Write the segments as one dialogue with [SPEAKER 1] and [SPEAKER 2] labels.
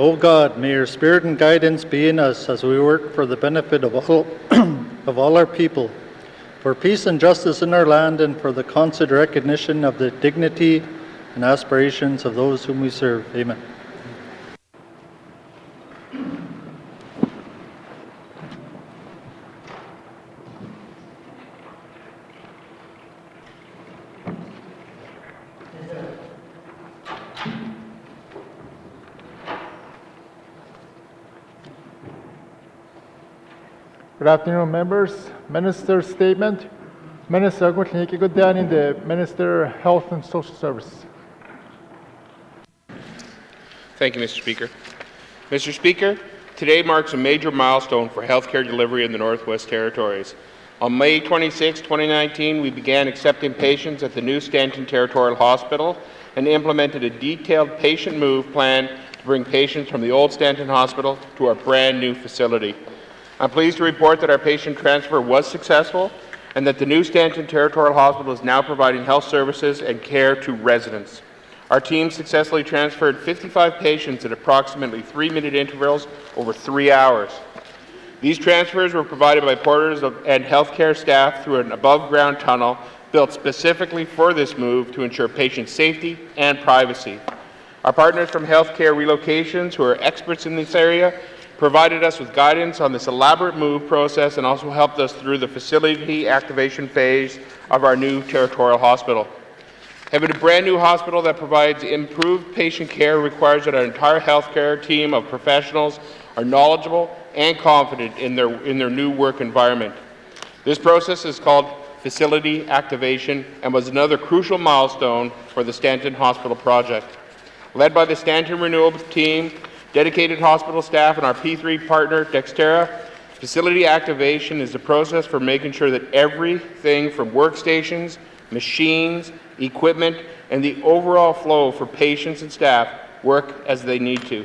[SPEAKER 1] O God, may your spirit and guidance be in us as we work for the benefit of all, of all our people, for peace and justice in our land, and for the constant recognition of the dignity and aspirations of those whom we serve. Amen.
[SPEAKER 2] Good afternoon, members. Minister's statement. Minister Agutliniki Minister Health and Social Services.
[SPEAKER 3] Thank you, Mr. Speaker. Mr. Speaker, today marks a major milestone for healthcare delivery in the Northwest Territories. On May 26, 2019, we began accepting patients at the new Stanton Territorial Hospital and implemented a detailed patient move plan to bring patients from the old Stanton Hospital to our brand new facility. I'm pleased to report that our patient transfer was successful and that the new Stanton Territorial Hospital is now providing health services and care to residents. Our team successfully transferred 55 patients at approximately 3-minute intervals over 3 hours. These transfers were provided by porters and healthcare staff through an above-ground tunnel built specifically for this move to ensure patient safety and privacy. Our partners from Healthcare Relocations, who are experts in this area, provided us with guidance on this elaborate move process and also helped us through the facility activation phase of our new territorial hospital. Having a brand new hospital that provides improved patient care requires that our entire healthcare team of professionals are knowledgeable and confident in their new work environment. This process is called facility activation and was another crucial milestone for the Stanton Hospital project. Led by the Stanton Renewal team, dedicated hospital staff, and our P3 partner, Dexterra, facility activation is the process for making sure that everything from workstations, machines, equipment, and the overall flow for patients and staff work as they need to.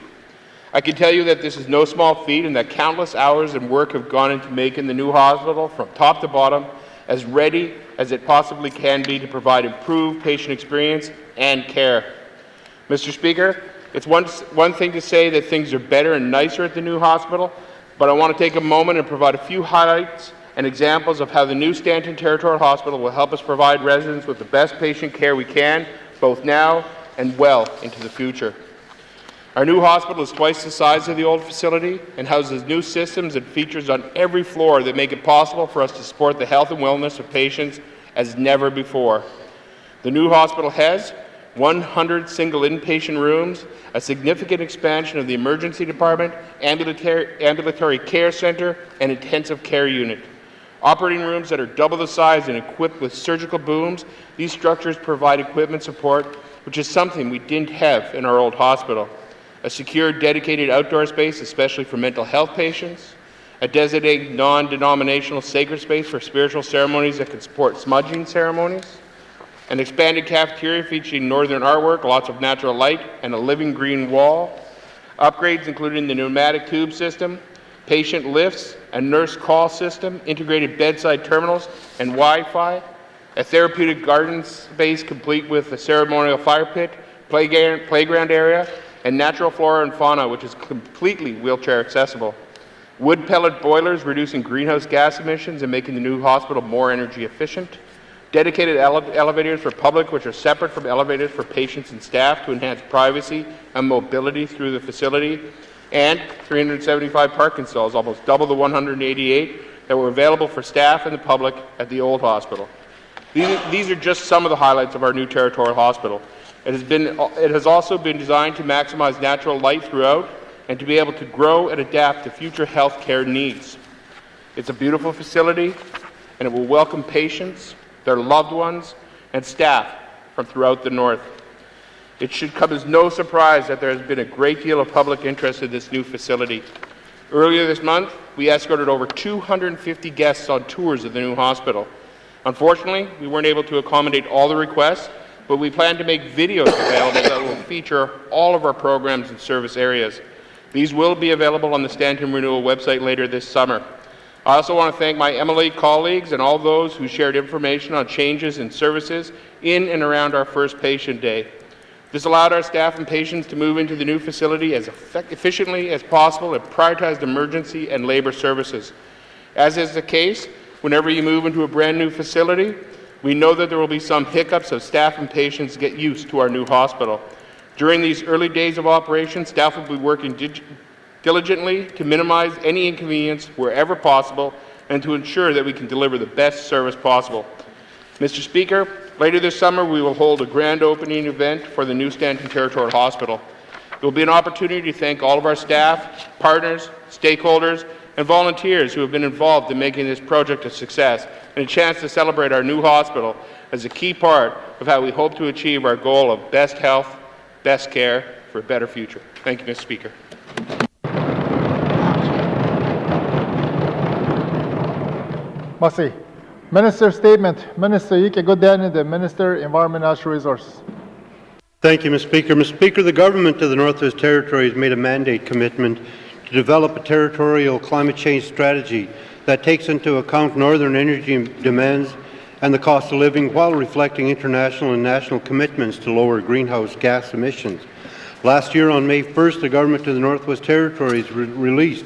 [SPEAKER 3] I can tell you that this is no small feat and that countless hours and work have gone into making the new hospital from top to bottom as ready as it possibly can be to provide improved patient experience and care. Mr. Speaker, it's one thing to say that things are better and nicer at the new hospital, but I want to take a moment and provide a few highlights and examples of how the new Stanton Territorial Hospital will help us provide residents with the best patient care we can, both now and well into the future. Our new hospital is twice the size of the old facility and houses new systems and features on every floor that make it possible for us to support the health and wellness of patients as never before. The new hospital has 100 single inpatient rooms, a significant expansion of the emergency department, ambulatory care center, and intensive care unit. Operating rooms that are double the size and equipped with surgical booms, these structures provide equipment support, which is something we didn't have in our old hospital. A secure, dedicated outdoor space, especially for mental health patients, a designated non-denominational sacred space for spiritual ceremonies that can support smudging ceremonies, an expanded cafeteria featuring northern artwork, lots of natural light, and a living green wall. Upgrades including the pneumatic tube system, patient lifts, a nurse call system, integrated bedside terminals, and Wi-Fi. A therapeutic garden space complete with a ceremonial fire pit, playground area, and natural flora and fauna, which is completely wheelchair accessible. Wood pellet boilers reducing greenhouse gas emissions and making the new hospital more energy efficient. Dedicated elevators for public, which are separate from elevators for patients and staff to enhance privacy and mobility through the facility, and 375 parking stalls, almost double the 188 that were available for staff and the public at the old hospital. These are just some of the highlights of our new territorial hospital. It has also been designed to maximize natural light throughout and to be able to grow and adapt to future health care needs. It's a beautiful facility, and it will welcome patients, their loved ones, and staff from throughout the north. It should come as no surprise that there has been a great deal of public interest in this new facility. Earlier this month, we escorted over 250 guests on tours of the new hospital. Unfortunately, we weren't able to accommodate all the requests, but we plan to make videos available that will feature all of our programs and service areas. These will be available on the Stanton Renewal website later this summer. I also want to thank my MLA colleagues and all those who shared information on changes in services in and around our first patient day. This allowed our staff and patients to move into the new facility as efficiently as possible and prioritized emergency and labor services. As is the case, whenever you move into a brand new facility, we know that there will be some hiccups as staff and patients get used to our new hospital. During these early days of operation, staff will be working diligently to minimize any inconvenience wherever possible and to ensure that we can deliver the best service possible. Mr. Speaker, later this summer we will hold a grand opening event for the new Stanton Territorial Hospital. It will be an opportunity to thank all of our staff, partners, stakeholders, and volunteers who have been involved in making this project a success, and a chance to celebrate our new hospital as a key part of how we hope to achieve our goal of best health, best care for a better future. Thank you, Mr. Speaker.
[SPEAKER 2] Masi. Minister statement. Minister Ike Godani, the Minister Environment and Natural Resources.
[SPEAKER 4] Thank you, Mr. Speaker. Mr. Speaker, the Government of the Northwest Territories made a mandate commitment to develop a territorial climate change strategy that takes into account northern energy demands and the cost of living while reflecting international and national commitments to lower greenhouse gas emissions. Last year, on May 1st, the Government of the Northwest Territories released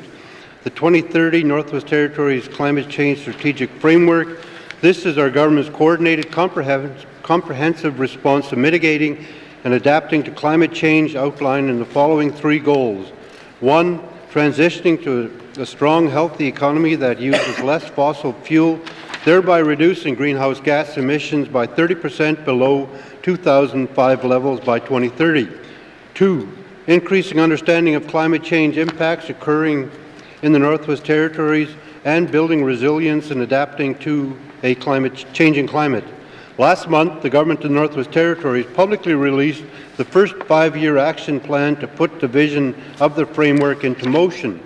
[SPEAKER 4] the 2030 Northwest Territories Climate Change Strategic Framework. This is our government's coordinated, comprehensive response to mitigating and adapting to climate change, outlined in the following three goals. 1, transitioning to a strong, healthy economy that uses less fossil fuel, thereby reducing greenhouse gas emissions by 30% below 2005 levels by 2030. 2, increasing understanding of climate change impacts occurring in the Northwest Territories and building resilience and adapting to a changing climate. Last month, the Government of the Northwest Territories publicly released the first 5-year action plan to put the vision of the framework into motion.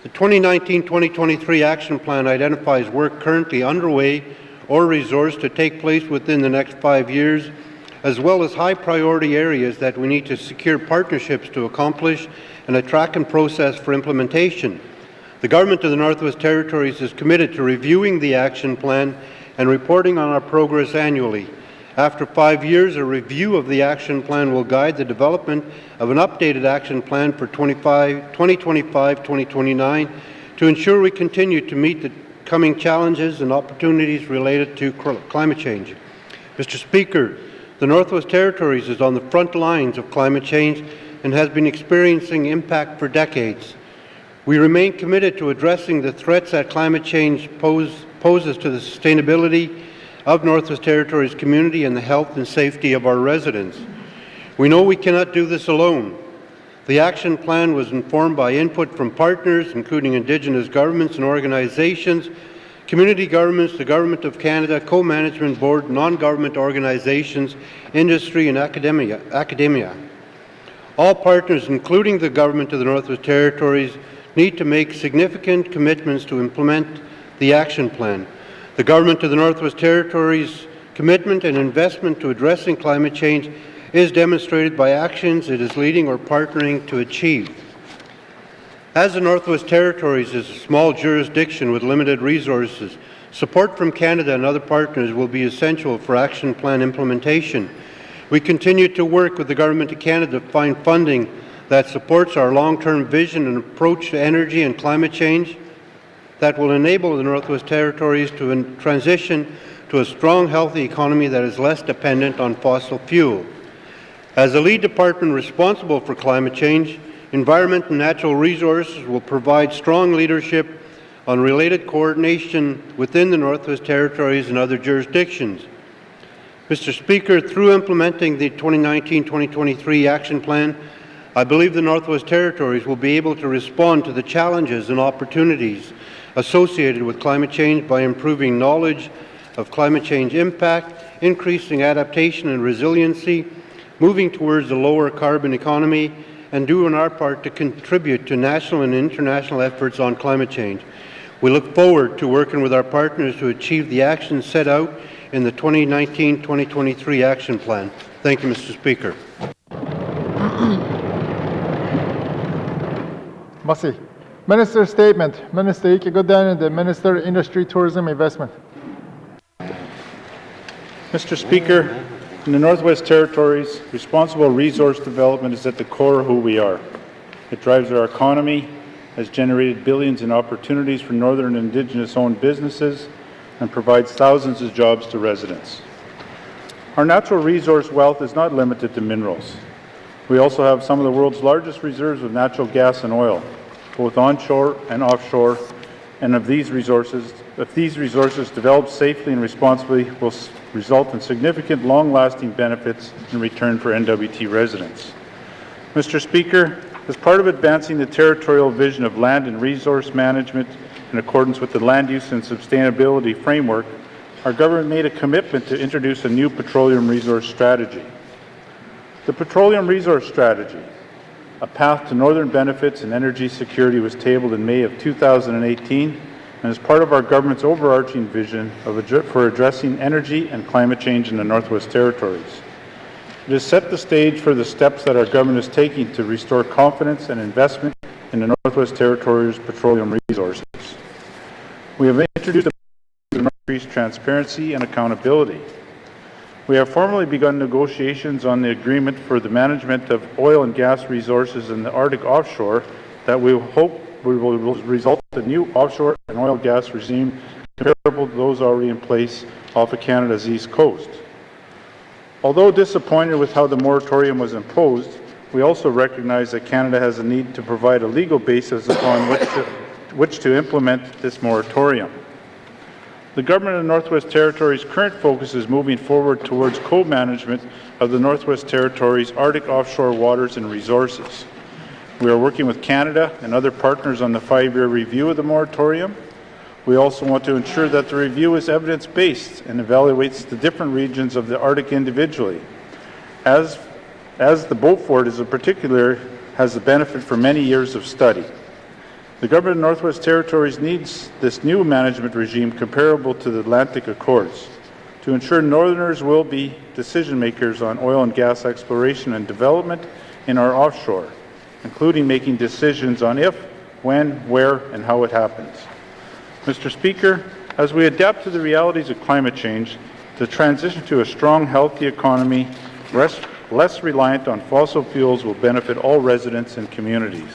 [SPEAKER 4] The 2019-2023 action plan identifies work currently underway or resourced to take place within the next 5 years, as well as high priority areas that we need to secure partnerships to accomplish and a track and process for implementation. The Government of the Northwest Territories is committed to reviewing the action plan and reporting on our progress annually. After 5 years, a review of the action plan will guide the development of an updated action plan for 2025-2029 to ensure we continue to meet the coming challenges and opportunities related to climate change. Mr. Speaker, the Northwest Territories is on the front lines of climate change and has been experiencing impact for decades. We remain committed to addressing the threats that climate change poses to the sustainability of Northwest Territories community and the health and safety of our residents. We know we cannot do this alone. The action plan was informed by input from partners, including Indigenous governments and organizations, community governments, the Government of Canada, Co-Management Board, non-government organizations, industry, and academia. All partners, including the Government of the Northwest Territories, need to make significant commitments to implement the action plan. The Government of the Northwest Territories' commitment and investment to addressing climate change is demonstrated by actions it is leading or partnering to achieve. As the Northwest Territories is a small jurisdiction with limited resources, support from Canada and other partners will be essential for action plan implementation. We continue to work with the Government of Canada to find funding that supports our long-term vision and approach to energy and climate change that will enable the Northwest Territories to transition to a strong, healthy economy that is less dependent on fossil fuel. As the lead department responsible for climate change, Environment and Natural Resources will provide strong leadership on related coordination within the Northwest Territories and other jurisdictions. Mr. Speaker, through implementing the 2019-2023 action plan, I believe the Northwest Territories will be able to respond to the challenges and opportunities associated with climate change by improving knowledge of climate change impact, increasing adaptation and resiliency, moving towards a lower carbon economy, and doing our part to contribute to national and international efforts on climate change. We look forward to working with our partners to achieve the actions set out in the 2019-2023 action plan. Thank you, Mr. Speaker.
[SPEAKER 2] Masi. Minister statement. Minister Ike Godani, the Minister Industry, Tourism, Investment.
[SPEAKER 4] Mr. Speaker,
[SPEAKER 5] In the Northwest Territories, responsible resource development is at the core of who we are. It drives our economy, has generated billions in opportunities for Northern Indigenous-owned businesses, and provides thousands of jobs to residents. Our natural resource wealth is not limited to minerals. We also have some of the world's largest reserves of natural gas and oil, both onshore and offshore, and if these resources developed safely and responsibly will result in significant long-lasting benefits in return for N.W.T. residents. Mr. Speaker, as part of advancing the territorial vision of land and resource management in accordance with the Land Use and Sustainability Framework, our government made a commitment to introduce a new petroleum resource strategy. The Petroleum Resource Strategy, a path to northern benefits and energy security, was tabled in May of 2018 and is part of our government's overarching vision for addressing energy and climate change in the Northwest Territories. It has set the stage for the steps that our government is taking to restore confidence and investment in the Northwest Territories' petroleum resources. We have introduced increased transparency and accountability. We have formally begun negotiations on the agreement for the management of oil and gas resources in the Arctic offshore that we hope will result in a new offshore and oil and gas regime comparable to those already in place off of Canada's east coast. Although disappointed with how the moratorium was imposed, we also recognize that Canada has a need to provide a legal basis upon which to implement this moratorium. The Government of the Northwest Territories' current focus is moving forward towards co-management of the Northwest Territories' Arctic offshore waters and resources. We are working with Canada and other partners on the 5-year review of the moratorium. We also want to ensure that the review is evidence-based and evaluates the different regions of the Arctic individually, as the Beaufort is in particular has the benefit for many years of study. The Government of Northwest Territories needs this new management regime comparable to the Atlantic Accords to ensure Northerners will be decision makers on oil and gas exploration and development in our offshore, including making decisions on if, when, where, and how it happens. Mr. Speaker, as we adapt to the realities of climate change, the transition to a strong, healthy economy less reliant on fossil fuels will benefit all residents and communities.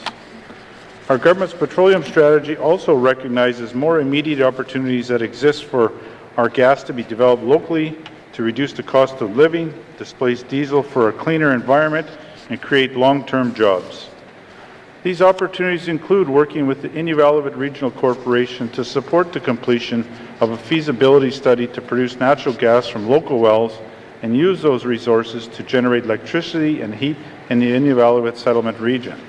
[SPEAKER 5] Our government's petroleum strategy also recognizes more immediate opportunities that exist for our gas to be developed locally to reduce the cost of living, displace diesel for a cleaner environment, and create long-term jobs. These opportunities include working with the Inuvialuit Regional Corporation to support the completion of a feasibility study to produce natural gas from local wells and use those resources to generate electricity and heat in the Inuvialuit settlement region.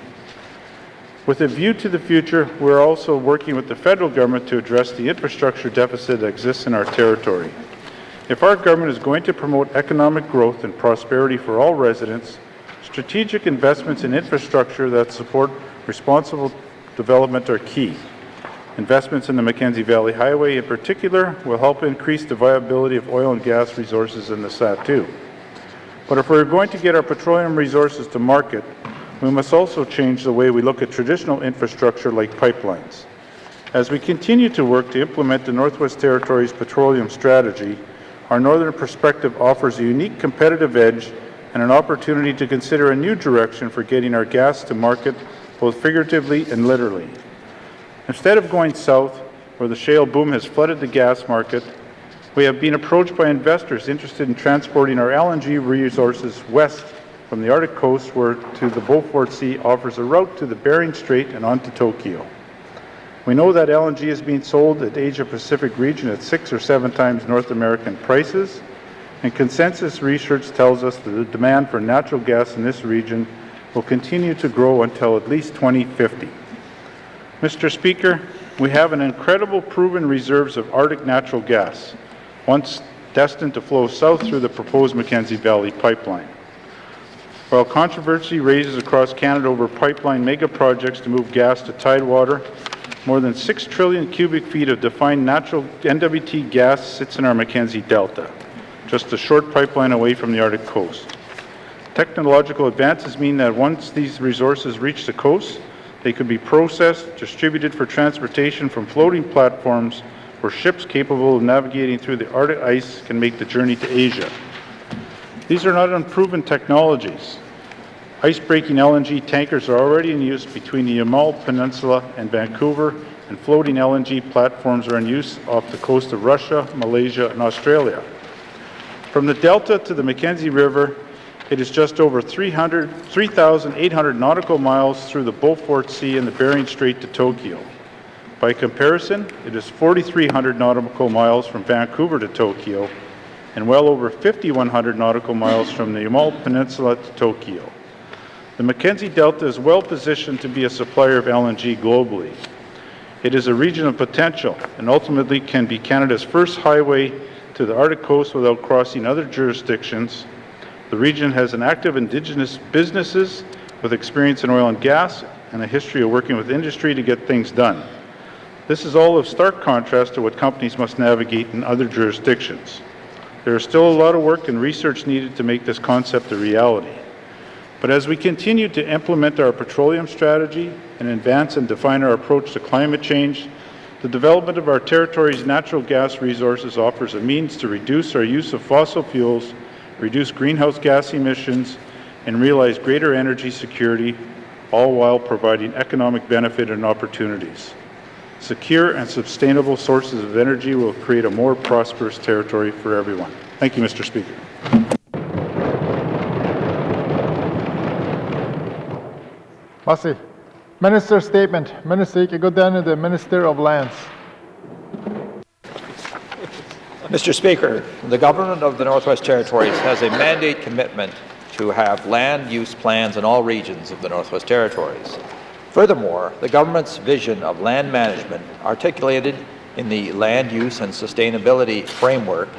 [SPEAKER 5] With a view to the future, we're also working with the federal government to address the infrastructure deficit that exists in our territory. If our government is going to promote economic growth and prosperity for all residents, strategic investments in infrastructure that support responsible development are key. Investments in the Mackenzie Valley Highway in particular will help increase the viability of oil and gas resources in the Satu. But if we're going to get our petroleum resources to market, we must also change the way we look at traditional infrastructure like pipelines. As we continue to work to implement the Northwest Territories petroleum strategy, our northern perspective offers a unique competitive edge and an opportunity to consider a new direction for getting our gas to market, both figuratively and literally. Instead of going south, where the shale boom has flooded the gas market, we have been approached by investors interested in transporting our LNG resources west from the Arctic coast, where to the Beaufort Sea offers a route to the Bering Strait and on to Tokyo. We know that LNG is being sold at Asia-Pacific region at 6 or 7 times North American prices, and consensus research tells us that the demand for natural gas in this region will continue to grow until at least 2050. Mr. Speaker, we have an incredible proven reserves of Arctic natural gas, once destined to flow south through the proposed Mackenzie Valley pipeline. While controversy rages across Canada over pipeline mega projects to move gas to tidewater, more than 6 trillion cubic feet of defined natural N.W.T. gas sits in our Mackenzie Delta, just a short pipeline away from the Arctic coast. Technological advances mean that once these resources reach the coast, they could be processed, distributed for transportation from floating platforms where ships capable of navigating through the Arctic ice can make the journey to Asia. These are not unproven technologies. Ice-breaking LNG tankers are already in use between the Yamal Peninsula and Vancouver, and floating LNG platforms are in use off the coast of Russia, Malaysia, and Australia. From the Delta to the Mackenzie River, it is just over 3,800 nautical miles through the Beaufort Sea and the Bering Strait to Tokyo. By comparison, it is 4,300 nautical miles from Vancouver to Tokyo, and well over 5,100 nautical miles from the Yamal Peninsula to Tokyo. The Mackenzie Delta is well positioned to be a supplier of LNG globally. It is a region of potential and ultimately can be Canada's first highway to the Arctic coast without crossing other jurisdictions. The region has an active Indigenous businesses with experience in oil and gas and a history of working with industry to get things done. This is all of stark contrast to what companies must navigate in other jurisdictions. There is still a lot of work and research needed to make this concept a reality. But as we continue to implement our petroleum strategy and advance and define our approach to climate change, the development of our territory's natural gas resources offers a means to reduce our use of fossil fuels, reduce greenhouse gas emissions, and realize greater energy security, all while providing economic benefit and opportunities. Secure and sustainable sources of energy will create a more prosperous territory for everyone. Thank you, Mr. Speaker.
[SPEAKER 2] Masi. Minister statement. Minister Ikegodani, the Minister of Lands.
[SPEAKER 6] Mr. Speaker, the Government of the Northwest Territories has a mandate commitment to have land use plans in all regions of the Northwest Territories. Furthermore, the Government's vision of land management, articulated in the Land Use and Sustainability Framework,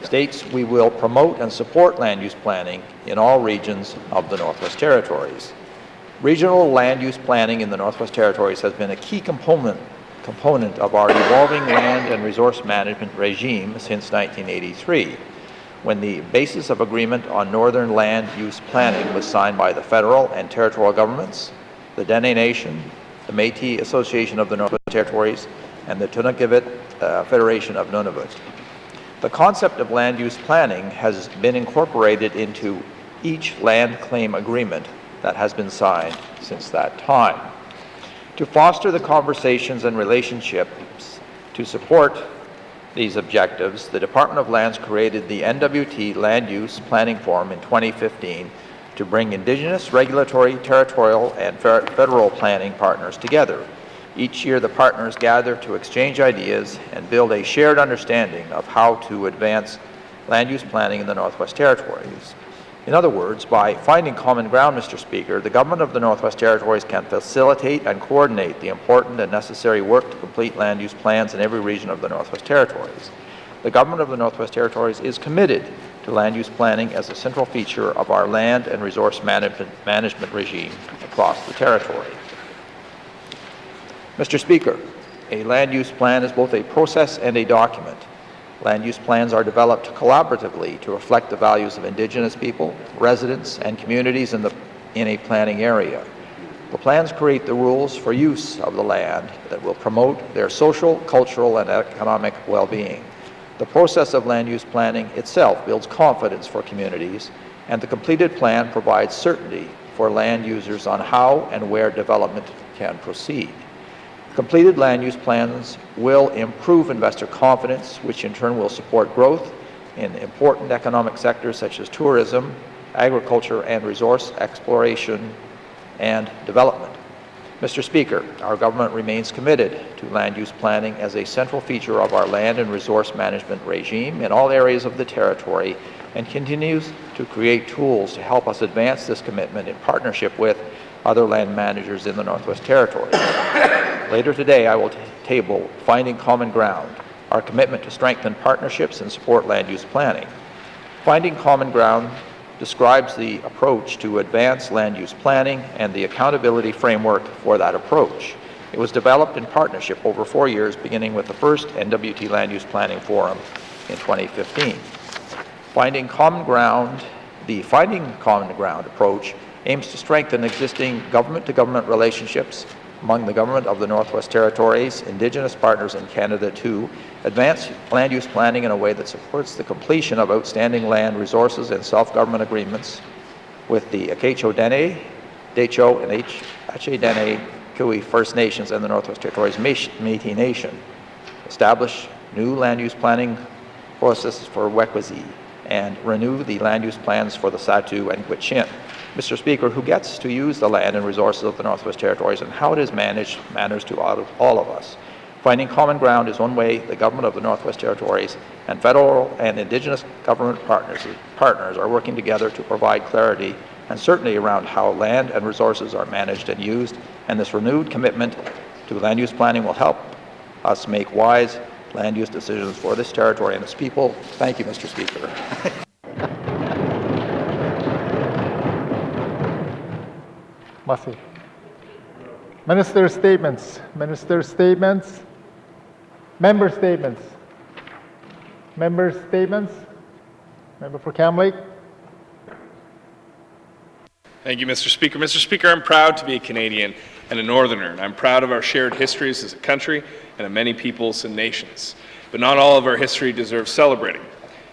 [SPEAKER 6] states we will promote and support land use planning in all regions of the Northwest Territories. Regional land use planning in the Northwest Territories has been a key component of our evolving land and resource management regime since 1983, when the basis of agreement on northern land use planning was signed by the federal and territorial governments, the Dene Nation, the Métis Association of the Northwest Territories, and the Tunukivit Federation of Nunavut. The concept of land use planning has been incorporated into each land claim agreement that has been signed since that time. To foster the conversations and relationships to support these objectives, the Department of Lands created the N.W.T. Land Use Planning Forum in 2015 to bring Indigenous, regulatory, territorial, and federal planning partners together. Each year, the partners gather to exchange ideas and build a shared understanding of how to advance land use planning in the Northwest Territories. In other words, by finding common ground, Mr. Speaker, the Government of the Northwest Territories can facilitate and coordinate the important and necessary work to complete land use plans in every region of the Northwest Territories. The Government of the Northwest Territories is committed to land use planning as a central feature of our land and resource management regime across the territory. Mr. Speaker, a land use plan is both a process and a document. Land use plans are developed collaboratively to reflect the values of Indigenous people, residents, and communities in a planning area. The plans create the rules for use of the land that will promote their social, cultural, and economic well-being. The process of land use planning itself builds confidence for communities, and the completed plan provides certainty for land users on how and where development can proceed. Completed land use plans will improve investor confidence, which in turn will support growth in important economic sectors such as tourism, agriculture, and resource exploration and development. Mr. Speaker, our government remains committed to land use planning as a central feature of our land and resource management regime in all areas of the territory, and continues to create tools to help us advance this commitment in partnership with other land managers in the Northwest Territories. Later today, I will table Finding Common Ground, our commitment to strengthen partnerships and support land use planning. Finding Common Ground describes the approach to advance land use planning and the accountability framework for that approach. It was developed in partnership over 4 years, beginning with the first N.W.T. Land Use Planning Forum in 2015. The Finding Common Ground approach aims to strengthen existing government-to-government relationships, among the Government of the Northwest Territories, Indigenous partners in Canada to advance land use planning in a way that supports the completion of outstanding land resources and self-government agreements with the Acknowledgments, Decho, and Haudenosaunee Kui First Nations and the Northwest Territories Métis Nation. Establish new land use planning processes for Wekwasi and renew the land use plans for the Satu and Gwich'in. Mr. Speaker, who gets to use the land and resources of the Northwest Territories and how it is managed matters to all of us. Finding common ground is one way the Government of the Northwest Territories and federal and Indigenous government partners are working together to provide clarity and certainty around how land and resources are managed and used, and this renewed commitment to land use planning will help us make wise land use decisions for this territory and its people. Thank you, Mr. Speaker.
[SPEAKER 2] Masi. Minister statements. Minister statements. Member statements. Member statements. Member for Cam Lake.
[SPEAKER 7] Thank you, Mr. Speaker. Mr. Speaker, I'm proud to be a Canadian and a Northerner, and I'm proud of our shared histories as a country and of many peoples and nations. But not all of our history deserves celebrating.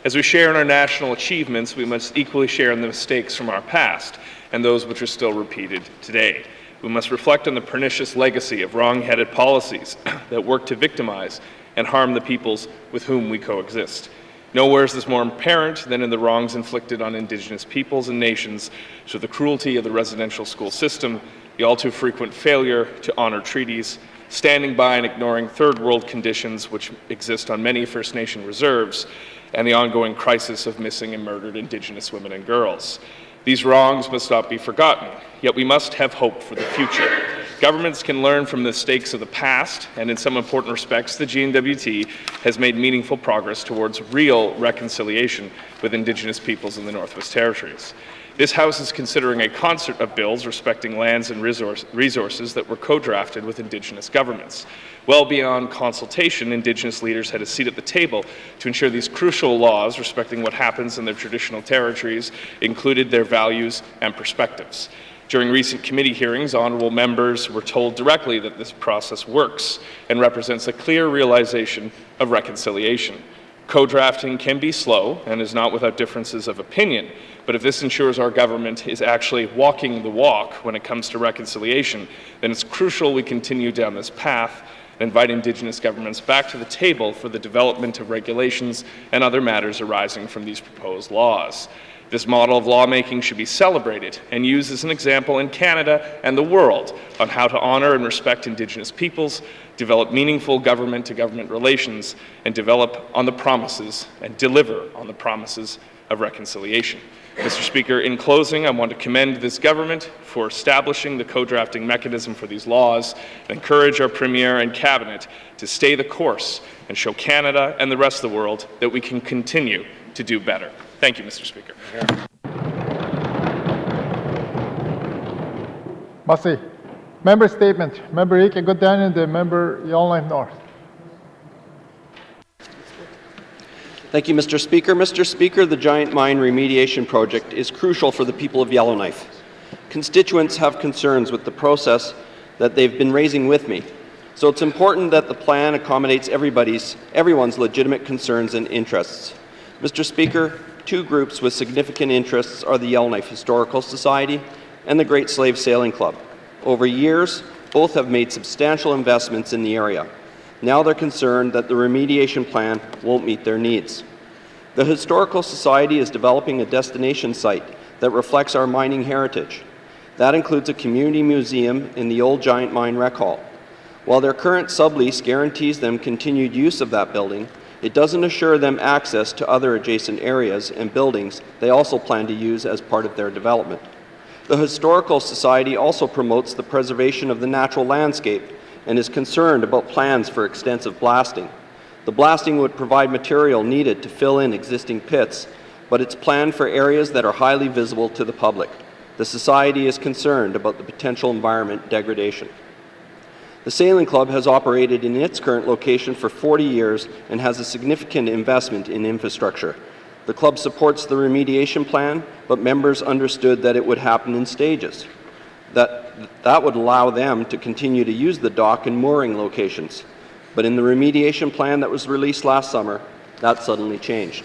[SPEAKER 7] As we share in our national achievements, we must equally share in the mistakes from our past and those which are still repeated today. We must reflect on the pernicious legacy of wrong-headed policies that work to victimize and harm the peoples with whom we coexist. Nowhere is this more apparent than in the wrongs inflicted on Indigenous peoples and nations through the cruelty of the residential school system, the all too frequent failure to honor treaties, standing by and ignoring third world conditions which exist on many First Nation reserves, and the ongoing crisis of missing and murdered Indigenous women and girls. These wrongs must not be forgotten, yet we must have hope for the future. Governments can learn from the mistakes of the past, and in some important respects, the N.W.T has made meaningful progress towards real reconciliation with Indigenous peoples in the Northwest Territories. This House is considering a concert of bills respecting lands and resources that were co-drafted with Indigenous governments. Well beyond consultation, Indigenous leaders had a seat at the table to ensure these crucial laws respecting what happens in their traditional territories included their values and perspectives. During recent committee hearings, honourable members were told directly that this process works and represents a clear realization of reconciliation. Co-drafting can be slow and is not without differences of opinion, but if this ensures our government is actually walking the walk when it comes to reconciliation, then it's crucial we continue down this path and invite Indigenous governments back to the table for the development of regulations and other matters arising from these proposed laws. This model of lawmaking should be celebrated and used as an example in Canada and the world on how to honour and respect Indigenous peoples, develop meaningful government-to-government relations, and develop on the promises and deliver on the promises of reconciliation. Mr. Speaker, in closing, I want to commend this government for establishing the co-drafting mechanism for these laws and encourage our Premier and Cabinet to stay the course and show Canada and the rest of the world that we can continue to do better. Thank you, Mr. Speaker.
[SPEAKER 2] Masi. Member statement. Member Ike Gooddan and the member Yellowknife North.
[SPEAKER 8] Thank you, Mr. Speaker. Mr. Speaker, the Giant Mine Remediation Project is crucial for the people of Yellowknife. Constituents have concerns with the process that they've been raising with me, so it's important that the plan accommodates everyone's legitimate concerns and interests. Mr. Speaker, two groups with significant interests are the Yellowknife Historical Society and the Great Slave Sailing Club. Over years, both have made substantial investments in the area. Now they're concerned that the remediation plan won't meet their needs. The Historical Society is developing a destination site that reflects our mining heritage. That includes a community museum in the old Giant Mine Rec Hall. While their current sublease guarantees them continued use of that building, it doesn't assure them access to other adjacent areas and buildings they also plan to use as part of their development. The Historical Society also promotes the preservation of the natural landscape and is concerned about plans for extensive blasting. The blasting would provide material needed to fill in existing pits, but it's planned for areas that are highly visible to the public. The Society is concerned about the potential environment degradation. The Sailing Club has operated in its current location for 40 years and has a significant investment in infrastructure. The club supports the remediation plan, but members understood that it would happen in stages. That that would allow them to continue to use the dock and mooring locations. But in the remediation plan that was released last summer, that suddenly changed.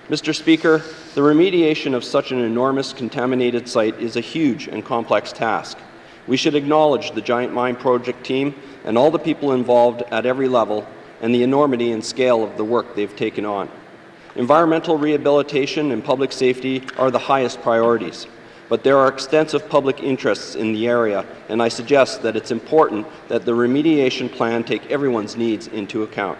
[SPEAKER 8] Mr. Speaker, the remediation of such an enormous contaminated site is a huge and complex task. We should acknowledge the Giant Mine Project team and all the people involved at every level and the enormity and scale of the work they've taken on. Environmental rehabilitation and public safety are the highest priorities, but there are extensive public interests in the area, and I suggest that it's important that the remediation plan take everyone's needs into account.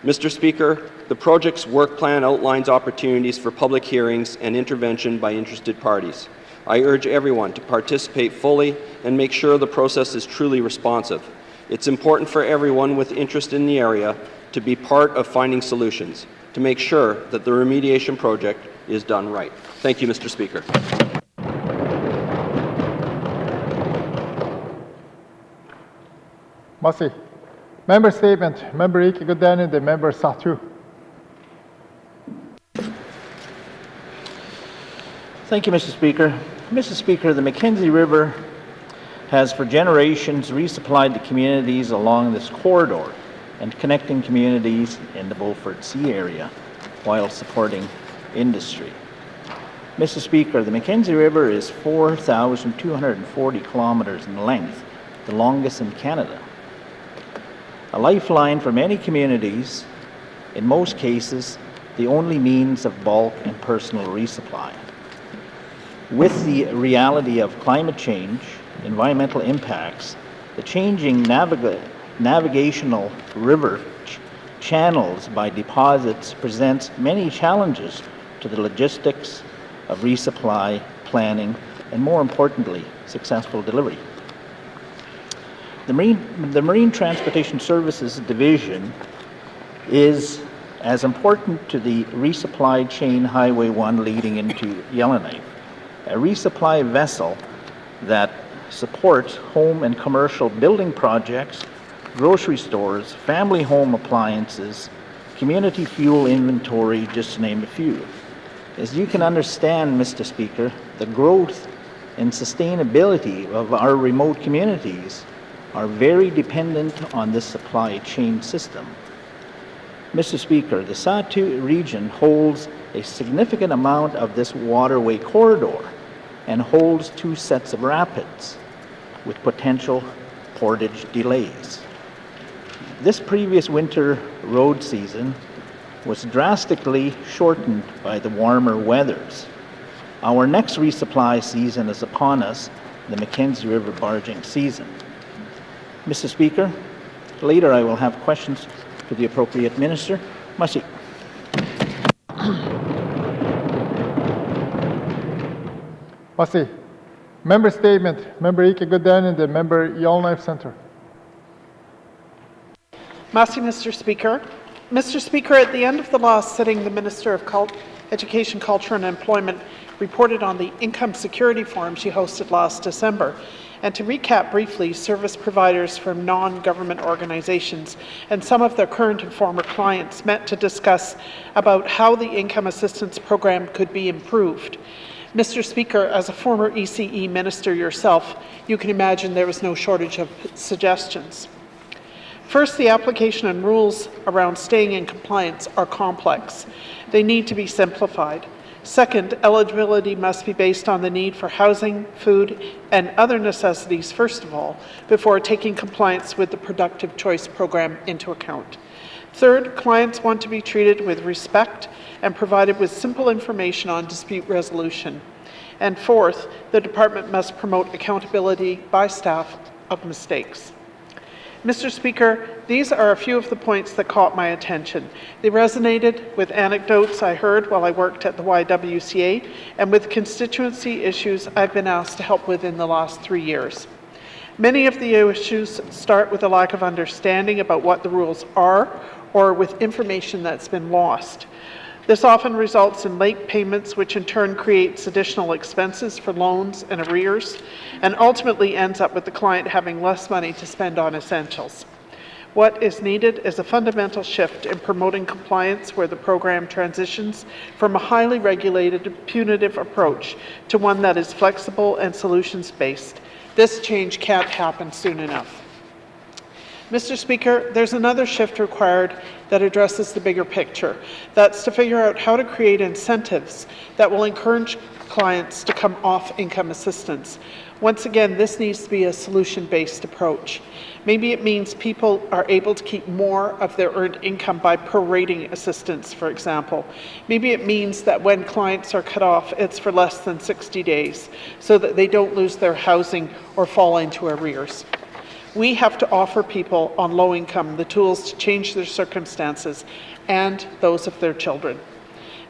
[SPEAKER 8] Mr. Speaker, the project's work plan outlines opportunities for public hearings and intervention by interested parties. I urge everyone to participate fully and make sure the process is truly responsive. It's important for everyone with interest in the area to be part of finding solutions, to make sure that the remediation project is done right. Thank you, Mr. Speaker.
[SPEAKER 2] Merci. Member statement. Member Iki Godani, the member Satu.
[SPEAKER 9] Thank you, Mr. Speaker. Mr. Speaker, the Mackenzie River has for generations resupplied the communities along this corridor and connecting communities in the Beaufort Sea area while supporting industry. Mr. Speaker, the Mackenzie River is 4,240 kilometers in length, the longest in Canada. A lifeline for many communities, in most cases, the only means of bulk and personal resupply. With the reality of climate change, environmental impacts, the changing navigational river channels by deposits presents many challenges to the logistics of resupply, planning, and more importantly, successful delivery. The Marine Transportation Services Division is as important to the resupply chain Highway 1 leading into Yellowknife. A resupply vessel that supports home and commercial building projects, grocery stores, family home appliances, community fuel inventory, just to name a few. As you can understand, Mr. Speaker, the growth and sustainability of our remote communities are very dependent on this supply chain system. Mr. Speaker, the Satu region holds a significant amount of this waterway corridor and holds 2 sets of rapids with potential portage delays. This previous winter road season was drastically shortened by the warmer weathers. Our next resupply season is upon us, the Mackenzie River barging season. Mr. Speaker, later I will have questions to the appropriate minister. Merci.
[SPEAKER 2] Merci. Member statement. Member Iki Godani, the member Yellowknife Centre.
[SPEAKER 10] Merci, Mr. Speaker. Mr. Speaker, at the end of the last sitting, the Minister of Education, Culture and Employment reported on the Income Security Forum she hosted last December. And to recap briefly, service providers from non-government organizations and some of their current and former clients met to discuss about how the income assistance program could be improved. Mr. Speaker, as a former ECE minister yourself, you can imagine there was no shortage of suggestions. First, the application and rules around staying in compliance are complex. They need to be simplified. Second, eligibility must be based on the need for housing, food, and other necessities first of all, before taking compliance with the Productive Choice Program into account. Third, clients want to be treated with respect and provided with simple information on dispute resolution. And fourth, the department must promote accountability by staff of mistakes. Mr. Speaker, these are a few of the points that caught my attention. They resonated with anecdotes I heard while I worked at the YWCA and with constituency issues I've been asked to help with in the last 3 years. Many of the issues start with a lack of understanding about what the rules are or with information that's been lost. This often results in late payments, which in turn creates additional expenses for loans and arrears, and ultimately ends up with the client having less money to spend on essentials. What is needed is a fundamental shift in promoting compliance where the program transitions from a highly regulated, punitive approach to one that is flexible and solutions-based. This change can't happen soon enough. Mr. Speaker, there's another shift required that addresses the bigger picture. That's to figure out how to create incentives that will encourage clients to come off income assistance. Once again, this needs to be a solution-based approach. Maybe it means people are able to keep more of their earned income by prorating assistance, for example. Maybe it means that when clients are cut off, it's for less than 60 days, so that they don't lose their housing or fall into arrears. We have to offer people on low income the tools to change their circumstances and those of their children.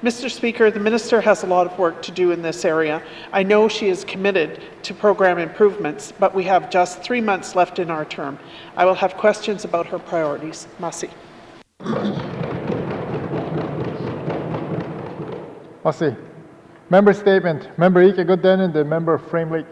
[SPEAKER 10] Mr. Speaker, the Minister has a lot of work to do in this area. I know she is committed to program improvements, but we have just 3 months left in our term. I will have questions about her priorities. Merci.
[SPEAKER 2] Merci. Member statement. Member Ike Gooden and the member Frame Lake.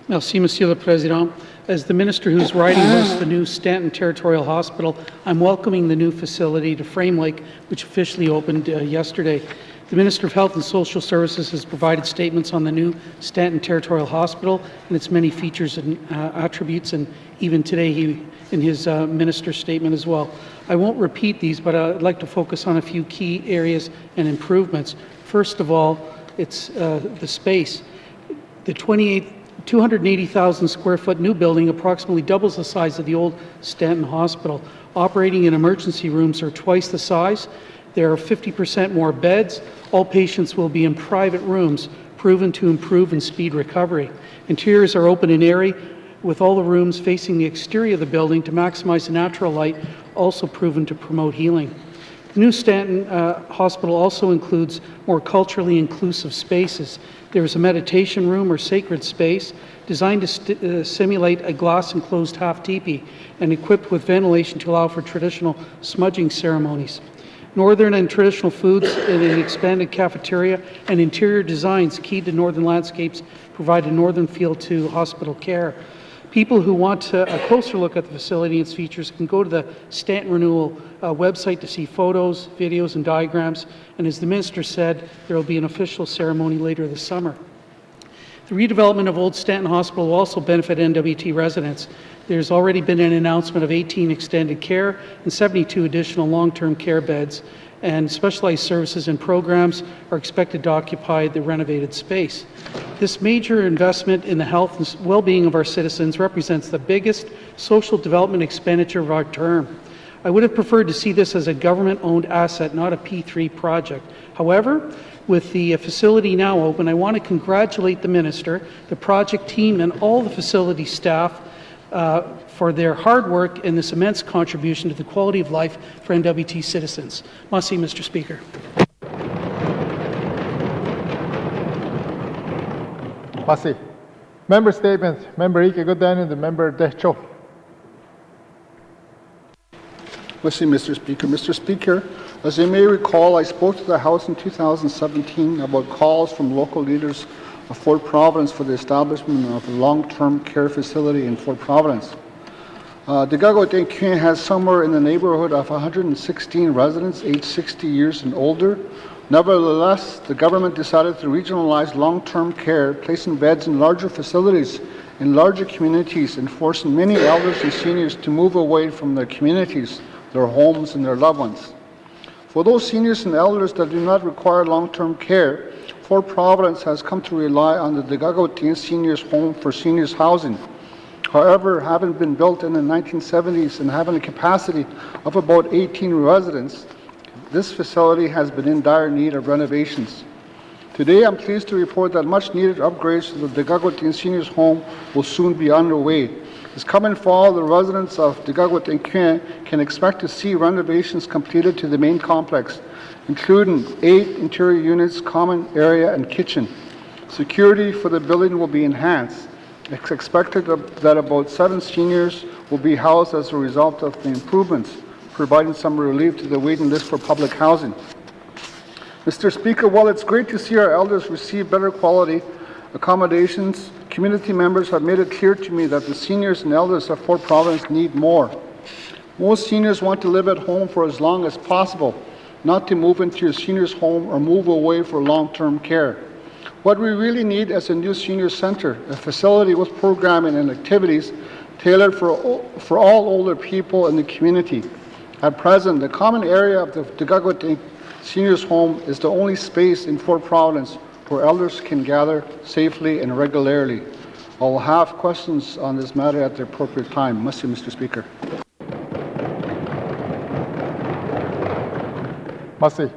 [SPEAKER 11] Merci, Monsieur le Président. As the Minister who's riding hosts the new Stanton Territorial Hospital, I'm welcoming the new facility to Frame Lake, which officially opened yesterday. The Minister of Health and Social Services has provided statements on the new Stanton Territorial Hospital and its many features and attributes, and even today in his Minister's statement as well. I won't repeat these, but I'd like to focus on a few key areas and improvements. First of all, it's the space. The 280,000 square foot new building approximately doubles the size of the old Stanton Hospital. Operating and emergency rooms are twice the size. There are 50% more beds. All patients will be in private rooms, proven to improve and speed recovery. Interiors are open and airy, with all the rooms facing the exterior of the building to maximize the natural light, also proven to promote healing. The new Stanton Hospital also includes more culturally inclusive spaces. There is a meditation room or sacred space designed to simulate a glass-enclosed half-teepee and equipped with ventilation to allow for traditional smudging ceremonies. Northern and traditional foods in an expanded cafeteria and interior designs keyed to northern landscapes provide a northern feel to hospital care. People who want a closer look at the facility and its features can go to the Stanton Renewal website to see photos, videos, and diagrams. And as the Minister said, there will be an official ceremony later this summer. The redevelopment of Old Stanton Hospital will also benefit N.W.T residents. There's already been an announcement of 18 extended care and 72 additional long-term care beds, and specialized services and programs are expected to occupy the renovated space. This major investment in the health and well-being of our citizens represents the biggest social development expenditure of our term. I would have preferred to see this as a government-owned asset, not a P3 project. However, with the facility now open, I want to congratulate the Minister, the project team, and all the facility staff for their hard work and this immense contribution to the quality of life for N.W.T citizens. Merci, Mr. Speaker.
[SPEAKER 2] Merci. Member statement. Member Ike Gooden and the member Decho.
[SPEAKER 12] Merci, Mr. Speaker. Mr. Speaker, as you may recall, I spoke to the House in 2017 about calls from local leaders of Fort Providence for the establishment of a long-term care facility in Fort Providence. N.W.T has somewhere in the neighborhood of 116 residents aged 60 years and older. Nevertheless, the government decided to regionalize long-term care, placing beds in larger facilities in larger communities and forcing many elders and seniors to move away from their communities, their homes, and their loved ones. For those seniors and elders that do not require long-term care, Fort Providence has come to rely on the N.W.T Seniors Home for Seniors Housing. However, having been built in the 1970s and having a capacity of about 18 residents, this facility has been in dire need of renovations. Today, I'm pleased to report that much-needed upgrades to the N.W.T Seniors Home will soon be underway. This coming fall, the residents of N.W.T can expect to see renovations completed to the main complex, including 8 interior units, common area, and kitchen. Security for the building will be enhanced. It's expected that about 7 seniors will be housed as a result of the improvements, providing some relief to the waiting list for public housing. Mr. Speaker, while it's great to see our elders receive better quality accommodations, community members have made it clear to me that the seniors and elders of Fort Providence need more. Most seniors want to live at home for as long as possible, not to move into a senior's home or move away for long-term care. What we really need is a new senior center, a facility with programming and activities tailored for all older people in the community. At present, the common area of the N.W.T Seniors Home is the only space in Fort Providence where elders can gather safely and regularly. I will have questions on this matter at the appropriate time. Merci, Mr. Speaker.
[SPEAKER 2] Merci.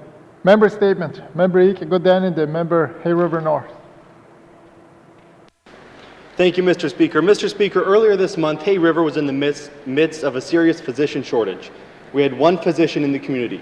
[SPEAKER 2] Member statement. Member Ike Godanin, the member Hay River North.
[SPEAKER 13] Thank you, Mr. Speaker. Mr. Speaker, earlier this month, Hay River was in the midst of a serious physician shortage. We had one physician in the community.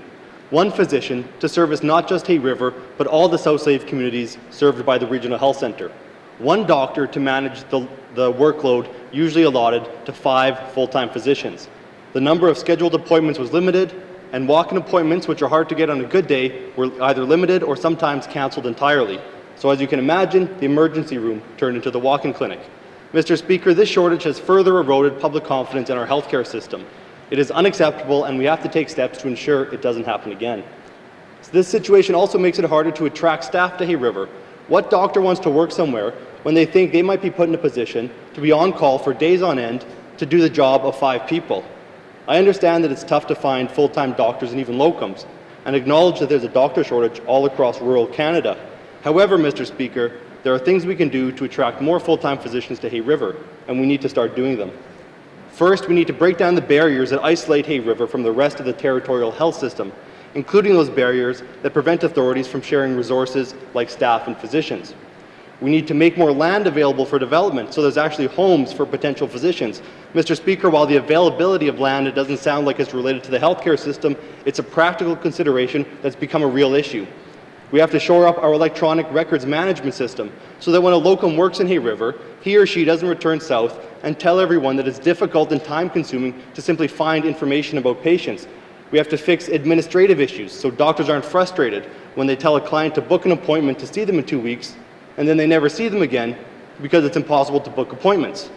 [SPEAKER 13] One physician to service not just Hay River, but all the South Save communities served by the Regional Health Centre. One doctor to manage the workload usually allotted to 5 full-time physicians. The number of scheduled appointments was limited, and walk-in appointments, which are hard to get on a good day, were either limited or sometimes cancelled entirely. So as you can imagine, the emergency room turned into the walk-in clinic. Mr. Speaker, this shortage has further eroded public confidence in our healthcare system. It is unacceptable, and we have to take steps to ensure it doesn't happen again. So this situation also makes it harder to attract staff to Hay River. What doctor wants to work somewhere when they think they might be put in a position to be on call for days on end to do the job of 5 people? I understand that it's tough to find full-time doctors and even locums, and acknowledge that there's a doctor shortage all across rural Canada. However, Mr. Speaker, there are things we can do to attract more full-time physicians to Hay River, and we need to start doing them. First, we need to break down the barriers that isolate Hay River from the rest of the territorial health system, including those barriers that prevent authorities from sharing resources like staff and physicians. We need to make more land available for development so there's actually homes for potential physicians. Mr. Speaker, while the availability of land, it doesn't sound like it's related to the healthcare system, it's a practical consideration that's become a real issue. We have to shore up our electronic records management system so that when a locum works in Hay River, he or she doesn't return south and tell everyone that it's difficult and time-consuming to simply find information about patients. We have to fix administrative issues so doctors aren't frustrated when they tell a client to book an appointment to see them in 2 weeks and then they never see them again because it's impossible to book appointments.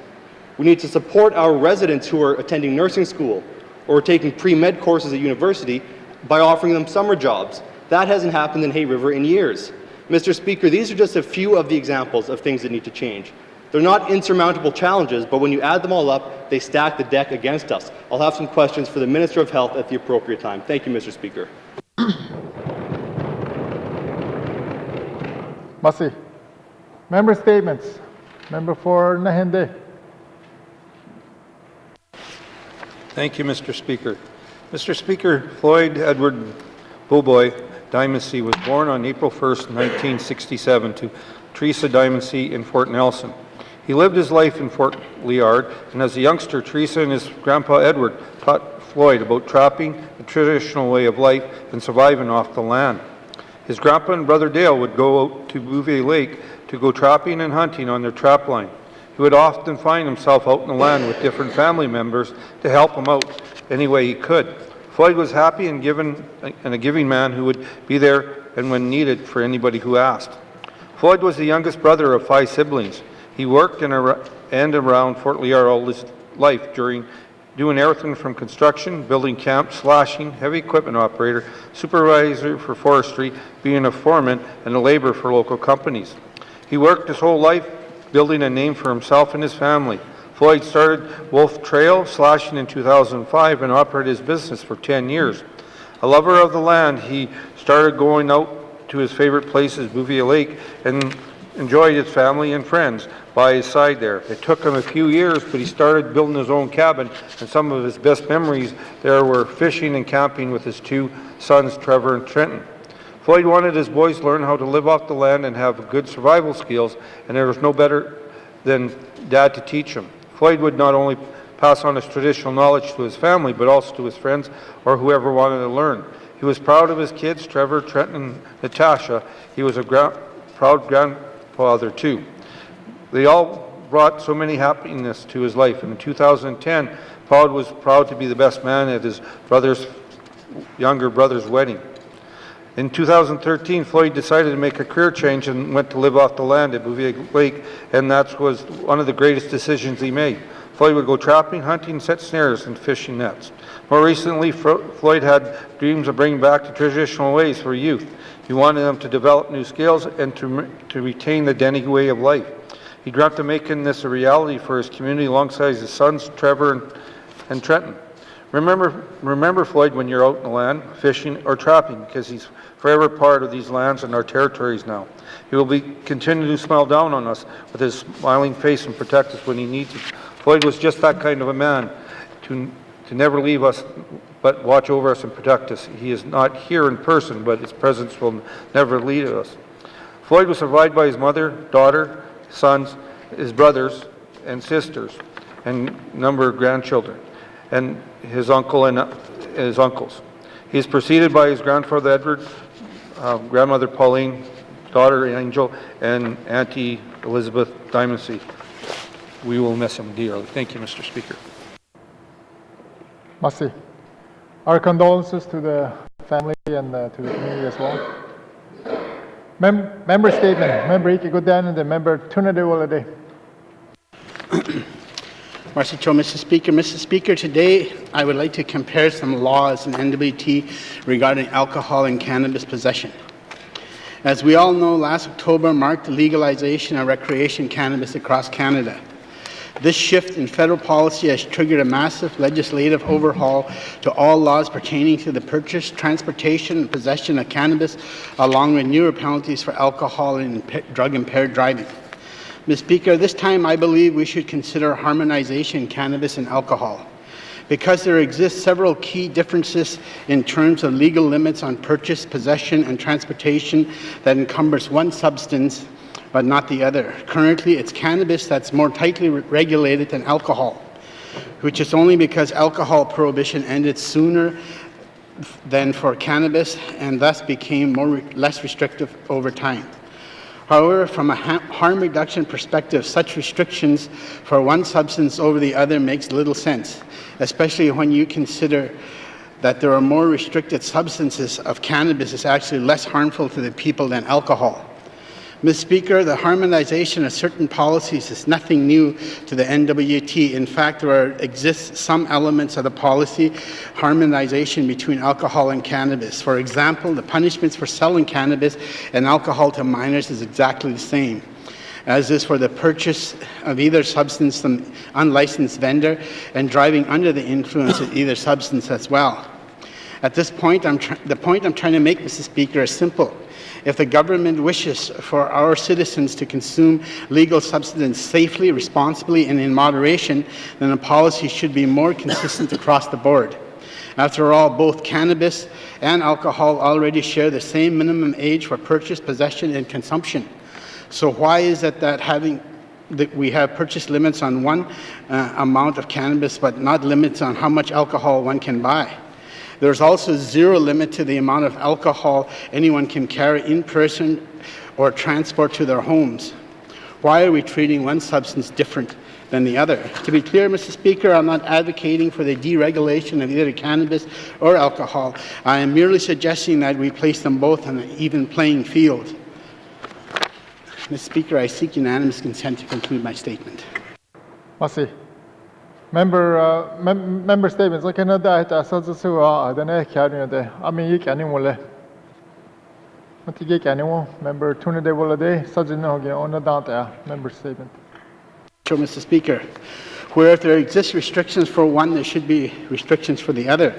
[SPEAKER 13] We need to support our residents who are attending nursing school or taking pre-med courses at university by offering them summer jobs. That hasn't happened in Hay River in years. Mr. Speaker, these are just a few of the examples of things that need to change. They're not insurmountable challenges, but when you add them all up, they stack the deck against us. I'll have some questions for the Minister of Health at the appropriate time. Thank you, Mr. Speaker.
[SPEAKER 2] Merci. Member statements. Member for Nahende.
[SPEAKER 4] Thank you, Mr. Speaker. Mr. Speaker, Floyd Edward Beauboy Diamondsey was born on April 1st, 1967 to Teresa Diamondsey in Fort Nelson. He lived his life in Fort Liard, and as a youngster, Teresa and his grandpa Edward taught Floyd about trapping, the traditional way of life, and surviving off the land. His grandpa and brother Dale would go out to Bouvier Lake to go trapping and hunting on their trap line. He would often find himself out in the land with different family members to help him out any way he could. Floyd was happy and a giving man who would be there and when needed for anybody who asked. Floyd was the youngest brother of 5 siblings. He worked in and around Fort Liard all his life, doing everything from construction, building camps, slashing, heavy equipment operator, supervisor for forestry, being a foreman, and a laborer for local companies. He worked his whole life building a name for himself and his family. Floyd started Wolf Trail slashing in 2005 and operated his business for 10 years. A lover of the land, he started going out to his favorite places, Bouvier Lake, and enjoyed his family and friends by his side there. It took him a few years, but he started building his own cabin, and some of his best memories there were fishing and camping with his 2 sons, Trevor and Trenton. Floyd wanted his boys to learn how to live off the land and have good survival skills, and there was no better than Dad to teach him. Floyd would not only pass on his traditional knowledge to his family, but also to his friends or whoever wanted to learn. He was proud of his kids, Trevor, Trenton, and Natasha. He was a proud grandfather, too. They all brought so many happiness to his life. And in 2010, Floyd was proud to be the best man at his younger brother's wedding. In 2013, Floyd decided to make a career change and went to live off the land at Bouvier Lake, and that was one of the greatest decisions he made. Floyd would go trapping, hunting, set snares, and fishing nets.
[SPEAKER 14] More recently, Floyd had dreams of bringing back the traditional ways for youth. He wanted them to develop new skills and to retain the Denny way of life. He dreamt of making this a reality for his community alongside his sons, Trevor and Trenton. Remember Floyd when you're out in the land, fishing or trapping, because he's forever part of these lands and our territories now. He will continue to smile down on us with his smiling face and protect us when he needs it. Floyd was just that kind of a man to never leave us but watch over us and protect us. He is not here in person, but his presence will never leave us. Floyd was survived by his mother, daughter, sons, his brothers and sisters, and a number of grandchildren, and his uncle and his uncles. He is preceded by his grandfather Edward, grandmother Pauline, daughter Angel, and Auntie Elizabeth Diamondsy. We will miss him dearly. Thank you, Mr. Speaker.
[SPEAKER 2] Merci. Our condolences to the family and to the community as well. Member statement. Member Ike Godan and the member Tunade Wolade.
[SPEAKER 15] Merci, Mr. Speaker. Mr. Speaker, today I would like to compare some laws in N.W.T regarding alcohol and cannabis possession. As we all know, last October marked the legalization of recreation cannabis across Canada. This shift in federal policy has triggered a massive legislative overhaul to all laws pertaining to the purchase, transportation, and possession of cannabis, along with newer penalties for alcohol and drug-impaired driving. Mr. Speaker, this time I believe we should consider harmonization in cannabis and alcohol. Because there exist several key differences in terms of legal limits on purchase, possession, and transportation that encumbers one substance but not the other. Currently, it's cannabis that's more tightly regulated than alcohol, which is only because alcohol prohibition ended sooner than for cannabis and thus became less restrictive over time. However, from a harm reduction perspective, such restrictions for one substance over the other makes little sense, especially when you consider that there are more restricted substances of cannabis is actually less harmful to the people than alcohol. Mr. Speaker, the harmonization of certain policies is nothing new to the N.W.T. In fact, there exists some elements of the policy harmonization between alcohol and cannabis. For example, the punishments for selling cannabis and alcohol to minors is exactly the same, as is for the purchase of either substance from unlicensed vendor and driving under the influence of either substance as well. At this point, the point I'm trying to make, Mr. Speaker, is simple. If the government wishes for our citizens to consume legal substance safely, responsibly, and in moderation, then the policy should be more consistent across the board. After all, both cannabis and alcohol already share the same minimum age for purchase, possession, and consumption. So why is it that we have purchase limits on one amount of cannabis, but not limits on how much alcohol one can buy? There's also zero limit to the amount of alcohol anyone can carry in person or transport to their homes. Why are we treating one substance different than the other? To be clear, Mr. Speaker, I'm not advocating for the deregulation of either cannabis or alcohol. I am merely suggesting that we place them both on an even playing field. Mr. Speaker, I seek unanimous consent to conclude my statement.
[SPEAKER 2] Merci. Member statements. Like another, I said this I don't know. I mean, you can anyway. What you can anyway. Member Tunade Wolade. Such a no. On the data. Member statement.
[SPEAKER 15] Mr. Speaker, where if there exist restrictions for one, there should be restrictions for the other.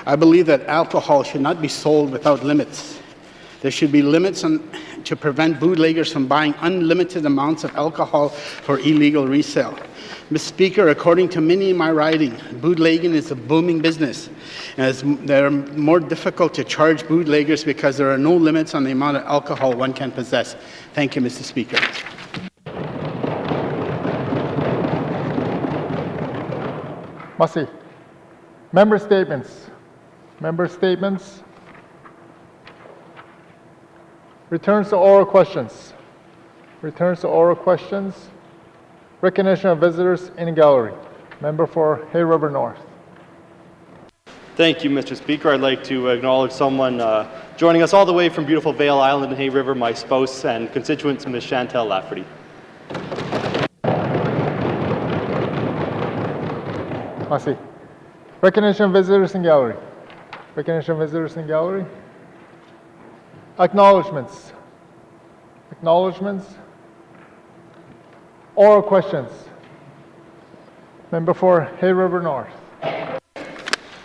[SPEAKER 15] I believe that alcohol should not be sold without limits. There should be limits to prevent bootleggers from buying unlimited amounts of alcohol for illegal resale. Mr. Speaker, according to many in my riding, bootlegging is a booming business. As they're more difficult to charge bootleggers because there are no limits on the amount of alcohol one can possess. Thank you, Mr. Speaker.
[SPEAKER 2] Merci. Member statements. Member statements. Returns to oral questions. Returns to oral questions. Recognition of visitors in gallery. Member for Hay River North.
[SPEAKER 13] Thank you, Mr. Speaker. I'd like to acknowledge someone joining us all the way from beautiful Vail Island in Hay River, my spouse and constituent, Ms. Chantel Lafferty.
[SPEAKER 2] Merci. Recognition visitors in gallery. Recognition visitors in gallery. Acknowledgments. Acknowledgments. Oral questions. Member for Hay River North.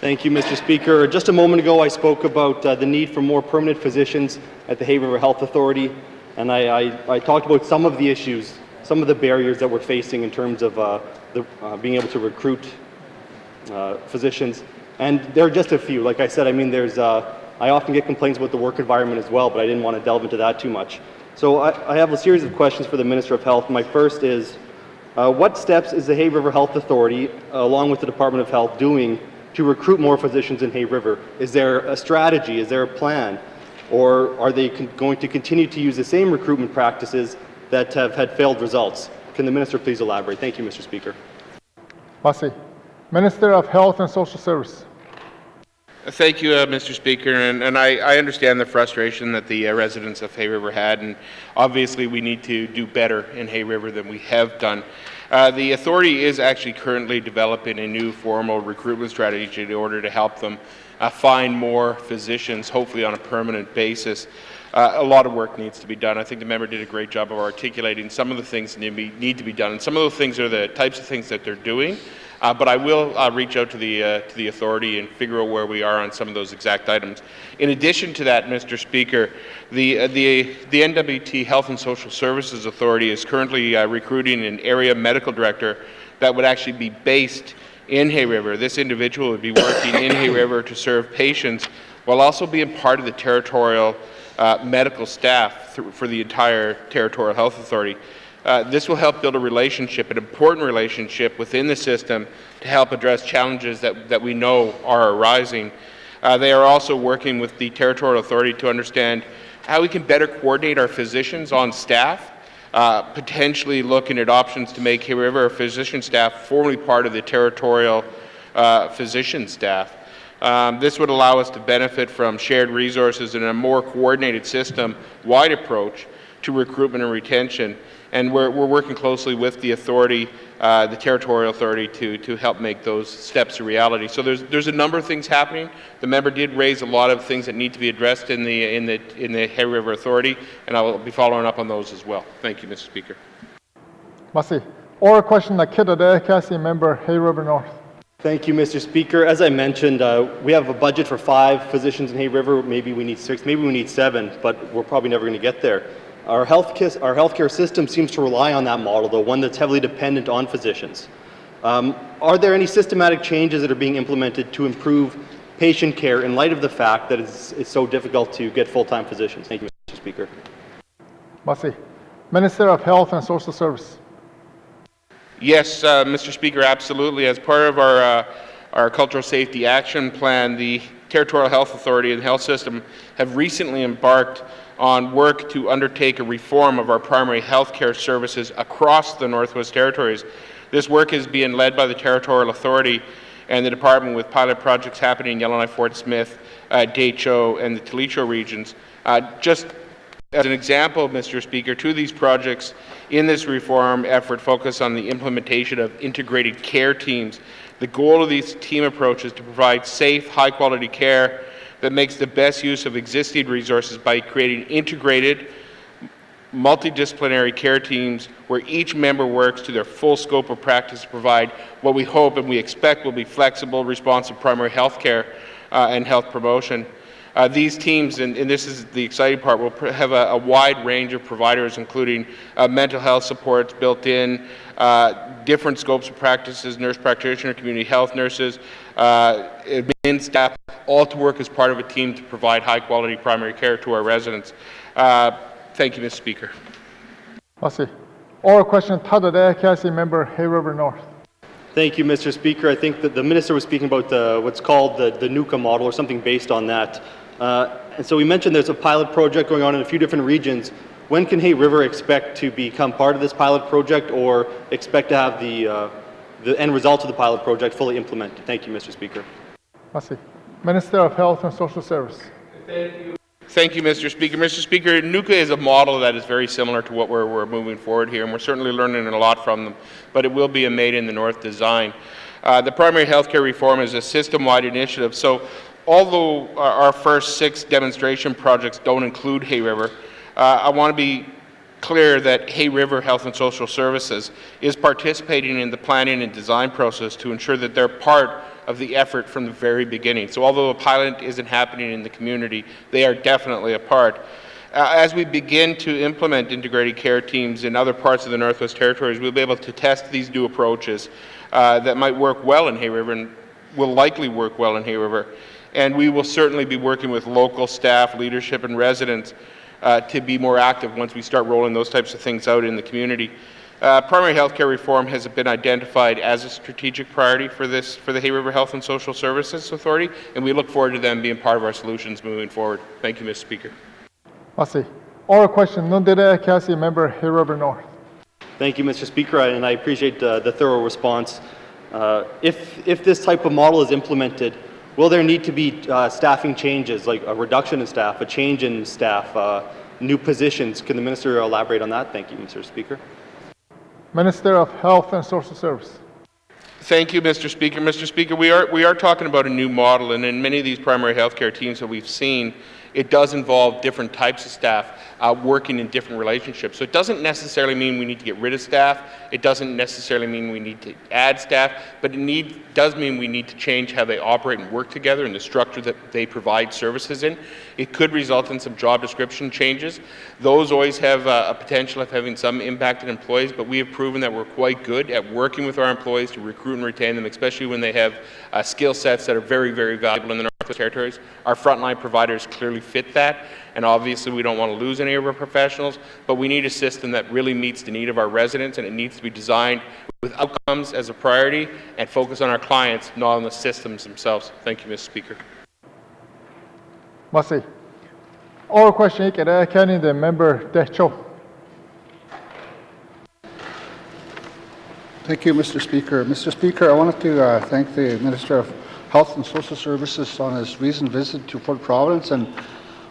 [SPEAKER 13] Thank you, Mr. Speaker. Just a moment ago, I spoke about the need for more permanent physicians at the Hay River Health Authority, and I talked about some of the issues, some of the barriers that we're facing in terms of being able to recruit physicians. And there are just a few. Like I said, I mean, I often get complaints about the work environment as well, but I didn't want to delve into that too much. So I have a series of questions for the Minister of Health. My first is, what steps is the Hay River Health Authority, along with the Department of Health, doing to recruit more physicians in Hay River? Is there a strategy? Is there a plan? Or are they going to continue to use the same recruitment practices that have had failed results? Can the Minister please elaborate? Thank you, Mr. Speaker.
[SPEAKER 2] Masi. Minister of Health and Social Service.
[SPEAKER 3] Thank you, Mr. Speaker, and I understand the frustration that the residents of Hay River had, and obviously we need to do better in Hay River than we have done. The authority is actually currently developing a new formal recruitment strategy in order to help them find more physicians, hopefully on a permanent basis. A lot of work needs to be done. I think the member did a great job of articulating some of the things that need to be done, and some of those things are the types of things that they're doing. But I will reach out to the authority and figure out where we are on some of those exact items. In addition to that, Mr. Speaker, the N.W.T Health and Social Services Authority is currently recruiting an area medical director that would actually be based in Hay River. This individual would be working in Hay River to serve patients while also being part of the territorial medical staff for the entire Territorial Health Authority. This will help build a relationship, an important relationship within the system to help address challenges that we know are arising. They are also working with the Territorial Authority to understand how we can better coordinate our physicians on staff, potentially looking at options to make Hay River physician staff formerly part of the territorial physician staff. This would allow us to benefit from shared resources and a more coordinated system-wide approach to recruitment and retention. And we're working closely with the authority, the Territorial Authority, to help make those steps a reality. So there's a number of things happening. The member did raise a lot of things that need to be addressed in the Hay River Authority, and I will be following up on those as well. Thank you, Mr. Speaker.
[SPEAKER 2] Masi. Oral question that Kidade Cassie member Hay River North.
[SPEAKER 13] Thank you, Mr. Speaker. As I mentioned, we have a budget for 5 physicians in Hay River. Maybe we need 6, maybe we need 7, but we're probably never going to get there. Our healthcare system seems to rely on that model, though, one that's heavily dependent on physicians. Are there any systematic changes that are being implemented to improve patient care in light of the fact that it's so difficult to get full-time physicians? Thank you, Mr. Speaker.
[SPEAKER 2] Masi. Minister of Health and Social Service.
[SPEAKER 3] Yes, Mr. Speaker, absolutely. As part of our Cultural Safety Action Plan, the Territorial Health Authority and the health system have recently embarked on work to undertake a reform of our primary health care services across the Northwest Territories. This work is being led by the Territorial Authority and the Department, with pilot projects happening in Yellowknife, Fort Smith, Deitcho, and the Talicho regions. Just as an example, Mr. Speaker, 2 of these projects in this reform effort focus on the implementation of integrated care teams. The goal of these team approaches is to provide safe, high-quality care that makes the best use of existing resources by creating integrated, multidisciplinary care teams where each member works to their full scope of practice to provide what we hope and we expect will be flexible, responsive primary health care and health promotion. These teams, and this is the exciting part, will have a wide range of providers, including mental health supports built in, different scopes of practices, nurse practitioner, community health nurses, admin staff, all to work as part of a team to provide high-quality primary care to our residents. Thank you, Mr. Speaker.
[SPEAKER 2] Masi. Oral question, Tadade Cassie member Hay River North.
[SPEAKER 13] Thank you, Mr. Speaker. I think that the Minister was speaking about what's called the NUCA model, or something based on that. And so we mentioned there's a pilot project going on in a few different regions. When can Hay River expect to become part of this pilot project, or expect to have the end results of the pilot project fully implemented? Thank you, Mr. Speaker.
[SPEAKER 2] Masi. Minister of Health and Social Service.
[SPEAKER 3] Thank you, Mr. Speaker. Mr. Speaker, NUCA is a model that is very similar to what we're moving forward here, and we're certainly learning a lot from them, but it will be a Made in the North design. The primary health care reform is a system-wide initiative, so although our first 6 demonstration projects don't include Hay River, I want to be clear that Hay River Health and Social Services is participating in the planning and design process to ensure that they're part of the effort from the very beginning. So although a pilot isn't happening in the community, they are definitely a part. As we begin to implement integrated care teams in other parts of the Northwest Territories, we'll be able to test these new approaches that might work well in Hay River and will likely work well in Hay River. And we will certainly be working with local staff, leadership, and residents to be more active once we start rolling those types of things out in the community. Primary health care reform has been identified as a strategic priority for the Hay River Health and Social Services Authority, and we look forward to them being part of our solutions moving forward. Thank you, Mr. Speaker.
[SPEAKER 2] Merci. Oral question, Nundere Cassie, member Hay River North.
[SPEAKER 13] Thank you, Mr. Speaker, and I appreciate the thorough response. If this type of model is implemented, will there need to be staffing changes, like a reduction in staff, a change in staff, new positions? Can the Minister elaborate on that? Thank you, Mr. Speaker.
[SPEAKER 2] Minister of Health and Social Service.
[SPEAKER 3] Thank you, Mr. Speaker. Mr. Speaker, we are talking about a new model, and in many of these primary health care teams that we've seen, it does involve different types of staff working in different relationships. So it doesn't necessarily mean we need to get rid of staff. It doesn't necessarily mean we need to add staff, but it does mean we need to change how they operate and work together and the structure that they provide services in. It could result in some job description changes. Those always have a potential of having some impact on employees, but we have proven that we're quite good at working with our employees to recruit and retain them, especially when they have skill sets that are very, very valuable in the Northwest Territories. Our frontline providers clearly fit that, and obviously we don't want to lose any of our professionals, but we need a system that really meets the need of our residents, and it needs to be designed with outcomes as a priority and focus on our clients, not on the systems themselves. Thank you, Mr. Speaker.
[SPEAKER 2] Merci. Oral question, the member Decho.
[SPEAKER 12] Thank you, Mr. Speaker. Mr. Speaker, I wanted to thank the Minister of Health and Social Services on his recent visit to Port Providence, and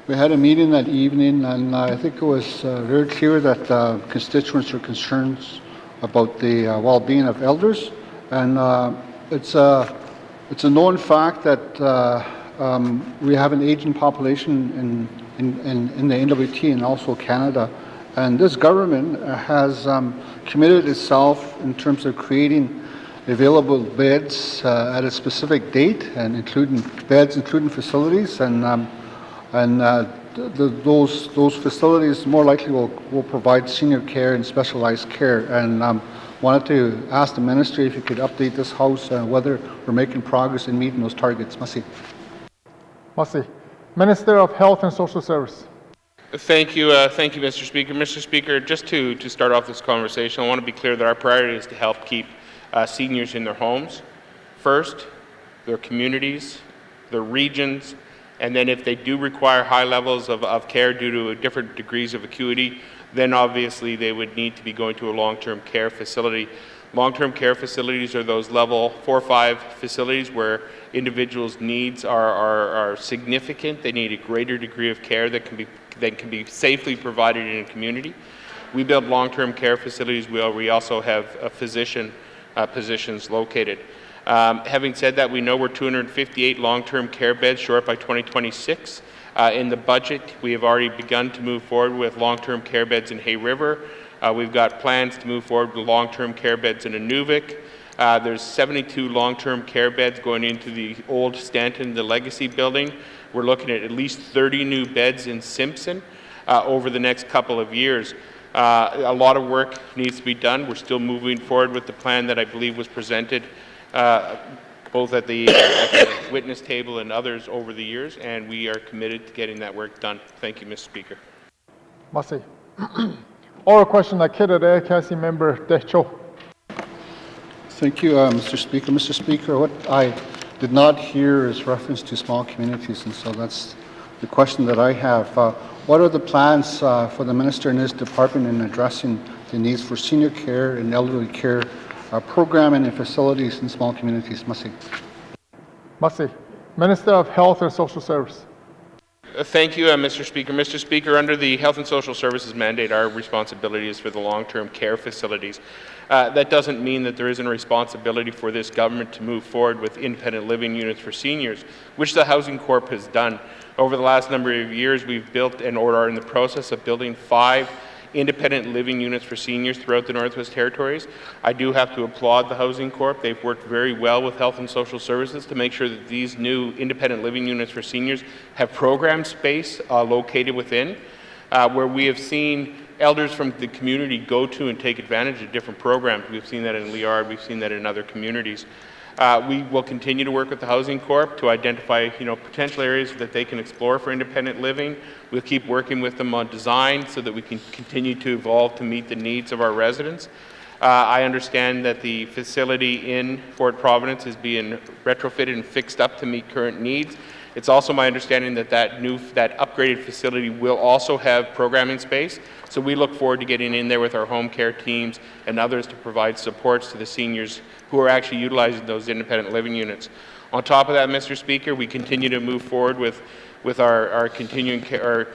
[SPEAKER 12] we had a meeting that evening, and I think it was very clear that constituents are concerned about the well-being of elders, and it's a known fact that we have an aging population in the N.W.T and also Canada, and this government has committed itself in terms of creating available beds at a specific date, and including facilities, and those facilities more likely will provide senior care and specialized care. And wanted to ask the Ministry if you could update this House whether we're making progress in meeting those targets. Merci.
[SPEAKER 2] Merci. Minister of Health and Social Service.
[SPEAKER 3] Thank you, Mr. Speaker. Mr. Speaker, just to start off this conversation, I want to be clear that our priority is to help keep seniors in their homes first, their communities, their regions, and then if they do require high levels of care due to different degrees of acuity, then obviously they would need to be going to a long-term care facility. Long-term care facilities are those level 4 or 5 facilities where individuals' needs are significant. They need a greater degree of care that can be safely provided in a community. We build long-term care facilities where we also have physician positions located. Having said that, we know we're 258 long-term care beds short by 2026. In the budget, we have already begun to move forward with long-term care beds in Hay River. We've got plans to move forward with long-term care beds in Inuvik. There's 72 long-term care beds going into the old Stanton, the Legacy building. We're looking at least 30 new beds in Simpson over the next couple of years. A lot of work needs to be done. We're still moving forward with the plan that I believe was presented both at the witness table and others over the years, and we are committed to getting that work done. Thank you, Mr. Speaker.
[SPEAKER 2] Merci. Oral question, Cassie member Decho.
[SPEAKER 12] Thank you, Mr. Speaker. Mr. Speaker, what I did not hear is reference to small communities, and so that's the question that I have. What are the plans for the Minister and his department in addressing the needs for senior care and elderly care programming and facilities in small communities? Merci.
[SPEAKER 2] Merci. Minister of Health and Social Service.
[SPEAKER 3] Thank you, Mr. Speaker. Mr. Speaker, under the Health and Social Services mandate, our responsibility is for the long-term care facilities. That doesn't mean that there isn't a responsibility for this government to move forward with independent living units for seniors, which the Housing Corp has done. Over the last number of years, we've built and or are in the process of building 5 independent living units for seniors throughout the Northwest Territories. I do have to applaud the Housing Corp. They've worked very well with Health and Social Services to make sure that these new independent living units for seniors have program space located within, where we have seen elders from the community go to and take advantage of different programs. We've seen that in Liard, we've seen that in other communities. We will continue to work with the Housing Corp to identify, potential areas that they can explore for independent living. We'll keep working with them on design so that we can continue to evolve to meet the needs of our residents. I understand that the facility in Fort Providence is being retrofitted and fixed up to meet current needs. It's also my understanding that that upgraded facility will also have programming space. So we look forward to getting in there with our home care teams and others to provide supports to the seniors who are actually utilizing those independent living units. On top of that, Mr. Speaker, we continue to move forward with our continuing care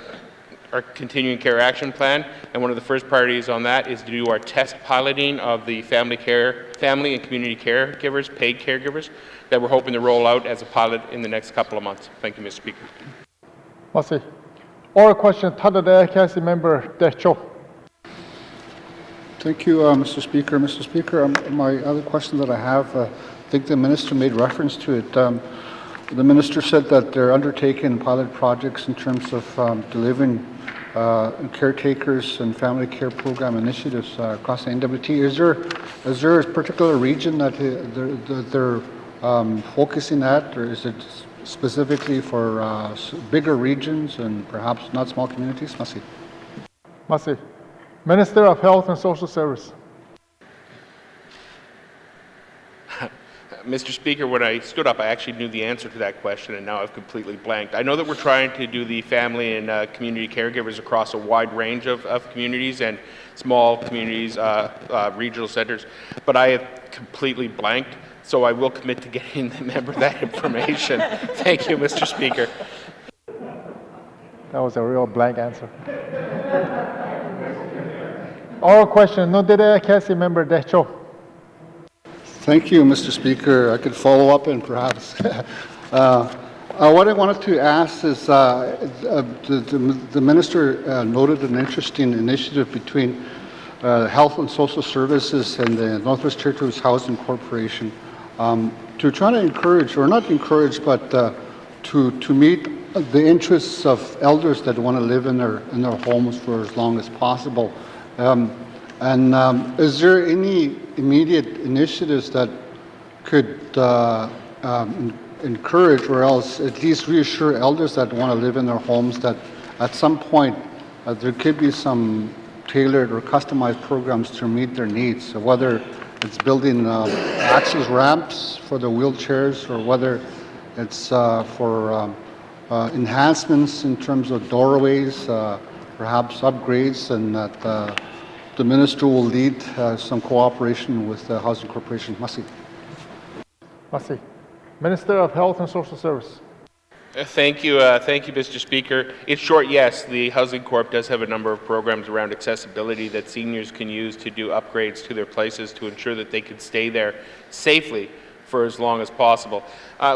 [SPEAKER 3] action plan, and one of the first priorities on that is to do our test piloting of the family and community caregivers, paid caregivers, that we're hoping to roll out as a pilot in the next couple of months. Thank you, Mr. Speaker.
[SPEAKER 2] Merci. Oral question, Tada Council Member Decho.
[SPEAKER 12] Thank you, Mr. Speaker. Mr. Speaker, my other question that I have, I think the Minister made reference to it. The Minister said that they're undertaking pilot projects in terms of delivering caretakers and family care program initiatives across the N.W.T. Is there a particular region that they're focusing at, or is it specifically for bigger regions and perhaps not small communities? Merci.
[SPEAKER 2] Merci. Minister of Health and Social Service.
[SPEAKER 3] Mr. Speaker, when I stood up, I actually knew the answer to that question, and now I've completely blanked. I know that we're trying to do the family and community caregivers across a wide range of communities and small communities, regional centers, but I have completely blanked, so I will commit to getting the member that information. Thank you, Mr. Speaker.
[SPEAKER 2] That was a real blank answer. Oral question, no dere Council Member Decho.
[SPEAKER 12] Thank you, Mr. Speaker. I could follow up and perhaps. What I wanted to ask is the Minister noted an interesting initiative between Health and Social Services and the Northwest Territories Housing Corporation to try to encourage, or not encourage, but to meet the interests of elders that want to live in their homes for as long as possible. Is there any immediate initiatives that could encourage or else at least reassure elders that want to live in their homes that at some point there could be some tailored or customized programs to meet their needs, so whether it's building access ramps for the wheelchairs or whether it's for enhancements in terms of doorways, perhaps upgrades, and that the Minister will lead some cooperation with the Housing Corporation. Merci.
[SPEAKER 2] Merci. Minister of Health and Social Service.
[SPEAKER 3] Thank you, Mr. Speaker. In short, yes, the Housing Corp does have a number of programs around accessibility that seniors can use to do upgrades to their places to ensure that they can stay there safely for as long as possible.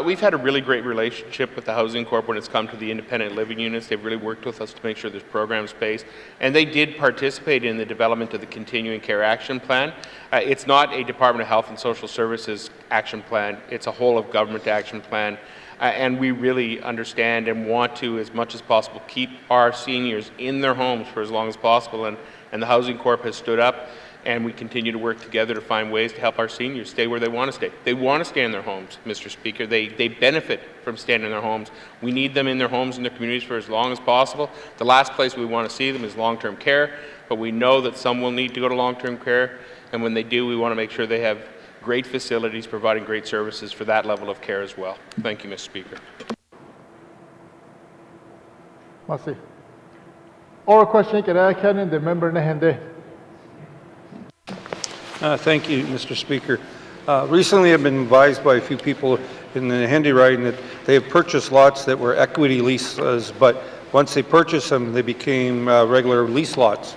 [SPEAKER 3] We've had a really great relationship with the Housing Corp when it's come to the independent living units. They've really worked with us to make sure there's program space, and they did participate in the development of the Continuing Care Action Plan. It's not a Department of Health and Social Services action plan, it's a whole of government action plan, and we really understand and want to, as much as possible, keep our seniors in their homes for as long as possible, and the Housing Corp has stood up, and we continue to work together to find ways to help our seniors stay where they want to stay. They want to stay in their homes, Mr. Speaker. They benefit from staying in their homes. We need them in their homes and their communities for as long as possible. The last place we want to see them is long-term care, but we know that some will need to go to long-term care, and when they do, we want to make sure they have great facilities providing great services for that level of care as well. Thank you, Mr. Speaker.
[SPEAKER 2] Merci. Oral question, the member Nehende.
[SPEAKER 14] Thank you, Mr. Speaker. Recently, I've been advised by a few people in the Hendy riding that they have purchased lots that were equity leases, but once they purchased them, they became regular lease lots.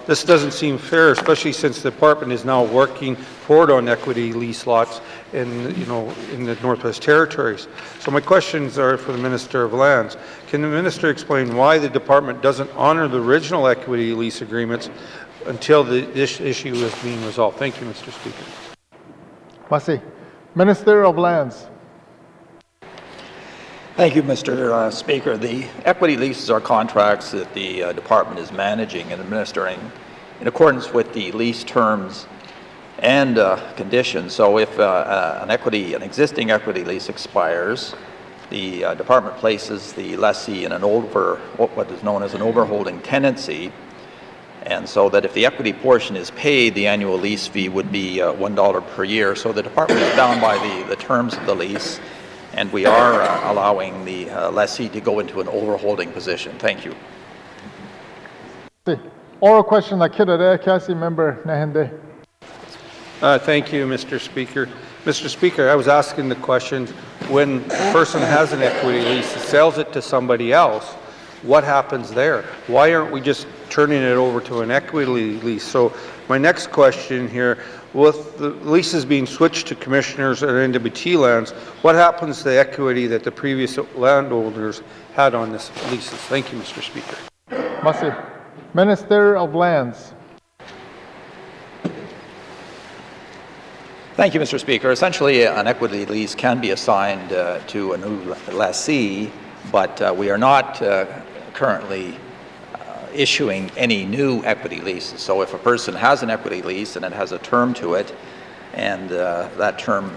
[SPEAKER 14] This doesn't seem fair, especially since the department is now working forward on equity lease lots in the Northwest Territories. So my questions are for the Minister of Lands. Can the Minister explain why the department doesn't honor the original equity lease agreements until this issue is being resolved? Thank you, Mr. Speaker.
[SPEAKER 2] Merci. Minister of Lands.
[SPEAKER 6] Thank you, Mr. Speaker. The equity leases are contracts that the department is managing and administering in accordance with the lease terms and conditions. So if an existing equity lease expires, the department places the lessee in what is known as an overholding tenancy, and so that if the equity portion is paid, the annual lease fee would be $1 per year. So the department is bound by the terms of the lease, and we are allowing the lessee to go into an overholding position. Thank you.
[SPEAKER 2] Oral question, Council Member Nahende.
[SPEAKER 14] Thank you, Mr. Speaker. Mr. Speaker, I was asking the question, when a person has an equity lease, sells it to somebody else, what happens there? Why aren't we just turning it over to an equity lease? So my next question here, with the leases being switched to commissioners or N.W.T lands, what happens to the equity that the previous landowners had on this leases? Thank you, Mr. Speaker.
[SPEAKER 2] Merci. Minister of Lands.
[SPEAKER 6] Thank you, Mr. Speaker. Essentially, an equity lease can be assigned to a new lessee, but we are not currently issuing any new equity leases. So if a person has an equity lease and it has a term to it, and that term,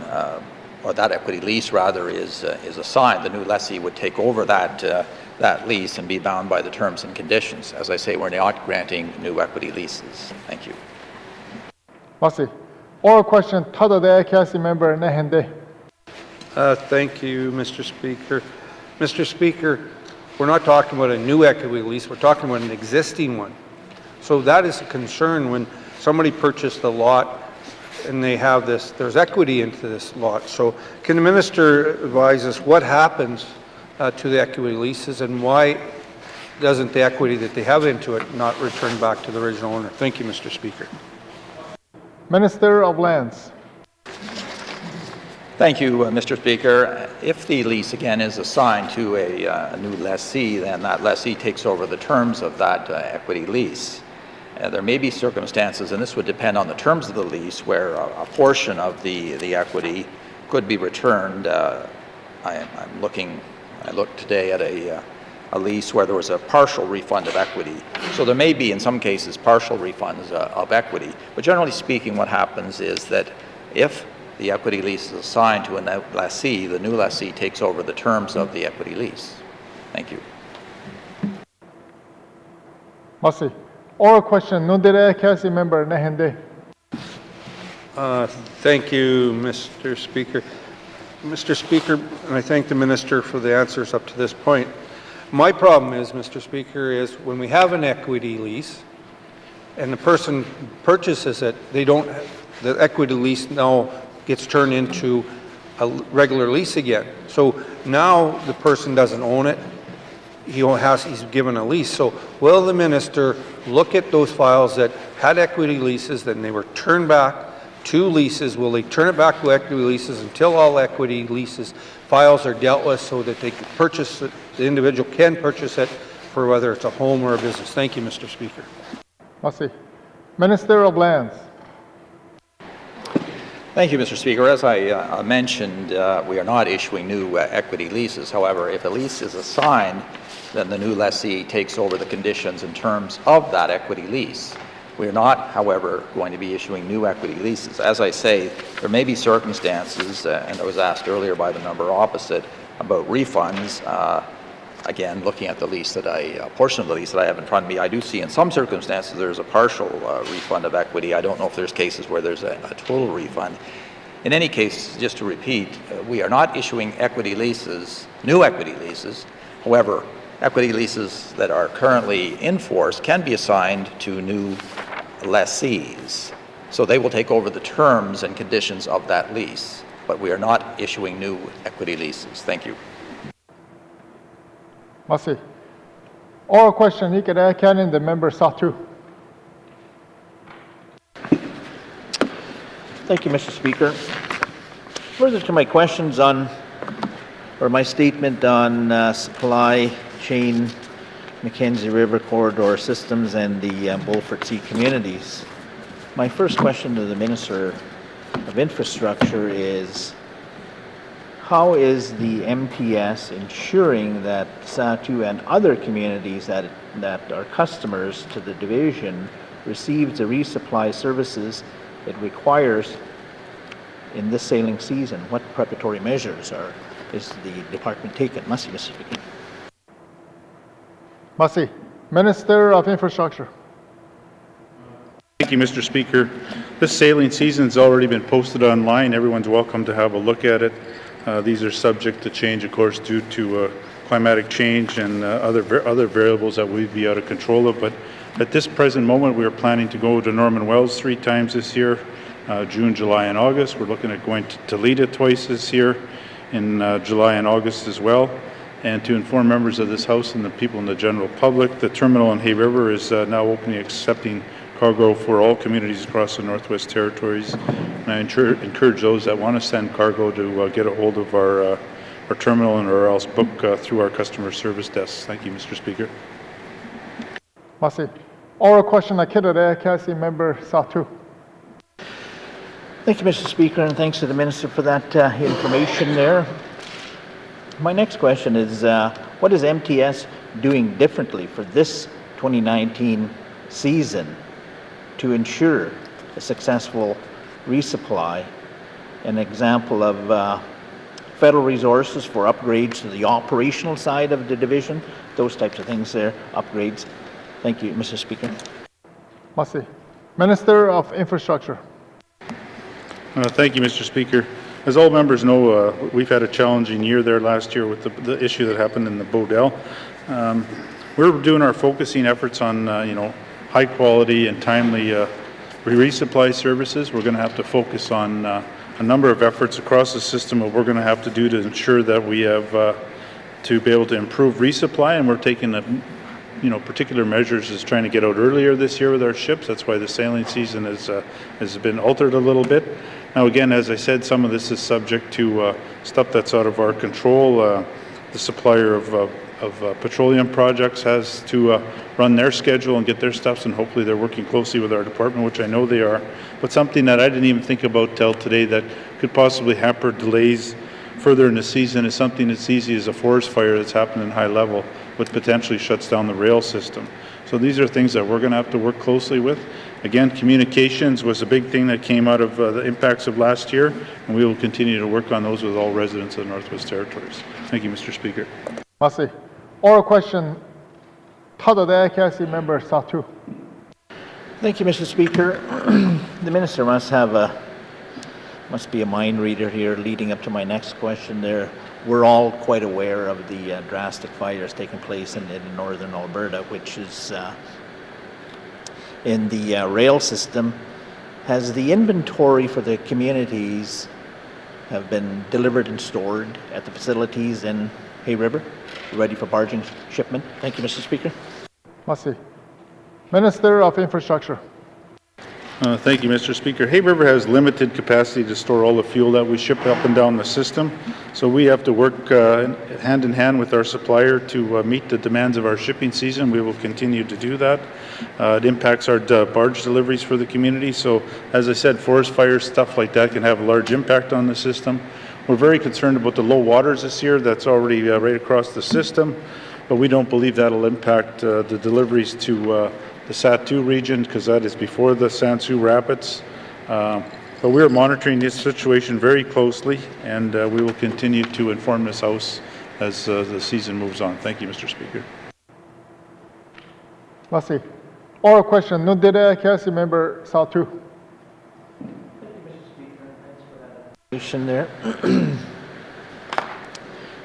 [SPEAKER 6] or that equity lease rather, is assigned, the new lessee would take over that lease and be bound by the terms and conditions. As I say, we're not granting new equity leases. Thank you.
[SPEAKER 2] Merci. Oral question, Council Member Nahende.
[SPEAKER 14] Thank you, Mr. Speaker. Mr. Speaker, we're not talking about a new equity lease, we're talking about an existing one. So that is a concern when somebody purchased a lot and they have this, there's equity into this lot. So can the Minister advise us what happens to the equity leases, and why doesn't the equity that they have into it not return back to the original owner? Thank you, Mr. Speaker.
[SPEAKER 2] Minister of Lands.
[SPEAKER 6] Thank you, Mr. Speaker. If the lease again is assigned to a new lessee, then that lessee takes over the terms of that equity lease. There may be circumstances, and this would depend on the terms of the lease, where a portion of the equity could be returned. I looked today at a lease where there was a partial refund of equity. So there may be, in some cases, partial refunds of equity. But generally speaking, what happens is that if the equity lease is assigned to a lessee, the new lessee takes over the terms of the equity lease. Thank you.
[SPEAKER 2] Merci. Oral question, Council Member Nahende.
[SPEAKER 14] Thank you, Mr. Speaker. Mr. Speaker, and I thank the Minister for the answers up to this point. My problem is, Mr. Speaker, is when we have an equity lease and the person purchases it, the equity lease now gets turned into a regular lease again. So now the person doesn't own it, he's given a lease. So will the Minister look at those files that had equity leases, then they were turned back to leases? Will they turn it back to equity leases until all equity leases files are dealt with, so that they can purchase it, the individual can purchase it for whether it's a home or a business? Thank you, Mr. Speaker.
[SPEAKER 2] Merci. Minister of Lands.
[SPEAKER 6] Thank you, Mr. Speaker. As I mentioned, we are not issuing new equity leases. However, if a lease is assigned, then the new lessee takes over the conditions and terms of that equity lease. We are not, however, going to be issuing new equity leases. As I say, there may be circumstances, and I was asked earlier by the member opposite about refunds. Again, looking at the lease a portion of the lease that I have in front of me, I do see in some circumstances there's a partial refund of equity. I don't know if there's cases where there's a total refund. In any case, just to repeat, we are not issuing equity leases, new equity leases. However, equity leases that are currently in force can be assigned to new lessees. So they will take over the terms and conditions of that lease, but we are not issuing new equity leases. Thank you.
[SPEAKER 2] Merci. Oral question, Ikeda Cannon, the member Satu.
[SPEAKER 9] Thank you, Mr. Speaker. Further to my questions on, or my statement on supply chain, Mackenzie River corridor systems, and the Beaufort Sea communities, my first question to the Minister of Infrastructure is, how is the MTS ensuring that Satu and other communities that are customers to the division receive the resupply services it requires in this sailing season? What preparatory measures is the department taking? Masi, Mr. Speaker.
[SPEAKER 2] Masi, Minister of Infrastructure.
[SPEAKER 5] Thank you, Mr. Speaker. This sailing season has already been posted online. Everyone's welcome to have a look at it. These are subject to change, of course, due to climatic change and other variables that we'd be out of control of. But at this present moment, we are planning to go to Norman Wells 3 times this year, June, July, and August. We're looking at going to Toledo twice this year, in July and August as well. And to inform members of this House and the people in the general public, the terminal in Hay River is now openly accepting cargo for all communities across the Northwest Territories. And I encourage those that want to send cargo to get a hold of our terminal and or else book through our customer service desks. Thank you, Mr. Speaker.
[SPEAKER 2] Masi. Oral question, Akira Kasi, member Satu.
[SPEAKER 9] Thank you, Mr. Speaker, and thanks to the Minister for that information there. My next question is, what is MTS doing differently for this 2019 season to ensure a successful resupply? An example of federal resources for upgrades to the operational side of the division, those types of things there, upgrades. Thank you, Mr. Speaker.
[SPEAKER 2] Masi. Minister of Infrastructure.
[SPEAKER 5] Thank you, Mr. Speaker. As all members know, we've had a challenging year there last year with the issue that happened in the Bodell. We're doing our focusing efforts on, high quality and timely resupply services. We're going to have to focus on a number of efforts across the system of what we're going to have to do to ensure that we have to be able to improve resupply, and we're taking particular measures is trying to get out earlier this year with our ships. That's why the sailing season has been altered a little bit. Now again, as I said, some of this is subject to stuff that's out of our control. The supplier of petroleum projects has to run their schedule and get their stuff, and hopefully they're working closely with our department, which I know they are. But something that I didn't even think about till today that could possibly hamper delays further in the season is something as easy as a forest fire that's happened in high level, which potentially shuts down the rail system. So these are things that we're going to have to work closely with. Again, communications was a big thing that came out of the impacts of last year, and we will continue to work on those with all residents of the Northwest Territories. Thank you, Mr. Speaker.
[SPEAKER 2] Masi. Oral question, Tada Kasi, member Satu.
[SPEAKER 9] Thank you, Mr. Speaker. The Minister must be a mind reader here leading up to my next question there. We're all quite aware of the drastic fires taking place in northern Alberta, which is in the rail system. Has the inventory for the communities have been delivered and stored at the facilities in Hay River, ready for barging shipment? Thank you, Mr. Speaker.
[SPEAKER 2] Masi. Minister of Infrastructure.
[SPEAKER 5] Thank you, Mr. Speaker. Hay River has limited capacity to store all the fuel that we ship up and down the system, so we have to work hand in hand with our supplier to meet the demands of our shipping season. We will continue to do that. It impacts our barge deliveries for the community, so as I said, forest fires, stuff like that can have a large impact on the system. We're very concerned about the low waters this year. That's already right across the system, but we don't believe that'll impact the deliveries to the Satu region, because that is before the Sansu Rapids. But we're monitoring this situation very closely, and we will continue to inform this House as the season moves on. Thank you, Mr. Speaker.
[SPEAKER 2] Masi. Oral question, Nundere Kasi, member Satu.
[SPEAKER 9] There.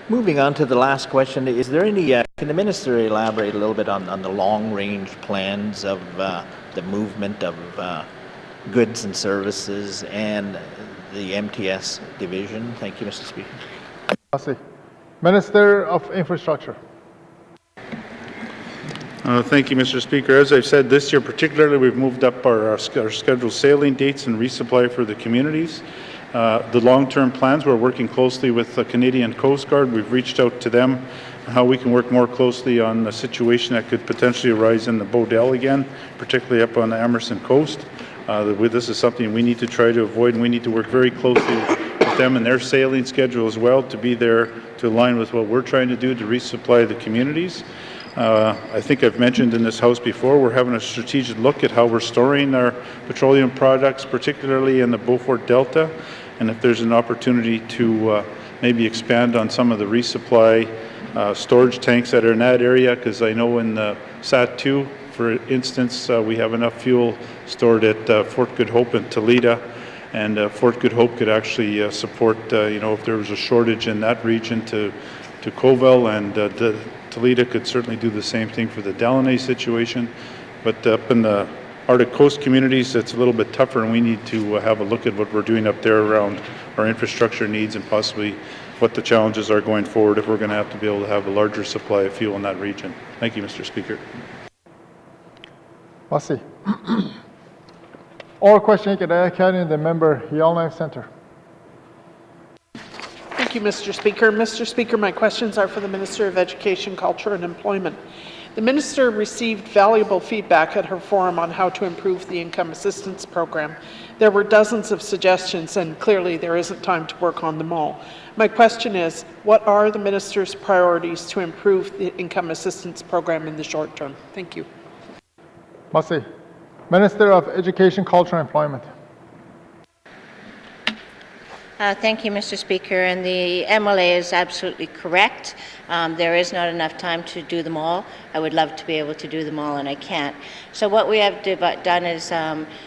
[SPEAKER 9] Moving on to the last question, is there any, can the Minister elaborate a little bit on the long-range plans of the movement of goods and services and the MTS division? Thank you, Mr. Speaker.
[SPEAKER 2] Masi. Minister of Infrastructure.
[SPEAKER 5] Thank you, Mr. Speaker. As I've said, this year particularly, we've moved up our scheduled sailing dates and resupply for the communities. The long-term plans, we're working closely with the Canadian Coast Guard. We've reached out to them on how we can work more closely on the situation that could potentially arise in the Bodell again, particularly up on the Emerson coast. This is something we need to try to avoid, and we need to work very closely with them and their sailing schedule as well to be there to align with what we're trying to do to resupply the communities. I think I've mentioned in this House before, we're having a strategic look at how we're storing our petroleum products, particularly in the Beaufort Delta, and if there's an opportunity to maybe expand on some of the resupply storage tanks that are in that area, because I know in the SAT-2, for instance, we have enough fuel stored at Fort Good Hope and Toledo, and Fort Good Hope could actually support, if there was a shortage in that region to Covell, and Toledo could certainly do the same thing for the Delaney situation. But up in the Arctic Coast communities, it's a little bit tougher, and we need to have a look at what we're doing up there around our infrastructure needs and possibly what the challenges are going forward if we're going to have to be able to have a larger supply of fuel in that region. Thank you, Mr. Speaker.
[SPEAKER 2] Merci. Oral question, carrying the member Yellowknife Centre.
[SPEAKER 10] Thank you, Mr. Speaker. Mr. Speaker, my questions are for the Minister of Education, Culture and Employment. The Minister received valuable feedback at her forum on how to improve the income assistance program. There were dozens of suggestions, and clearly there isn't time to work on them all. My question is, what are the Minister's priorities to improve the income assistance program in the short term? Thank you.
[SPEAKER 2] Merci. Minister of Education, Culture and Employment.
[SPEAKER 16] Thank you, Mr. Speaker, and the MLA is absolutely correct. There is not enough time to do them all. I would love to be able to do them all, and I can't. So what we have done is,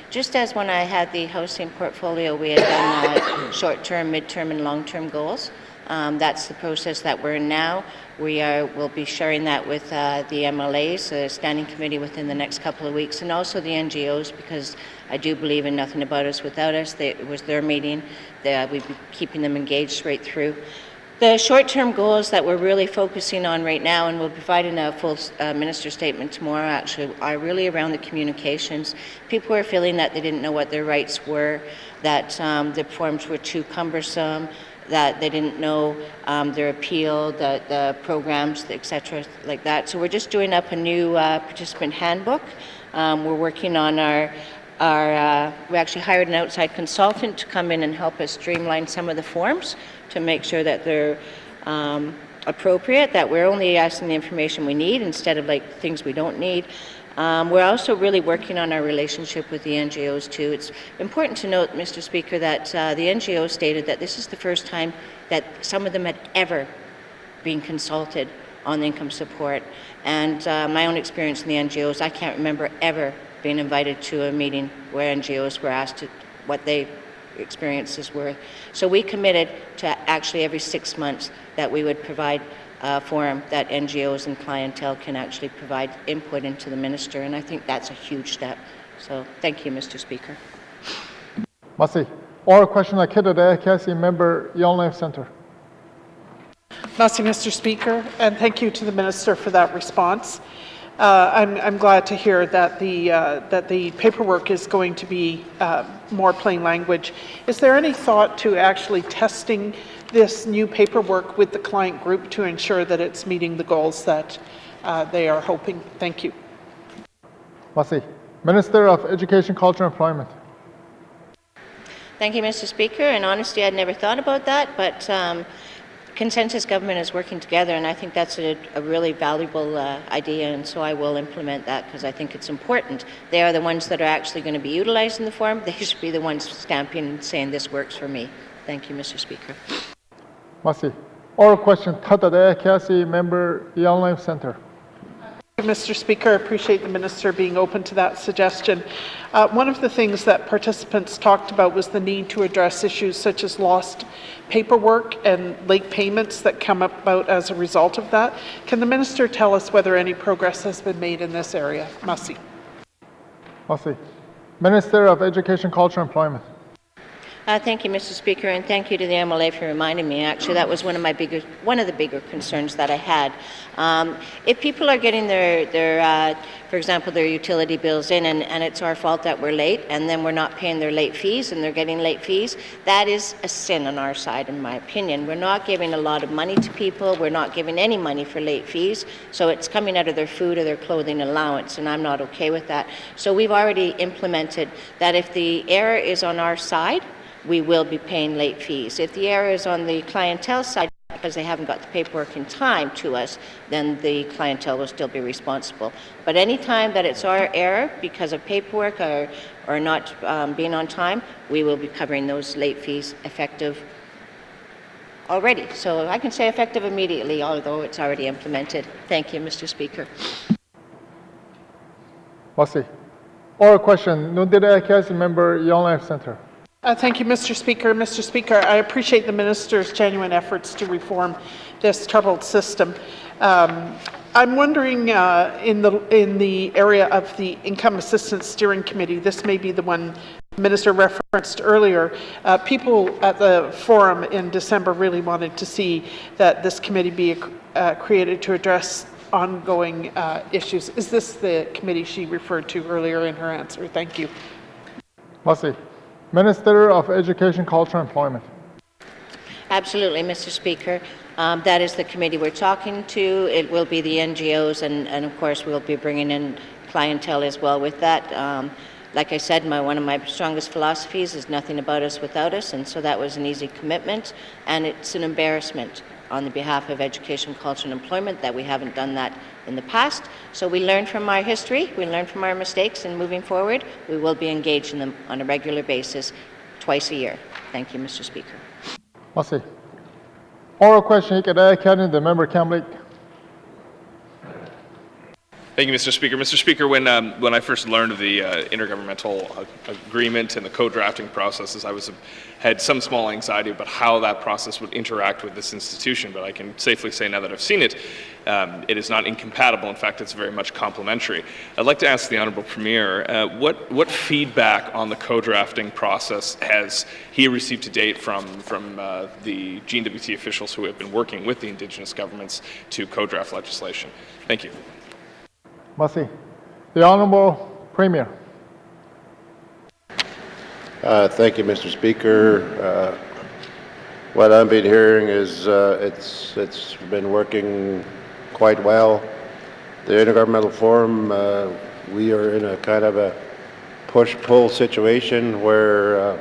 [SPEAKER 16] just as when I had the housing portfolio, we had done short-term, mid-term, and long-term goals. That's the process that we're in now. We'll be sharing that with the MLAs, the Standing Committee, within the next couple of weeks, and also the NGOs, because I do believe in Nothing About Us Without Us. It was their meeting. We'd be keeping them engaged right through. The short-term goals that we're really focusing on right now, and we'll be providing a full minister statement tomorrow, actually, are really around the communications. People are feeling that they didn't know what their rights were, that the forms were too cumbersome, that they didn't know their appeal, the programs, etc., like that. So we're just doing up a new participant handbook. We're working on we actually hired an outside consultant to come in and help us streamline some of the forms to make sure that they're appropriate, that we're only asking the information we need instead of like things we don't need. We're also really working on our relationship with the NGOs too. It's important to note, Mr. Speaker, that the NGOs stated that this is the first time that some of them had ever been consulted on income support. And my own experience in the NGOs, I can't remember ever being invited to a meeting where NGOs were asked what their experiences were. So we committed to actually every 6 months that we would provide a forum that NGOs and clientele can actually provide input into the minister, and I think that's a huge step. So thank you, Mr. Speaker.
[SPEAKER 2] Merci. Oral question, Cassie, member Yellowknife Centre.
[SPEAKER 10] Merci, Mr. Speaker, and thank you to the Minister for that response. I'm glad to hear that the paperwork is going to be more plain language. Is there any thought to actually testing this new paperwork with the client group to ensure that it's meeting the goals that they are hoping? Thank you.
[SPEAKER 2] Merci. Minister of Education, Culture and Employment.
[SPEAKER 16] Thank you, Mr. Speaker. In honesty, I'd never thought about that, but consensus government is working together, and I think that's a really valuable idea, and so I will implement that because I think it's important. They are the ones that are actually going to be utilizing the form. They should be the ones stamping and saying this works for me. Thank you, Mr. Speaker.
[SPEAKER 2] Merci. Oral question, Cassie, member Yellowknife Centre.
[SPEAKER 10] Mr. Speaker, I appreciate the Minister being open to that suggestion. One of the things that participants talked about was the need to address issues such as lost paperwork and late payments that come about as a result of that. Can the Minister tell us whether any progress has been made in this area? Merci.
[SPEAKER 2] Merci. Minister of Education, Culture and Employment.
[SPEAKER 16] Thank you, Mr. Speaker, and thank you to the MLA for reminding me. Actually, that was one of the bigger concerns that I had. If people are getting for example, their utility bills in, and it's our fault that we're late, and then we're not paying their late fees, and they're getting late fees, that is a sin on our side, in my opinion. We're not giving a lot of money to people. We're not giving any money for late fees, so it's coming out of their food or their clothing allowance, and I'm not okay with that. So we've already implemented that if the error is on our side, we will be paying late fees. If the error is on the clientele side, because they haven't got the paperwork in time to us, then the clientele will still be responsible. But any time that it's our error because of paperwork or not being on time, we will be covering those late fees effective already. So I can say effective immediately, although it's already implemented. Thank you, Mr. Speaker.
[SPEAKER 2] Merci. Oral question. Nundida Council Member Yellowknife Centre.
[SPEAKER 10] Thank you, Mr. Speaker. Mr. Speaker, I appreciate the Minister's genuine efforts to reform this troubled system. I'm wondering in the area of the Income Assistance Steering Committee, this may be the one the Minister referenced earlier, people at the forum in December really wanted to see that this committee be created to address ongoing issues. Is this the committee she referred to earlier in her answer? Thank you.
[SPEAKER 2] Merci. Minister of Education, Culture and Employment.
[SPEAKER 16] Absolutely, Mr. Speaker. That is the committee we're talking to. It will be the NGOs, and of course we'll be bringing in clientele as well with that. Like I said, one of my strongest philosophies is nothing about us without us, and so that was an easy commitment, and it's an embarrassment on the behalf of education, culture and employment that we haven't done that in the past. So we learn from our history, we learn from our mistakes, and moving forward, we will be engaged in them on a regular basis twice a year. Thank you, Mr. Speaker.
[SPEAKER 2] Merci. Oral question, the member Kamlik.
[SPEAKER 7] Thank you, Mr. Speaker. Mr. Speaker, when I first learned of the intergovernmental agreement and the co-drafting processes, I had some small anxiety about how that process would interact with this institution, but I can safely say now that I've seen it, it is not incompatible. In fact, it's very much complementary. I'd like to ask the Honourable Premier, what feedback on the co-drafting process has he received to date from the N.W.T officials who have been working with the Indigenous governments to co-draft legislation? Thank you.
[SPEAKER 2] Merci. The Honourable Premier.
[SPEAKER 17] Thank you, Mr. Speaker. What I've been hearing is it's been working quite well. The Intergovernmental Forum, we are in a kind of a push-pull situation where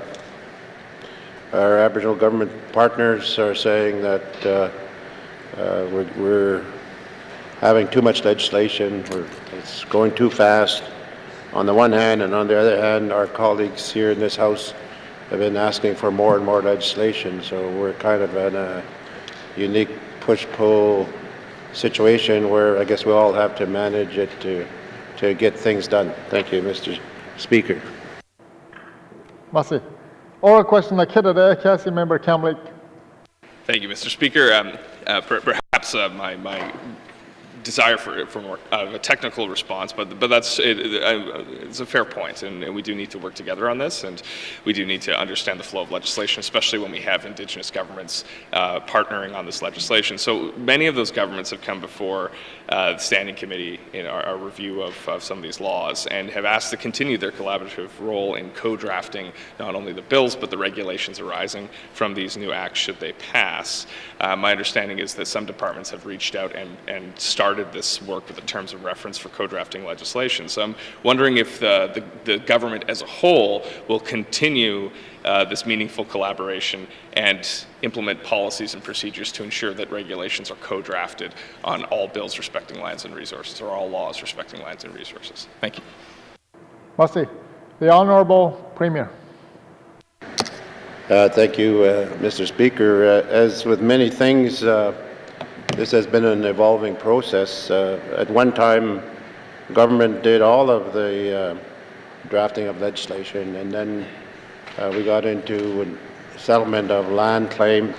[SPEAKER 17] our Aboriginal government partners are saying that we're having too much legislation, it's going too fast on the one hand, and on the other hand, our colleagues here in this House have been asking for more and more legislation, so we're kind of in a unique push-pull situation where I guess we all have to manage it to get things done. Thank you, Mr. Speaker.
[SPEAKER 2] Merci. Oral question, Council Member Kamlik.
[SPEAKER 7] Thank you, Mr. Speaker. Perhaps my desire for more of a technical response, but that's it's a fair point, and we do need to work together on this, and we do need to understand the flow of legislation, especially when we have Indigenous governments partnering on this legislation. So many of those governments have come before the Standing Committee in our review of some of these laws and have asked to continue their collaborative role in co-drafting not only the bills but the regulations arising from these new acts should they pass. My understanding is that some departments have reached out and started this work with the terms of reference for co-drafting legislation. So I'm wondering if the government as a whole will continue this meaningful collaboration and implement policies and procedures to ensure that regulations are co-drafted on all bills respecting lands and resources, or all laws respecting lands and resources. Thank you.
[SPEAKER 2] Merci. The Honourable Premier.
[SPEAKER 17] Thank you, Mr. Speaker. As with many things, this has been an evolving process. At one time, government did all of the drafting of legislation, and then we got into settlement of land claim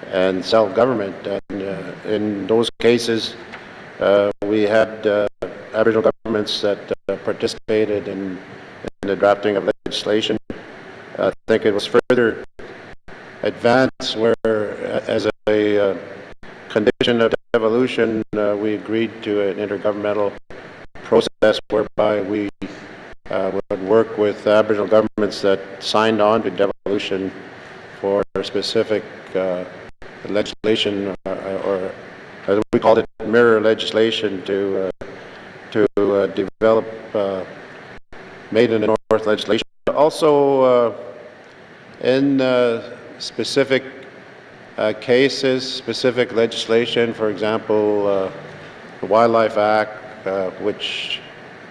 [SPEAKER 17] and self-government. And in those cases, we had Aboriginal governments that participated in the drafting of legislation. think it was further advanced where, as a condition of devolution, we agreed to an intergovernmental process whereby we would work with Aboriginal governments that signed on to devolution for specific legislation, or as we called it, mirror legislation to develop Made in the North legislation. Also, in specific cases, specific legislation, for example, the Wildlife Act, which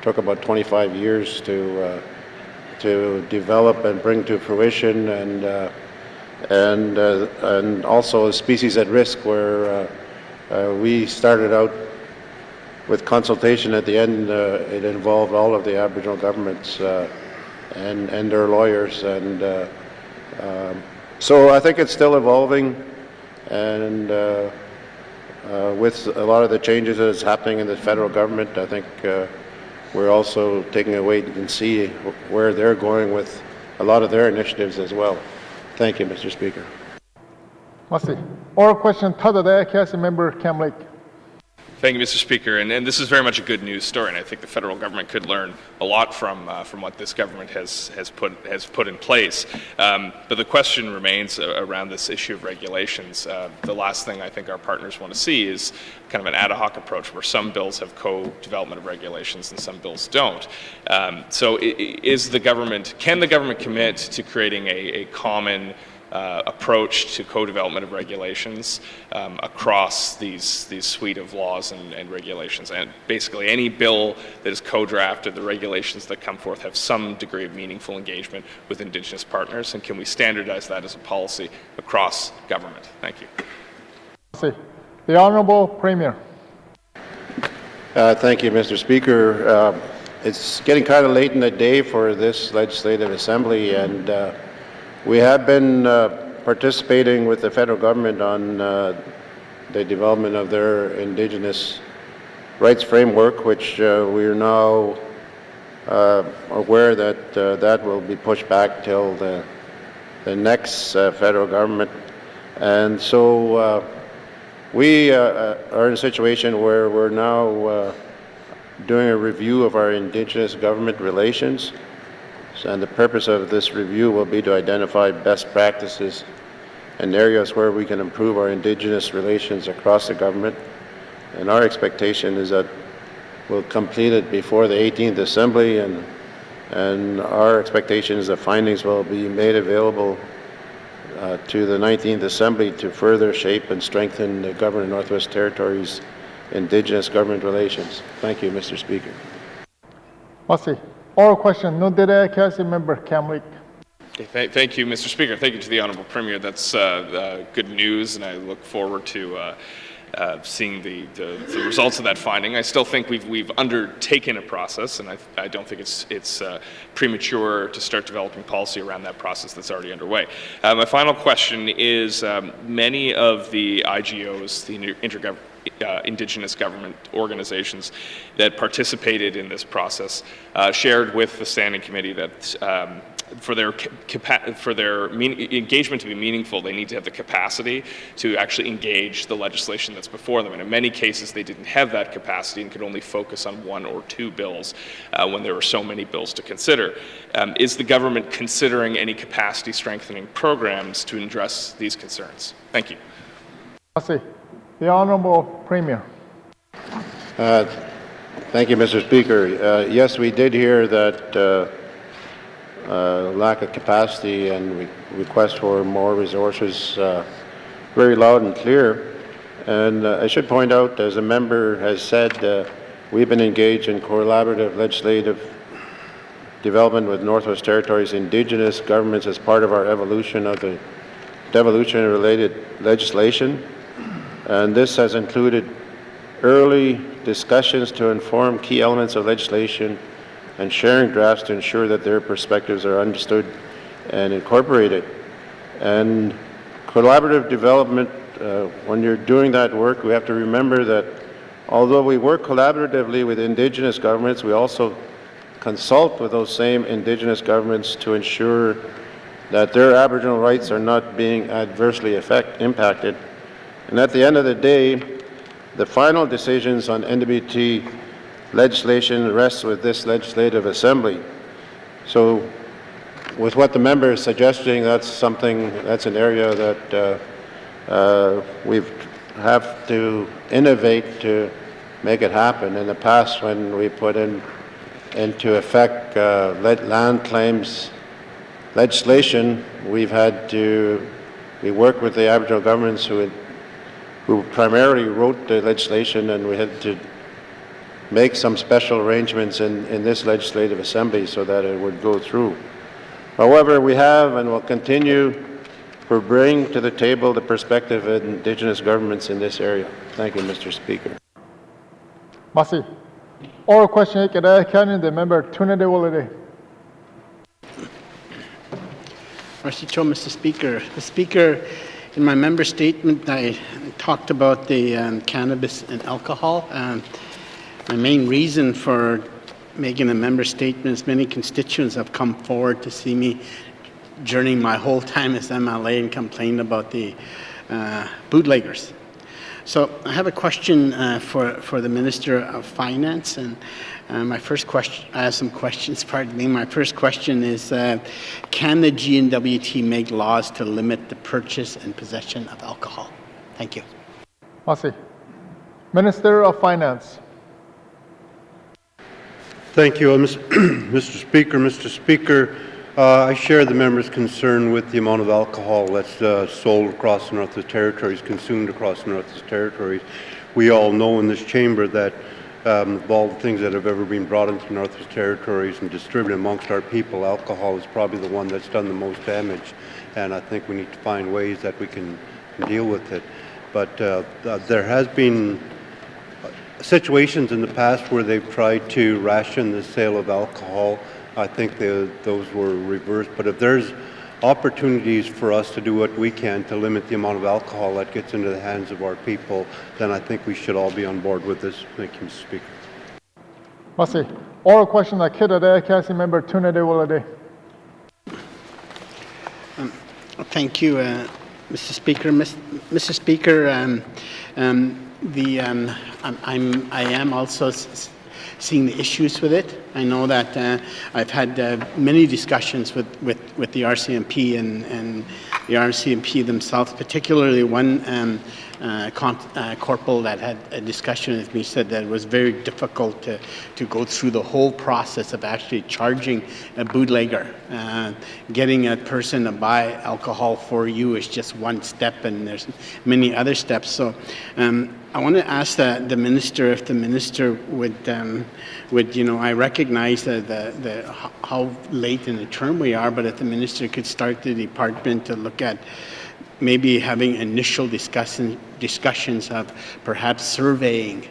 [SPEAKER 17] took about 25 years to develop and bring to fruition, and also species at risk, where we started out with consultation. At the end, it involved all of the Aboriginal governments and their lawyers, and so I think it's still evolving, and with a lot of the changes that is happening in the federal government, I think we're also taking a wait and see where they're going with a lot of their initiatives as well. Thank you, Mr. Speaker.
[SPEAKER 2] Merci. Oral question, Tada Council Member Camlake.
[SPEAKER 7] Thank you, Mr. Speaker. And this is very much a good news story, and I think the federal government could learn a lot from what this government has put in place. But the question remains around this issue of regulations. The last thing I think our partners want to see is kind of an ad hoc approach where some bills have co-development of regulations and some bills don't. So can the government commit to creating a common approach to co-development of regulations across these suite of laws and regulations, and basically any bill that is co-drafted, the regulations that come forth have some degree of meaningful engagement with Indigenous partners, and can we standardize that as a policy across government? Thank you.
[SPEAKER 2] The Honourable Premier.
[SPEAKER 17] Thank you, Mr. Speaker. It's getting kind of late in the day for this Legislative Assembly, and we have been participating with the federal government on the development of their Indigenous rights framework, which we are now aware that that will be pushed back till the next federal government. And so we are in a situation where we're now doing a review of our Indigenous government relations. And the purpose of this review will be to identify best practices and areas where we can improve our Indigenous relations across the government. And our expectation is that we'll complete it before the 18th Assembly, and our expectation is that findings will be made available to the 19th Assembly to further shape and strengthen the Government of Northwest Territories' Indigenous government relations. Thank you, Mr. Speaker.
[SPEAKER 2] Merci. Oral question, Nundere Council Member Camlake.
[SPEAKER 7] Thank you, Mr. Speaker. Thank you to the Honourable Premier. That's good news, and I look forward to seeing the results of that finding. I still think we've undertaken a process, and I don't think it's premature to start developing policy around that process that's already underway. My final question is, many of the IGOs, the Indigenous government organizations that participated in this process shared with the Standing Committee that for their engagement to be meaningful, they need to have the capacity to actually engage the legislation that's before them. And in many cases, they didn't have that capacity and could only focus on one or two bills when there were so many bills to consider. Is the government considering any capacity strengthening programs to address these concerns? Thank you.
[SPEAKER 2] Merci. The Honourable Premier.
[SPEAKER 17] Thank you, Mr. Speaker. Yes, we did hear that lack of capacity and request for more resources very loud and clear. And I should point out, as a member has said, we've been engaged in collaborative legislative development with Northwest Territories Indigenous governments as part of our evolution of the devolution-related legislation. And this has included early discussions to inform key elements of legislation and sharing drafts to ensure that their perspectives are understood and incorporated. And collaborative development, when you're doing that work, we have to remember that although we work collaboratively with Indigenous governments, we also consult with those same Indigenous governments to ensure that their Aboriginal rights are not being adversely impacted. And at the end of the day, the final decisions on N.W.T legislation rests with this Legislative Assembly. So with what the member is suggesting, that's an area that we have to innovate to make it happen. In the past, when we put into effect land claims legislation, we worked with the Aboriginal governments who primarily wrote the legislation, and we had to make some special arrangements in this Legislative Assembly so that it would go through. However, we have and will continue to bring to the table the perspective of Indigenous governments in this area. Thank you, Mr. Speaker.
[SPEAKER 2] Merci. Oral question, the member Untitled Chapter.
[SPEAKER 15] Mr. Speaker. The Speaker, in my member statement, I talked about the cannabis and alcohol. My main reason for making a member statement is many constituents have come forward to see me during my whole time as MLA and complained about the bootleggers. So I have a question for the Minister of Finance, and my first question, I have some questions, pardon me. My first question is, can the N.W.T make laws to limit the purchase and possession of alcohol? Thank you.
[SPEAKER 2] Merci. Minister of Finance.
[SPEAKER 4] Thank you, Mr. Speaker. Mr. Speaker, I share the member's concern with the amount of alcohol that's sold across the Northwest Territories, consumed across the Northwest Territories. We all know in this chamber that of all the things that have ever been brought into the Northwest Territories and distributed amongst our people, alcohol is probably the one that's done the most damage. And I think we need to find ways that we can deal with it. But there has been situations in the past where they've tried to ration the sale of alcohol. I think those were reversed. But if there's opportunities for us to do what we can to limit the amount of alcohol that gets into the hands of our people, then I think we should all be on board with this. Thank you, Mr. Speaker.
[SPEAKER 2] Merci. Oral question, Cassie member Untitled.
[SPEAKER 15] Thank you, Mr. Speaker. Mr. Speaker, I am also seeing the issues with it. I know that I've had many discussions with the RCMP and the RCMP themselves, particularly one corporal that had a discussion with me said that it was very difficult to go through the whole process of actually charging a bootlegger. Getting a person to buy alcohol for you is just one step, and there's many other steps. So I want to ask the minister if the minister would I recognize how late in the term we are, but if the minister could start the department to look at maybe having initial discussions of perhaps surveying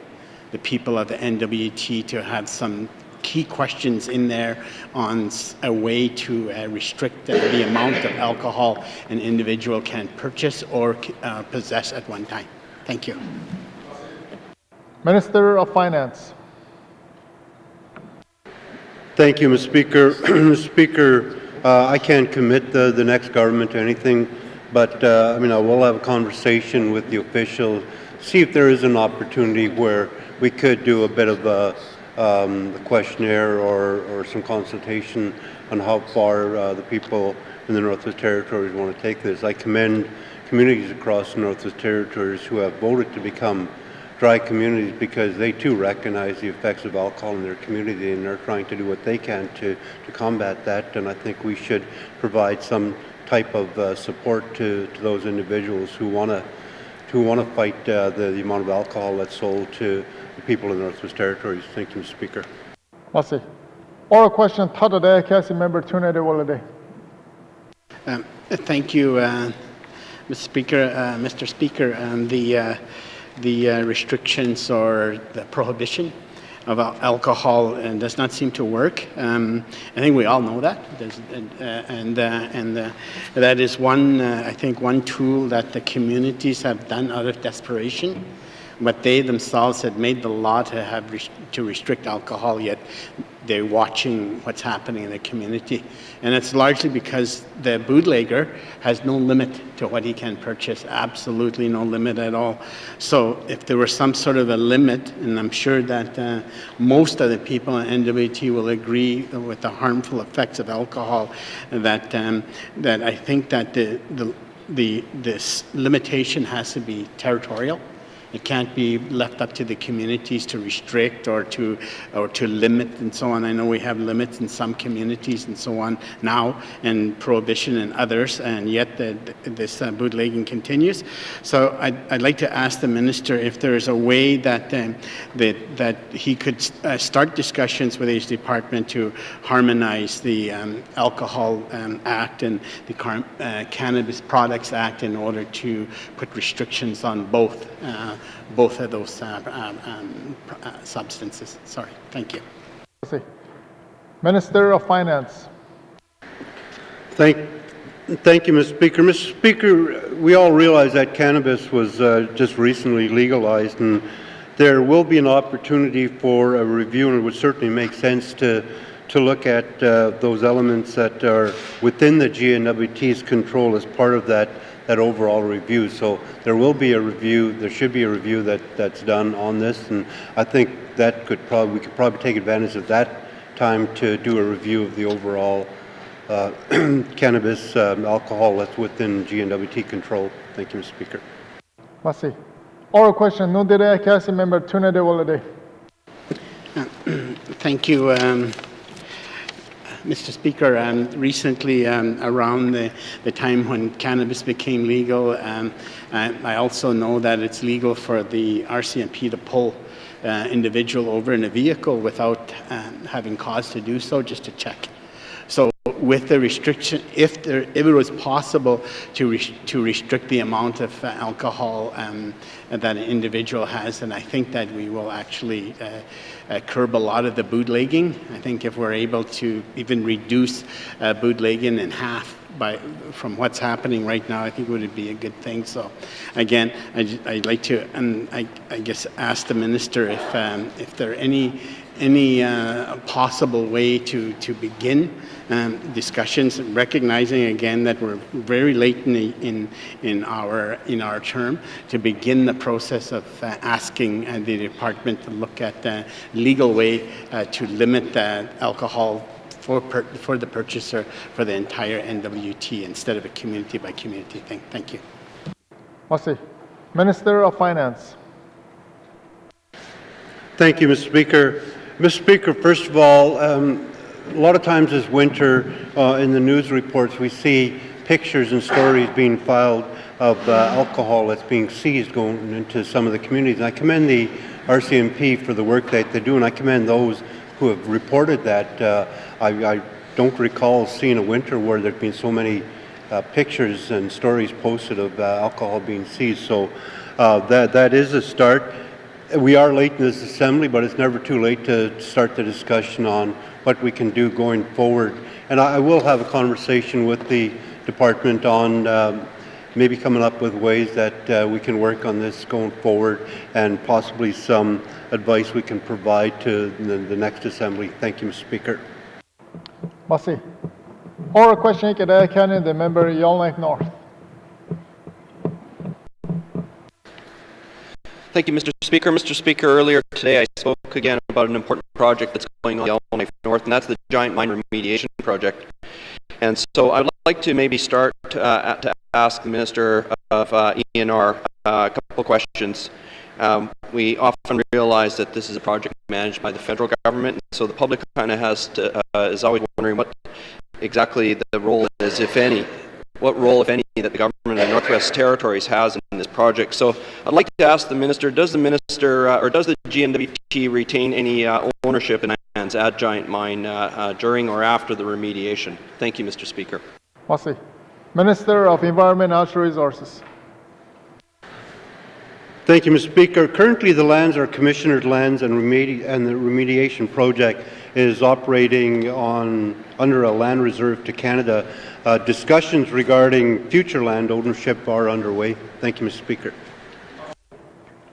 [SPEAKER 15] the people of the N.W.T to have some key questions in there on a way to restrict the amount of alcohol an individual can purchase or possess at one time. Thank you.
[SPEAKER 2] Minister of Finance.
[SPEAKER 4] Thank you, Mr. Speaker. Mr. Speaker, I can't commit the next government to anything, but I will have a conversation with the officials, see if there is an opportunity where we could do a bit of a questionnaire or some consultation on how far the people in the Northwest Territories want to take this. I commend communities across the Northwest Territories who have voted to become dry communities because they too recognize the effects of alcohol in their community, and they're trying to do what they can to combat that. And I think we should provide some type of support to those individuals who want to fight the amount of alcohol that's sold to the people in the Northwest Territories. Thank you, Mr. Speaker.
[SPEAKER 2] Merci. Oral question, Cassie member Untitled.
[SPEAKER 15] Thank you, Mr. Speaker. Mr. Speaker, the restrictions or the prohibition of alcohol does not seem to work. I think we all know that. And that is one, I think, one tool that the communities have done out of desperation. but they themselves had made the law to restrict alcohol, yet they're watching what's happening in the community. And it's largely because the bootlegger has no limit to what he can purchase, absolutely no limit at all. So if there was some sort of a limit, and I'm sure that most of the people in N.W.T will agree with the harmful effects of alcohol, that I think that this limitation has to be territorial. It can't be left up to the communities to restrict or to limit and so on. I know we have limits in some communities and so on now, and prohibition in others, and yet this bootlegging continues. So I'd like to ask the minister if there is a way that that he could start discussions with his department to harmonize the Alcohol Act and the Cannabis Products Act in order to put restrictions on both of those substances. Sorry. Thank you.
[SPEAKER 2] Minister of Finance.
[SPEAKER 4] Thank you, Mr. Speaker. Mr. Speaker, we all realize that cannabis was just recently legalized, and there will be an opportunity for a review, and it would certainly make sense to look at those elements that are within the GNWT's control as part of that overall review. So there will be a review, there should be a review that's done on this, and I think that we could probably take advantage of that time to do a review of the overall cannabis alcohol that's within GNWT control. Thank you, Mr. Speaker.
[SPEAKER 2] Merci. Oral question, no dire Council Member Tunade Woladay.
[SPEAKER 15] Thank you, Mr. Speaker. Recently, around the time when cannabis became legal, I also know that it's legal for the RCMP to pull individual over in a vehicle without having cause to do so, just to check. So with the restriction, if it was possible to restrict the amount of alcohol that an individual has, then I think that we will actually curb a lot of the bootlegging. I think if we're able to even reduce bootlegging in half from what's happening right now, I think it would be a good thing. So again, I'd like to, and I guess, ask the minister if there are any possible way to begin discussions, recognizing again that we're very late in our term, to begin the process of asking the department to look at the legal way to limit the alcohol for the purchaser for the entire N.W.T instead of a community by community thing. Thank you.
[SPEAKER 2] Merci. Minister of Finance.
[SPEAKER 4] Thank you, Mr. Speaker. Mr. Speaker, first of all, a lot of times this winter in the news reports we see pictures and stories being filed of alcohol that's being seized going into some of the communities. And I commend the RCMP for the work that they do, and I commend those who have reported that. I don't recall seeing a winter where there have been so many pictures and stories posted of alcohol being seized. So that is a start. We are late in this assembly, but it's never too late to start the discussion on what we can do going forward. And I will have a conversation with the department on maybe coming up with ways that we can work on this going forward, and possibly some advice we can provide to the next assembly. Thank you, Mr. Speaker.
[SPEAKER 2] Merci. Oral question, the member Yellowknife North.
[SPEAKER 8] Thank you, Mr. Speaker. Mr. Speaker, earlier today I spoke again about an important project that's going on in Yellowknife North, and that's the Giant Mine Remediation Project. And so I'd like to maybe start to ask the Minister of ENR a couple of questions. We often realize that this is a project managed by the federal government, so the public kind of is always wondering what exactly the role is, if any. What role, if any, that the government of the Northwest Territories has in this project. So I'd like to ask the minister, does the minister or does the GNWT retain any ownership in lands at Giant Mine during or after the remediation? Thank you, Mr. Speaker.
[SPEAKER 2] Merci. Minister of Environment and Natural Resources.
[SPEAKER 4] Thank you, Mr. Speaker. Currently, the lands are commissionered lands, and the remediation project is operating under a land reserve to Canada. Discussions regarding future land ownership are underway. Thank you, Mr. Speaker.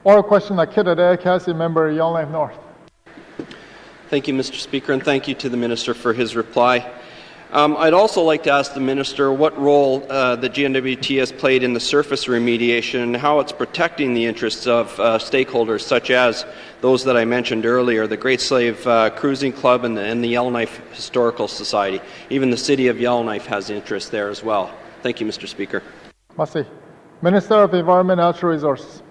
[SPEAKER 2] Oral question na Kitade, Cassie member Yellowknife North.
[SPEAKER 8] Thank you, Mr. Speaker, and thank you to the Minister for his reply. I'd also like to ask the Minister what role the GNWT has played in the surface remediation and how it's protecting the interests of stakeholders such as those that I mentioned earlier, the Great Slave Cruising Club and the Yellowknife Historical Society. Even the City of Yellowknife has interest there as well. Thank you, Mr. Speaker.
[SPEAKER 2] Masi. Minister of Environment and Natural Resources.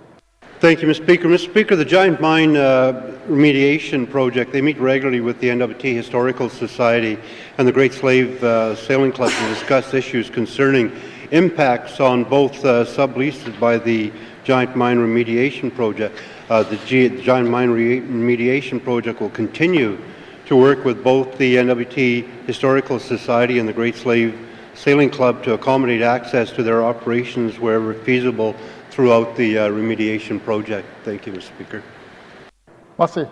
[SPEAKER 4] Thank you, Mr. Speaker. Mr. Speaker, the Giant Mine remediation project, they meet regularly with the N.W.T. Historical Society and the Great Slave Sailing Club to discuss issues concerning impacts on both subleases by the Giant Mine remediation project. The Giant Mine remediation project will continue to work with both the N.W.T. Historical Society and the Great Slave Sailing Club to accommodate access to their operations wherever feasible throughout the remediation project. Thank you, Mr. Speaker.
[SPEAKER 2] Masi.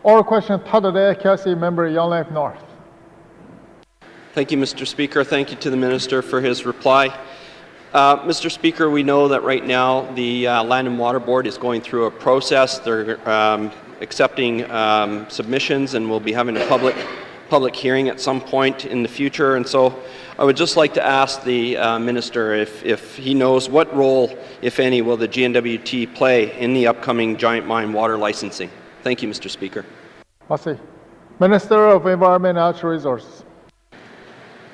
[SPEAKER 2] Oral question Tadade, Cassie member Yellowknife North.
[SPEAKER 8] Thank you, Mr. Speaker. Thank you to the Minister for his reply. Mr. Speaker, we know that right now the Land and Water Board is going through a process. They're accepting submissions and we'll be having a public hearing at some point in the future. And so I would just like to ask the Minister if he knows what role, if any, will the GNWT play in the upcoming Giant Mine water licensing. Thank you, Mr. Speaker.
[SPEAKER 2] Masi. Minister of Environment and Natural Resources.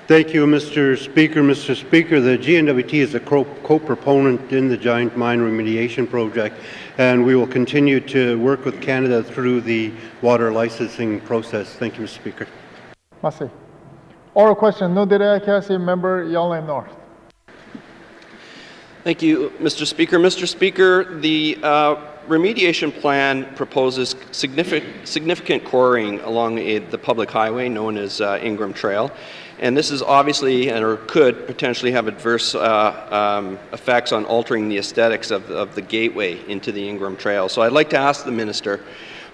[SPEAKER 4] Thank you, Mr. Speaker. Mr. Speaker, the GNWT is a co-proponent in the Giant Mine remediation project, and we will continue to work with Canada through the water licensing process. Thank you, Mr. Speaker.
[SPEAKER 2] Masi. Oral question, Nudire, Cassie member Yellowknife North.
[SPEAKER 8] Thank you, Mr. Speaker. Mr. Speaker, the remediation plan proposes significant quarrying along the public highway known as Ingram Trail. And this is obviously, or could potentially have adverse effects on altering the aesthetics of the gateway into the Ingram Trail. So I'd like to ask the Minister,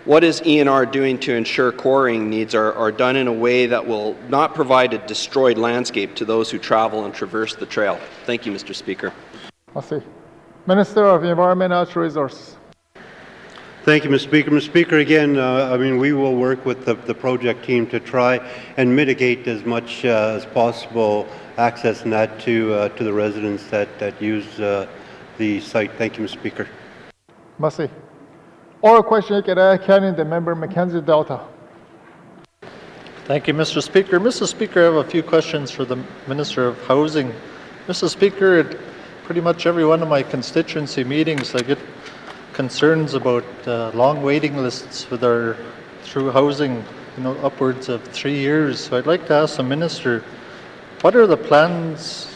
[SPEAKER 8] what is ENR doing to ensure quarrying needs are done in a way that will not provide a destroyed landscape to those who travel and traverse the trail? Thank you, Mr. Speaker.
[SPEAKER 2] Masi. Minister of Environment and Natural Resources.
[SPEAKER 4] Thank you, Mr. Speaker. Mr. Speaker, again, we will work with the project team to try and mitigate as much as possible access and that to the residents that use the site. Thank you, Mr. Speaker.
[SPEAKER 2] Masi. Oral question, Canyon, the member Mackenzie Delta.
[SPEAKER 1] Thank you, Mr. Speaker. Mr. Speaker, I have a few questions for the Minister of Housing. Mr. Speaker, at pretty much every one of my constituency meetings, I get concerns about long waiting lists through housing, upwards of 3 years. So I'd like to ask the Minister, what are the plans?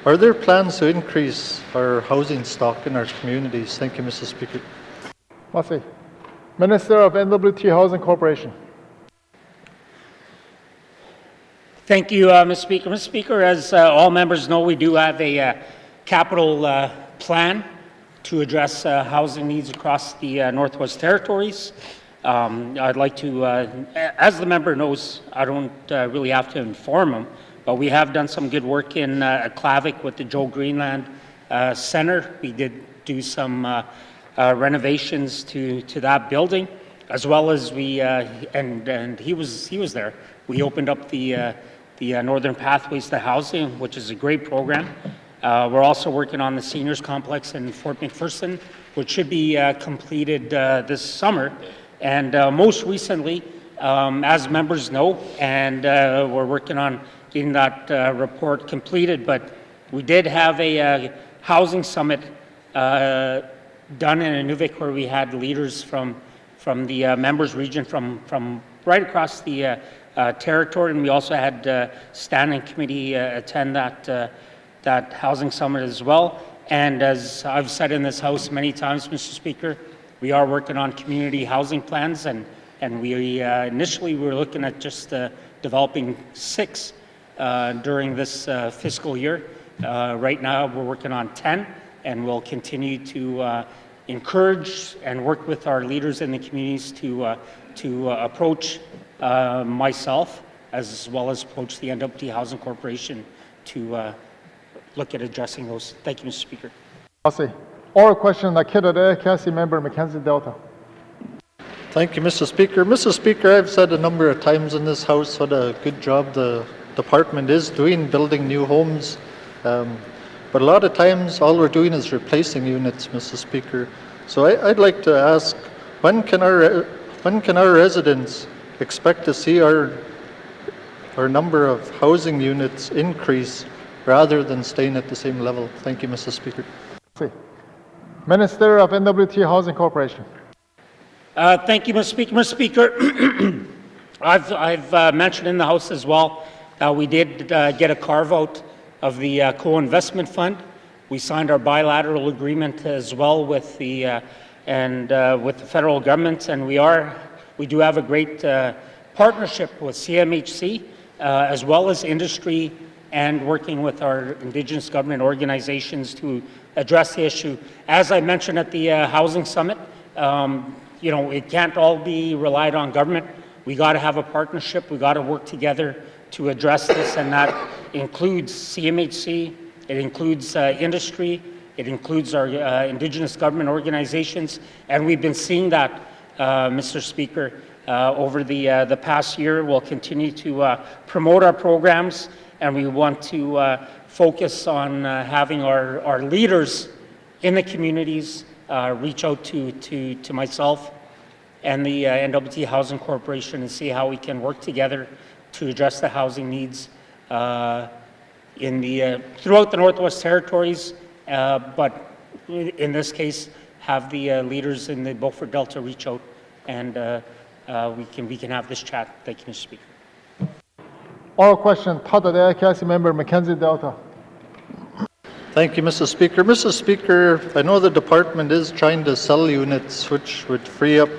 [SPEAKER 1] Are there plans to increase our housing stock in our communities? Thank you, Mr. Speaker.
[SPEAKER 2] Masi. Minister of N.W.T. Housing Corporation.
[SPEAKER 18] Thank you, Mr. Speaker. Mr. Speaker, as all members know, we do have a capital plan to address housing needs across the Northwest Territories. I'd like to, as the member knows, I don't really have to inform him, but we have done some good work in Aklavik with the Joe Greenland Center. We did do some renovations to that building, as well as we and he was there. We opened up the Northern Pathways to Housing, which is a great program. We're also working on the seniors complex in Fort McPherson, which should be completed this summer. And most recently, as members know, and we're working on getting that report completed, but we did have a housing summit done in Inuvik where we had leaders from the members region from right across the territory, and we also had standing committee attend that housing summit as well. And as I've said in this House many times, Mr. Speaker, we are working on community housing plans, and we initially we were looking at just developing 6 during this fiscal year. Right now we're working on 10, and we'll continue to encourage and work with our leaders in the communities to approach myself as well as approach the N.W.T. Housing Corporation to look at addressing those. Thank you, Mr. Speaker.
[SPEAKER 2] Masi. Oral question, Nakeda, Cassie member Mackenzie Delta.
[SPEAKER 1] Thank you, Mr. Speaker. Mr. Speaker, I've said a number of times in this House what a good job the department is doing building new homes. But a lot of times all we're doing is replacing units, Mr. Speaker. So I'd like to ask, when can our residents expect to see our number of housing units increase rather than staying at the same level? Thank you, Mr. Speaker.
[SPEAKER 2] Minister of N.W.T. Housing Corporation.
[SPEAKER 18] Thank you, Mr. Speaker. Mr. Speaker, I've mentioned in the House as well, we did get a carve-out of the co-investment fund. We signed our bilateral agreement as well with the with the federal government, and we do have a great partnership with CMHC as well as industry, and working with our Indigenous government organizations to address the issue. As I mentioned at the Housing Summit, you know, it can't all be relied on government. We got to have a partnership. We got to work together to address this, and that includes CMHC, it includes industry, it includes our Indigenous government organizations, and we've been seeing that, Mr. Speaker, over the past year. We'll continue to promote our programs, and we want to focus on having our leaders in the communities reach out to myself and the N.W.T. Housing Corporation and see how we can work together to address the housing needs throughout the Northwest Territories, but in this case, have the leaders in the Beaufort Delta reach out, and we can have this chat. Thank you, Mr. Speaker.
[SPEAKER 2] Oral question, Tada, Cassie member Mackenzie Delta.
[SPEAKER 1] Thank you, Mr. Speaker. Mr. Speaker, I know the department is trying to sell units which would free up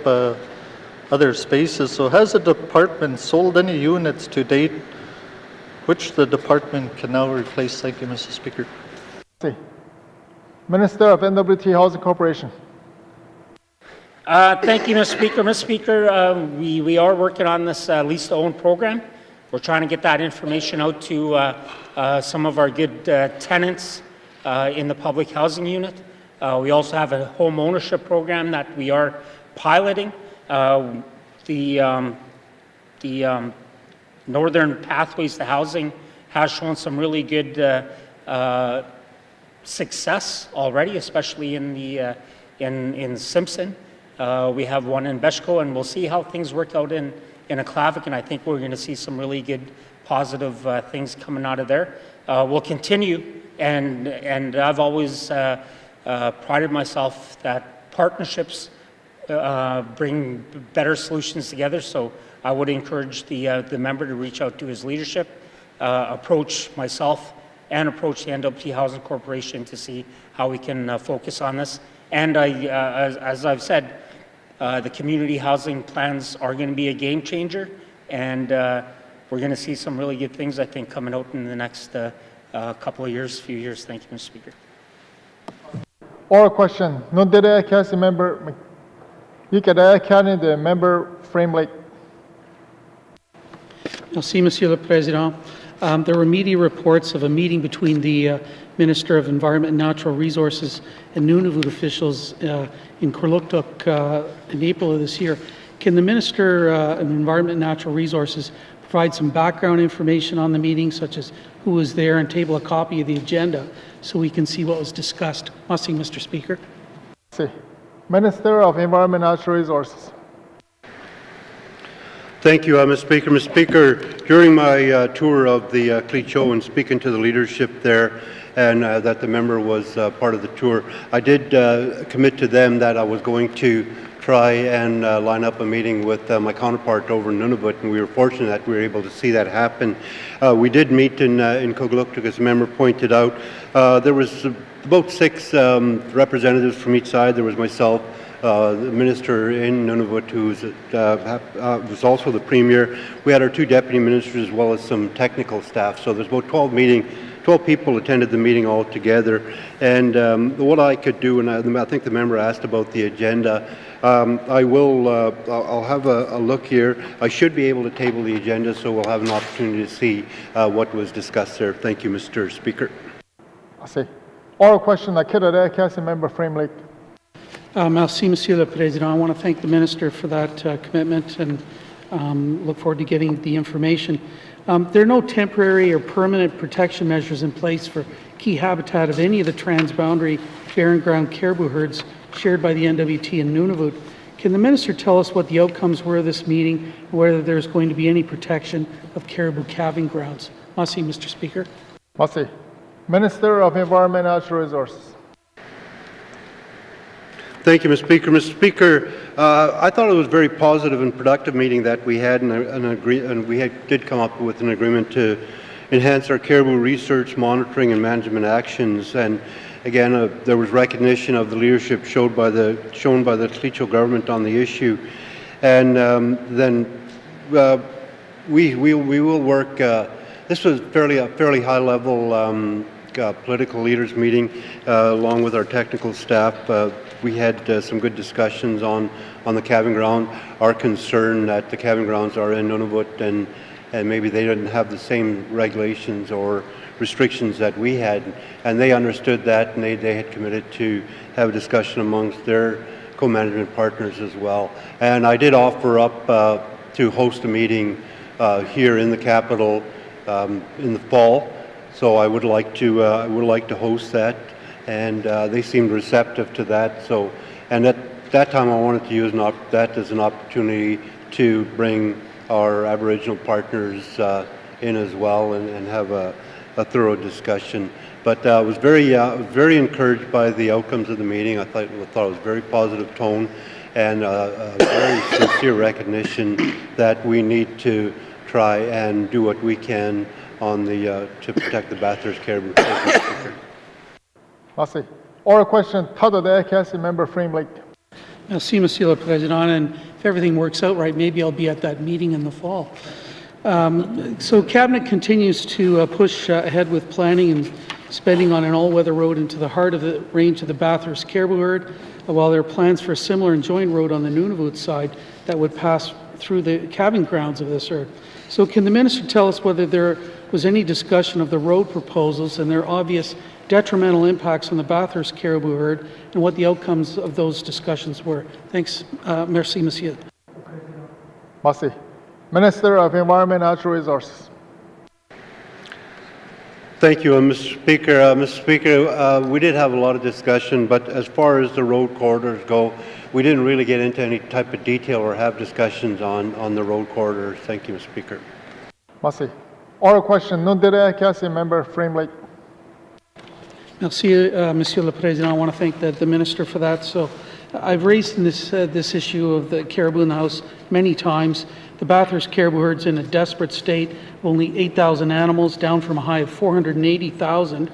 [SPEAKER 1] other spaces. So has the department sold any units to date which the department can now replace? Thank you, Mr. Speaker.
[SPEAKER 2] Minister of N.W.T. Housing Corporation.
[SPEAKER 18] Thank you, Mr. Speaker. Mr. Speaker, we are working on this lease to own program. We're trying to get that information out to some of our good tenants in the public housing unit. We also have a home ownership program that we are piloting. The Northern Pathways to Housing has shown some really good success already, especially in Simpson. We have one in Beshko, and we'll see how things work out in Aklavik, and I think we're going to see some really good positive things coming out of there. We'll continue, and I've always prided myself that partnerships bring better solutions together, so I would encourage the member to reach out to his leadership, approach myself, and approach the N.W.T. Housing Corporation to see how we can focus on this. And as I've said, the community housing plans are going to be a game changer, and we're going to see some really good things, I think, coming out in the next few years. Thank you, Mr. Speaker.
[SPEAKER 2] Oral question. Nundere Cassie member Yikada County, the member Frame Lake.
[SPEAKER 11] Merci, Monsieur le Président. There were media reports of a meeting between the Minister of Environment and Natural Resources and Nunavut officials in Kurluktuk in April of this year. Can the Minister of Environment and Natural Resources provide some background information on the meeting, such as who was there, and table a copy of the agenda so we can see what was discussed? Merci, Mr. Speaker.
[SPEAKER 2] Minister of Environment and Natural Resources.
[SPEAKER 4] Thank you, Mr. Speaker. Mr. Speaker, during my tour of the Clecho and speaking to the leadership there, and that the member was part of the tour, I did commit to them that I was going to try and line up a meeting with my counterpart over in Nunavut, and we were fortunate that we were able to see that happen. We did meet in Kugluktuk, as the member pointed out. There was about 6 representatives from each side. There was myself, the minister in Nunavut, who was also the premier. We had our 2 deputy ministers, as well as some technical staff. So there's about 12 people attended the meeting altogether. And what I could do, and I think the member asked about the agenda, I'll have a look here. I should be able to table the agenda, so we'll have an opportunity to see what was discussed there. Thank you, Mr. Speaker.
[SPEAKER 2] I see. Oral question, Council Member Frame Lake.
[SPEAKER 11] Merci, Monsieur le Président. I want to thank the Minister for that commitment and look forward to getting the information. There are no temporary or permanent protection measures in place for key habitat of any of the transboundary barren ground caribou herds shared by the N.W.T. and Nunavut. Can the Minister tell us what the outcomes were of this meeting and whether there's going to be any protection of caribou calving grounds? Merci, Mr. Speaker.
[SPEAKER 2] Merci. Minister of Environment and Natural Resources.
[SPEAKER 4] Thank you, Mr. Speaker. Mr. Speaker, I thought it was a very positive and productive meeting that we had, and we did come up with an agreement to enhance our caribou research, monitoring, and management actions. And again, there was recognition of the leadership shown by the Tlicho government on the issue. And then we will work. This was a fairly high-level political leaders meeting, along with our technical staff. We had some good discussions on the calving ground. Our concern that the calving grounds are in Nunavut and maybe they didn't have the same regulations or restrictions that we had, and they understood that, and they had committed to have a discussion amongst their co-management partners as well. And I did offer up to host a meeting here in the capital in the fall, so I would like to host that. And they seemed receptive to that. So, and at that time, I wanted to use that as an opportunity to bring our Aboriginal partners in as well and have a thorough discussion. But I was very encouraged by the outcomes of the meeting. I thought it was a very positive tone and a very sincere recognition that we need to try and do what we can on the to protect the Bathurst caribou.
[SPEAKER 2] Merci. Oral question, Council Member Frame Lake.
[SPEAKER 11] Merci, Monsieur le Président, and if everything works out right, maybe I'll be at that meeting in the fall. So Cabinet continues to push ahead with planning and spending on an all-weather road into the heart of the range of the Bathurst caribou herd, while there are plans for a similar and joint road on the Nunavut side that would pass through the calving grounds of this herd. So can the Minister tell us whether there was any discussion of the road proposals and their obvious detrimental impacts on the Bathurst caribou herd and what the outcomes of those discussions were? Thanks. Merci, Monsieur.
[SPEAKER 2] Merci. Minister of Environment and Natural Resources.
[SPEAKER 4] Thank you, Mr. Speaker. Mr. Speaker, we did have a lot of discussion, but as far as the road corridors go, we didn't really get into any type of detail or have discussions on the road corridors. Thank you, Mr. Speaker.
[SPEAKER 2] Merci. Oral question, Council Member Frame Lake.
[SPEAKER 11] Merci, Monsieur le Président. I want to thank the Minister for that. So I've raised this issue of the caribou in the House many times. The Bathurst caribou herd's in a desperate state, of only 8,000 animals, down from a high of 480,000.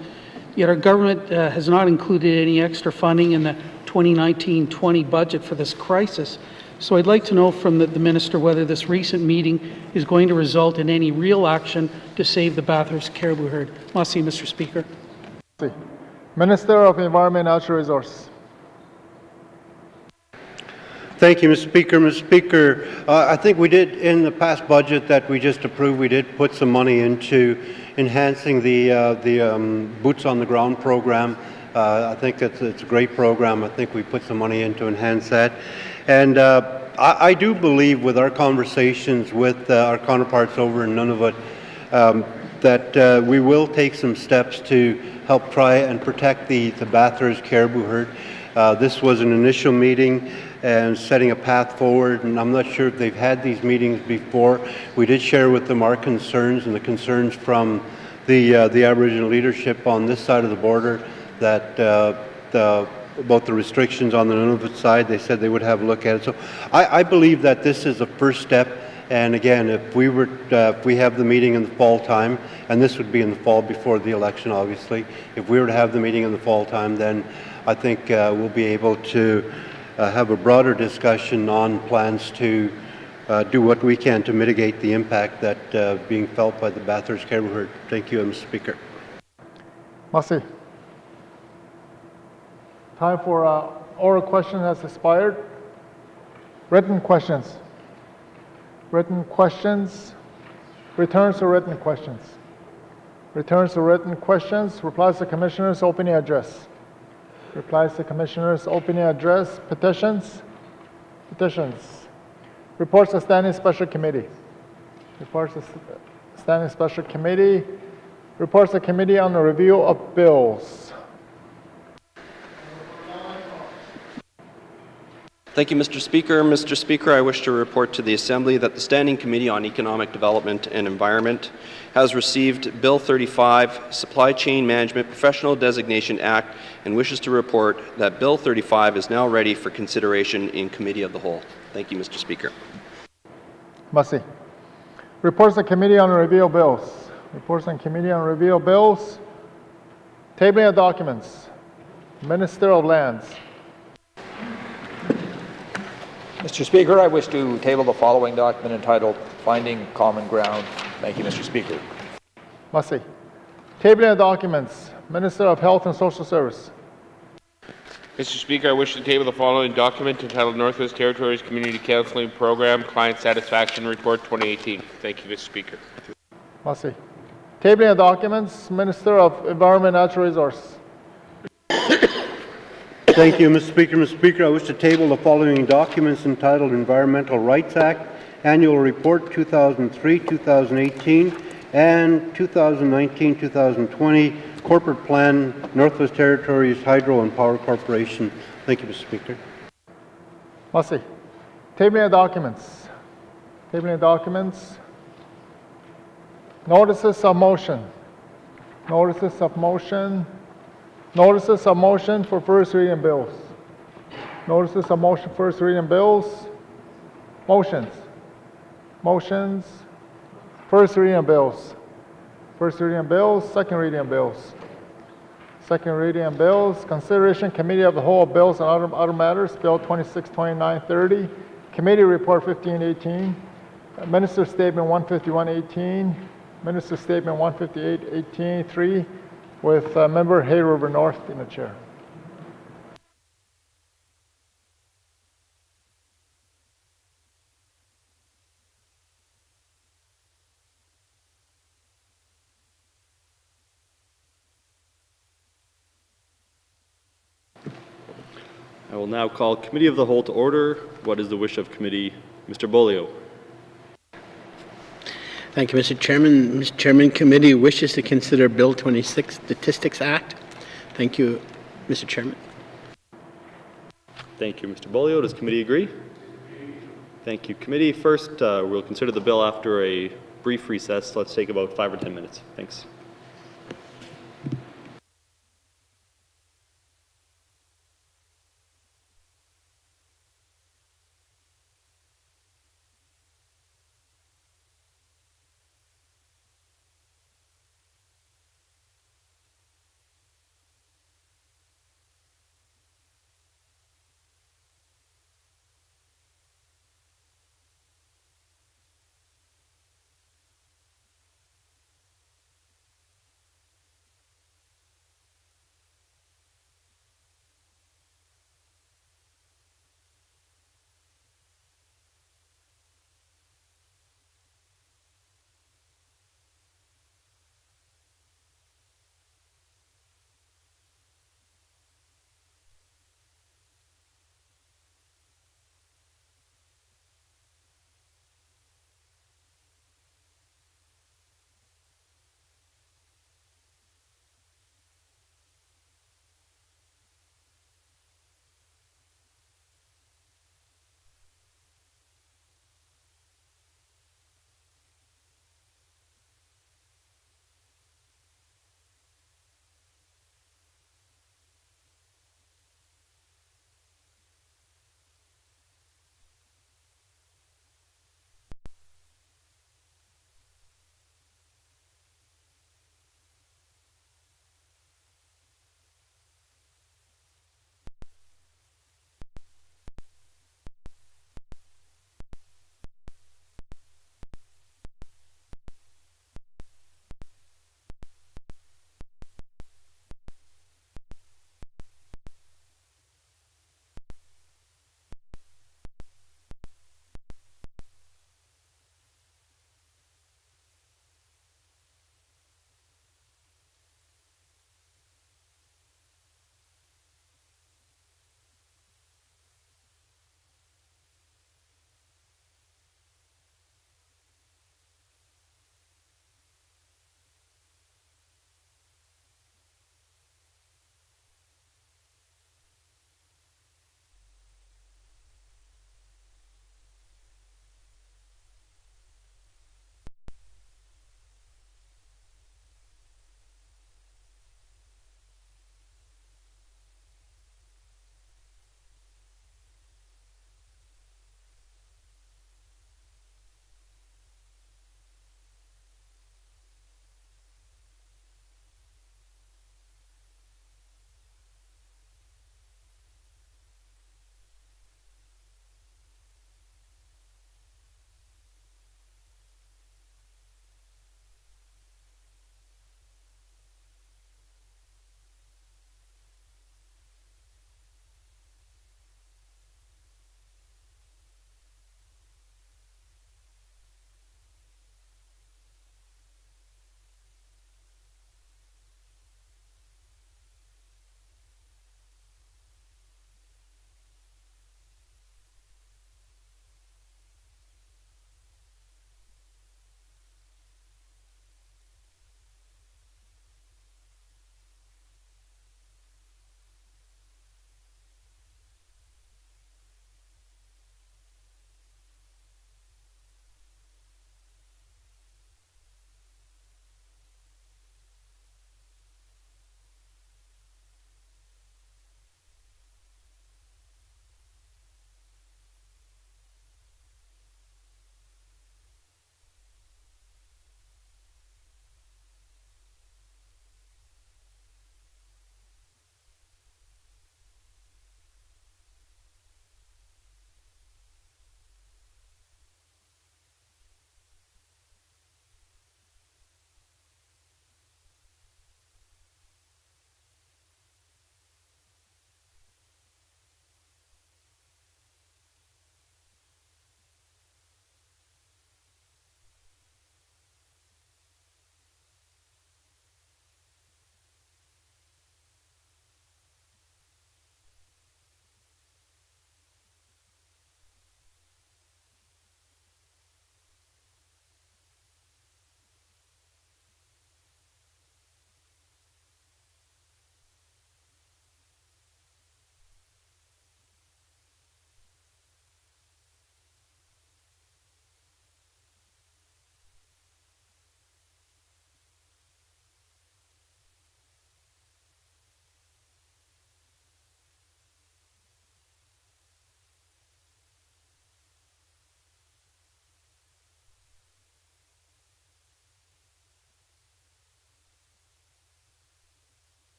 [SPEAKER 11] Yet our government has not included any extra funding in the 2019-20 budget for this crisis. So I'd like to know from the Minister whether this recent meeting is going to result in any real action to save the Bathurst caribou herd. Merci, Mr. Speaker.
[SPEAKER 2] Minister of Environment and Natural Resources.
[SPEAKER 4] Thank you, Mr. Speaker. Mr. Speaker, I think we did, in the past budget that we just approved, we did put some money into enhancing the Boots on the Ground program. I think it's a great program. I think we put some money in to enhance that. And I do believe with our conversations with our counterparts over in Nunavut that we will take some steps to help try and protect the Bathurst caribou herd. This was an initial meeting and setting a path forward, and I'm not sure if they've had these meetings before. We did share with them our concerns and the concerns from the Aboriginal leadership on this side of the border that about the restrictions on the Nunavut side. They said they would have a look at it. So I believe that this is a first step. And again, if we have the meeting in the fall time, and this would be in the fall before the election, obviously, if we were to have the meeting in the fall time, then I think we'll be able to have a broader discussion on plans to do what we can to mitigate the impact that being felt by the Bathurst caribou herd. Thank you, Mr. Speaker.
[SPEAKER 2] Merci. Time for oral question has expired. Written questions. Written questions. Returns to written questions. Returns to written questions. Replies to Commissioners' opening address. Replies to Commissioners' opening address. Petitions. Petitions. Reports of Standing Special Committee. Reports of Standing Special Committee. Reports of Committee on the Review of Bills.
[SPEAKER 8] Thank you, Mr. Speaker. Mr. Speaker, I wish to report to the Assembly that the Standing Committee on Economic Development and Environment has received Bill 35, Supply Chain Management Professional Designation Act, and wishes to report that Bill 35 is now ready for consideration in Committee of the Whole. Thank you, Mr. Speaker.
[SPEAKER 2] Massey. Reports of Committee on Review of Bills. Reports on Committee on Review of Bills. Tabling of documents. Minister of Lands.
[SPEAKER 6] Mr. Speaker, I wish to table the following document entitled Finding Common Ground. Thank you, Mr. Speaker.
[SPEAKER 2] Massey. Tabling of documents. Minister of Health and Social Service.
[SPEAKER 3] Mr. Speaker, I wish to table the following document entitled Northwest Territories Community Counseling Program Client Satisfaction Report 2018. Thank you, Mr. Speaker.
[SPEAKER 2] Massey. Tabling of documents. Minister of Environment and Natural Resources.
[SPEAKER 4] Thank you, Mr. Speaker. Mr. Speaker, I wish to table the following documents entitled Environmental Rights Act, Annual Report 2003-2018, and 2019-2020, Corporate Plan, Northwest Territories Hydro and Power Corporation. Thank you, Mr. Speaker.
[SPEAKER 2] Massey. Tabling of documents. Tabling of documents. Notices of motion. Notices of motion. Notices of motion for first reading bills. Notices of motion for first reading bills. Motions. Motions. First reading bills. First reading bills. Second reading bills. Second reading bills. Consideration Committee of the Whole of bills and other matters. Bill 26, 29, 30. Committee Report 1518. Minister Statement 15118. Minister Statement 15818 3. With Member Hay River North in the chair.
[SPEAKER 13] I will now call Committee of the Whole to order. What is the wish of committee? Mr. Bolio.
[SPEAKER 15] Thank you, Mr. Chairman. Mr. Chairman, committee wishes to consider Bill 26, Statistics Act. Thank you, Mr. Chairman.
[SPEAKER 13] Thank you, Mr. Bolio. Does committee agree? Thank you, committee. First, we'll consider the bill after a brief recess. Let's take about 5 or 10 minutes. Thanks.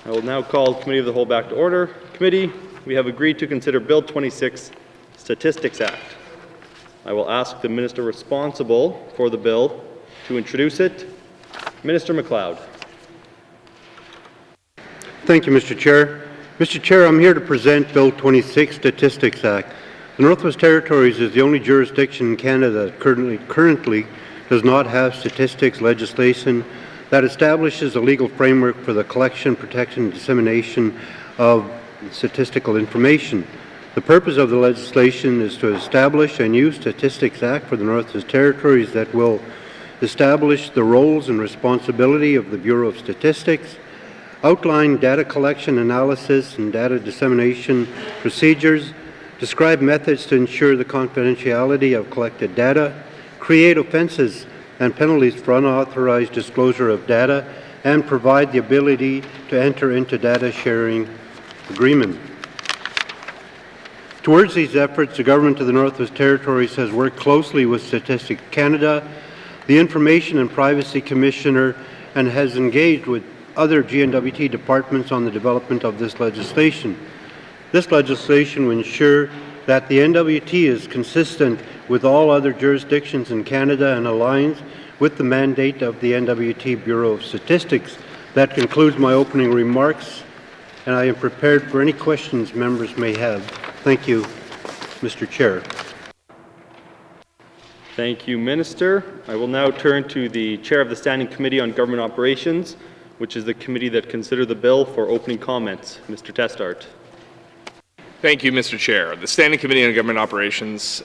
[SPEAKER 13] I will now call Committee of the Whole back to order. Committee, we have agreed to consider Bill 26, Statistics Act. I will ask the minister responsible for the bill to introduce it. Minister MacLeod.
[SPEAKER 4] Thank you, Mr. Chair. Mr. Chair, I'm here to present Bill 26, Statistics Act. The Northwest Territories is the only jurisdiction in Canada that currently does not have statistics legislation that establishes a legal framework for the collection, protection, and dissemination of statistical information. The purpose of the legislation is to establish a new Statistics Act for the Northwest Territories that will establish the roles and responsibility of the Bureau of Statistics, outline data collection, analysis, and data dissemination procedures, describe methods to ensure the confidentiality of collected data, create offenses and penalties for unauthorized disclosure of data, and provide the ability to enter into data sharing agreement. Towards these efforts, the Government of the Northwest Territories has worked closely with Statistics Canada, the Information and Privacy Commissioner, and has engaged with other N.W.T departments on the development of this legislation. This legislation will ensure that the N.W.T is consistent with all other jurisdictions in Canada and aligns with the mandate of the N.W.T Bureau of Statistics. That concludes my opening remarks, and I am prepared for any questions members may have. Thank you, Mr. Chair.
[SPEAKER 13] Thank you, Minister. I will now turn to the Chair of the Standing Committee on Government Operations, which is the committee that considered the bill, for opening comments. Mr. Testart.
[SPEAKER 7] Thank you, Mr. Chair. The Standing Committee on Government Operations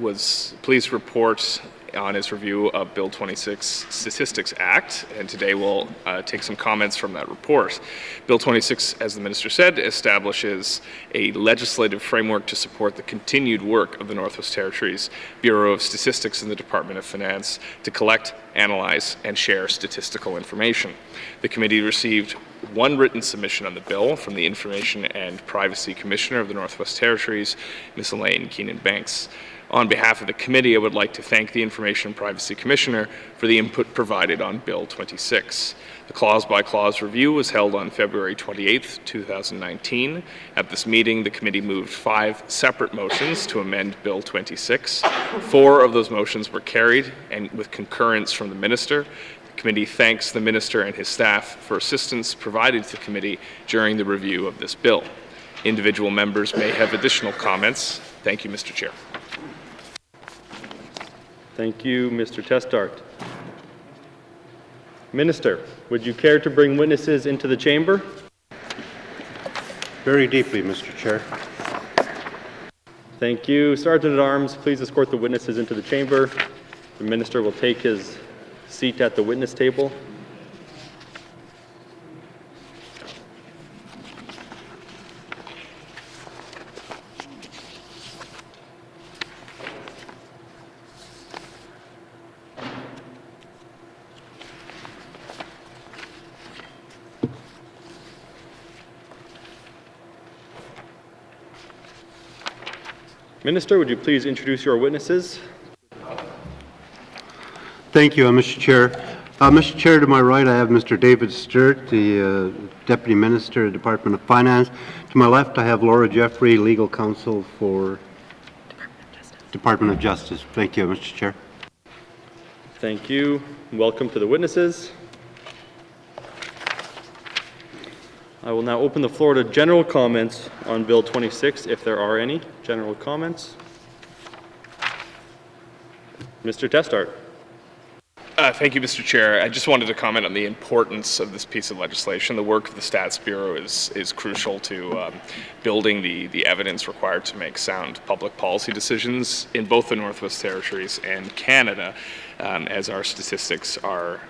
[SPEAKER 7] was pleased to report on its review of Bill 26 Statistics Act, and today we'll take some comments from that report. Bill 26, as the Minister said, establishes a legislative framework to support the continued work of the Northwest Territories Bureau of Statistics and the Department of Finance to collect, analyze, and share statistical information. The committee received one written submission on the bill from the Information and Privacy Commissioner of the Northwest Territories, Ms. Elaine Keenan-Banks. On behalf of the committee, I would like to thank the Information and Privacy Commissioner for the input provided on Bill 26. The clause-by-clause review was held on February 28, 2019. At this meeting, the committee moved 5 separate motions to amend Bill 26. 4 of those motions were carried, and with concurrence from the Minister. The committee thanks the Minister and his staff for assistance provided to the committee during the review of this bill. Individual members may have additional comments. Thank you, Mr. Chair.
[SPEAKER 13] Thank you, Mr. Testart. Minister, would you care to bring witnesses into the chamber?
[SPEAKER 4] Very deeply, Mr. Chair.
[SPEAKER 13] Thank you. Sergeant at Arms, please escort the witnesses into the chamber. The minister will take his seat at the witness table. Minister, would you please introduce your witnesses?
[SPEAKER 4] Thank you, Mr. Chair. Mr. Chair, to my right, I have Mr. David Stewart, the Deputy Minister, Department of Finance. To my left, I have Laura Jeffrey, Legal Counsel for Department of Justice. Thank you, Mr. Chair.
[SPEAKER 13] Thank you. Welcome to the witnesses. I will now open the floor to general comments on Bill 26, if there are any general comments. Mr. Testart.
[SPEAKER 7] Thank you, Mr. Chair. I just wanted to comment on the importance of this piece of legislation. The work of the Stats Bureau is crucial to building the evidence required to make sound public policy decisions in both the Northwest Territories and Canada, as our statistics are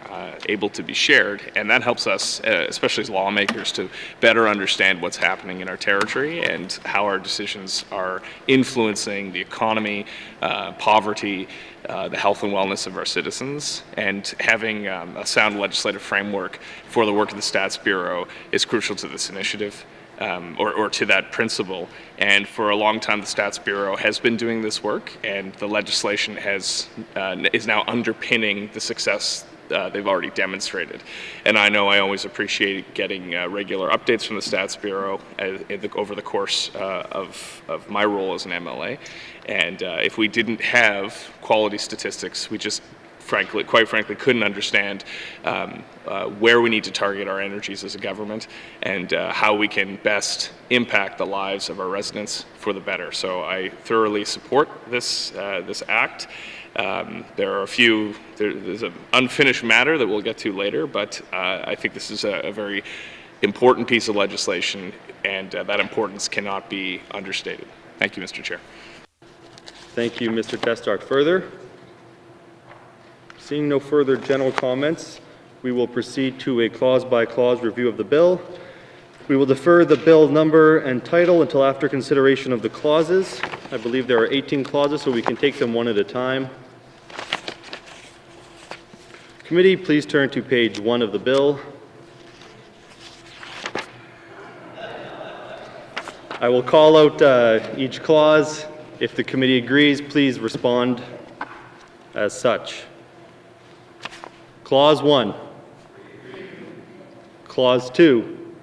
[SPEAKER 7] able to be shared. And that helps us, especially as lawmakers, to better understand what's happening in our territory and how our decisions are influencing the economy, poverty, the health and wellness of our citizens. And having a sound legislative framework for the work of the Stats Bureau is crucial to this initiative. Or to that principle. And for a long time, the Stats Bureau has been doing this work, and the legislation is now underpinning the success they've already demonstrated. And I know I always appreciate getting regular updates from the Stats Bureau over the course of my role as an MLA. And if we didn't have quality statistics, we just quite frankly, couldn't understand where we need to target our energies as a government and how we can best impact the lives of our residents for the better. So I thoroughly support this act. There are there's an unfinished matter that we'll get to later, but I think this is a very important piece of legislation, and that importance cannot be understated. Thank you, Mr. Chair.
[SPEAKER 13] Thank you, Mr. Testart. Further? Seeing no further general comments, we will proceed to a clause-by-clause review of the bill. We will defer the bill number and title until after consideration of the clauses. I believe there are 18 clauses, so we can take them one at a time. Committee, please turn to page 1 of the bill. I will call out each clause. If the committee agrees, please respond as such. Clause 1. Clause 2.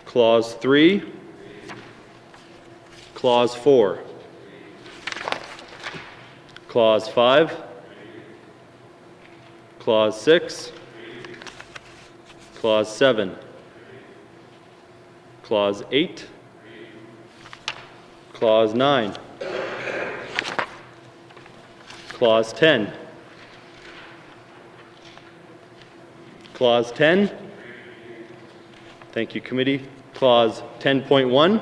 [SPEAKER 13] Clause 3. Clause 4. Clause 5. Clause 6. Clause 7. Clause 8. Clause 9. Clause 10. Clause 10. Thank you, committee. Clause 10.1.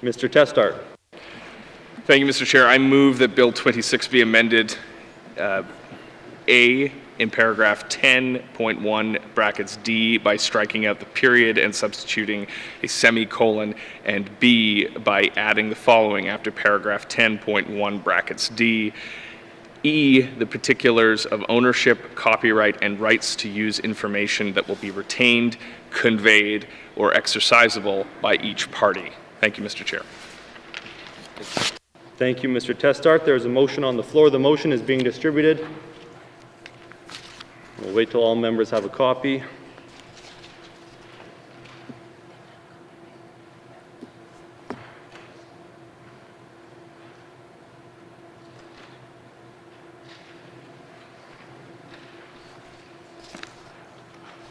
[SPEAKER 13] Mr. Testart.
[SPEAKER 7] Thank you, Mr. Chair. I move that Bill 26 be amended A in paragraph 10.1 brackets D by striking out the period and substituting a semicolon, and B by adding the following after paragraph 10.1 brackets D. E, the particulars of ownership, copyright, and rights to use information that will be retained, conveyed, or exercisable by each party. Thank you, Mr. Chair.
[SPEAKER 13] Thank you, Mr. Testart. There is a motion on the floor. The motion is being distributed. We'll wait till all members have a copy.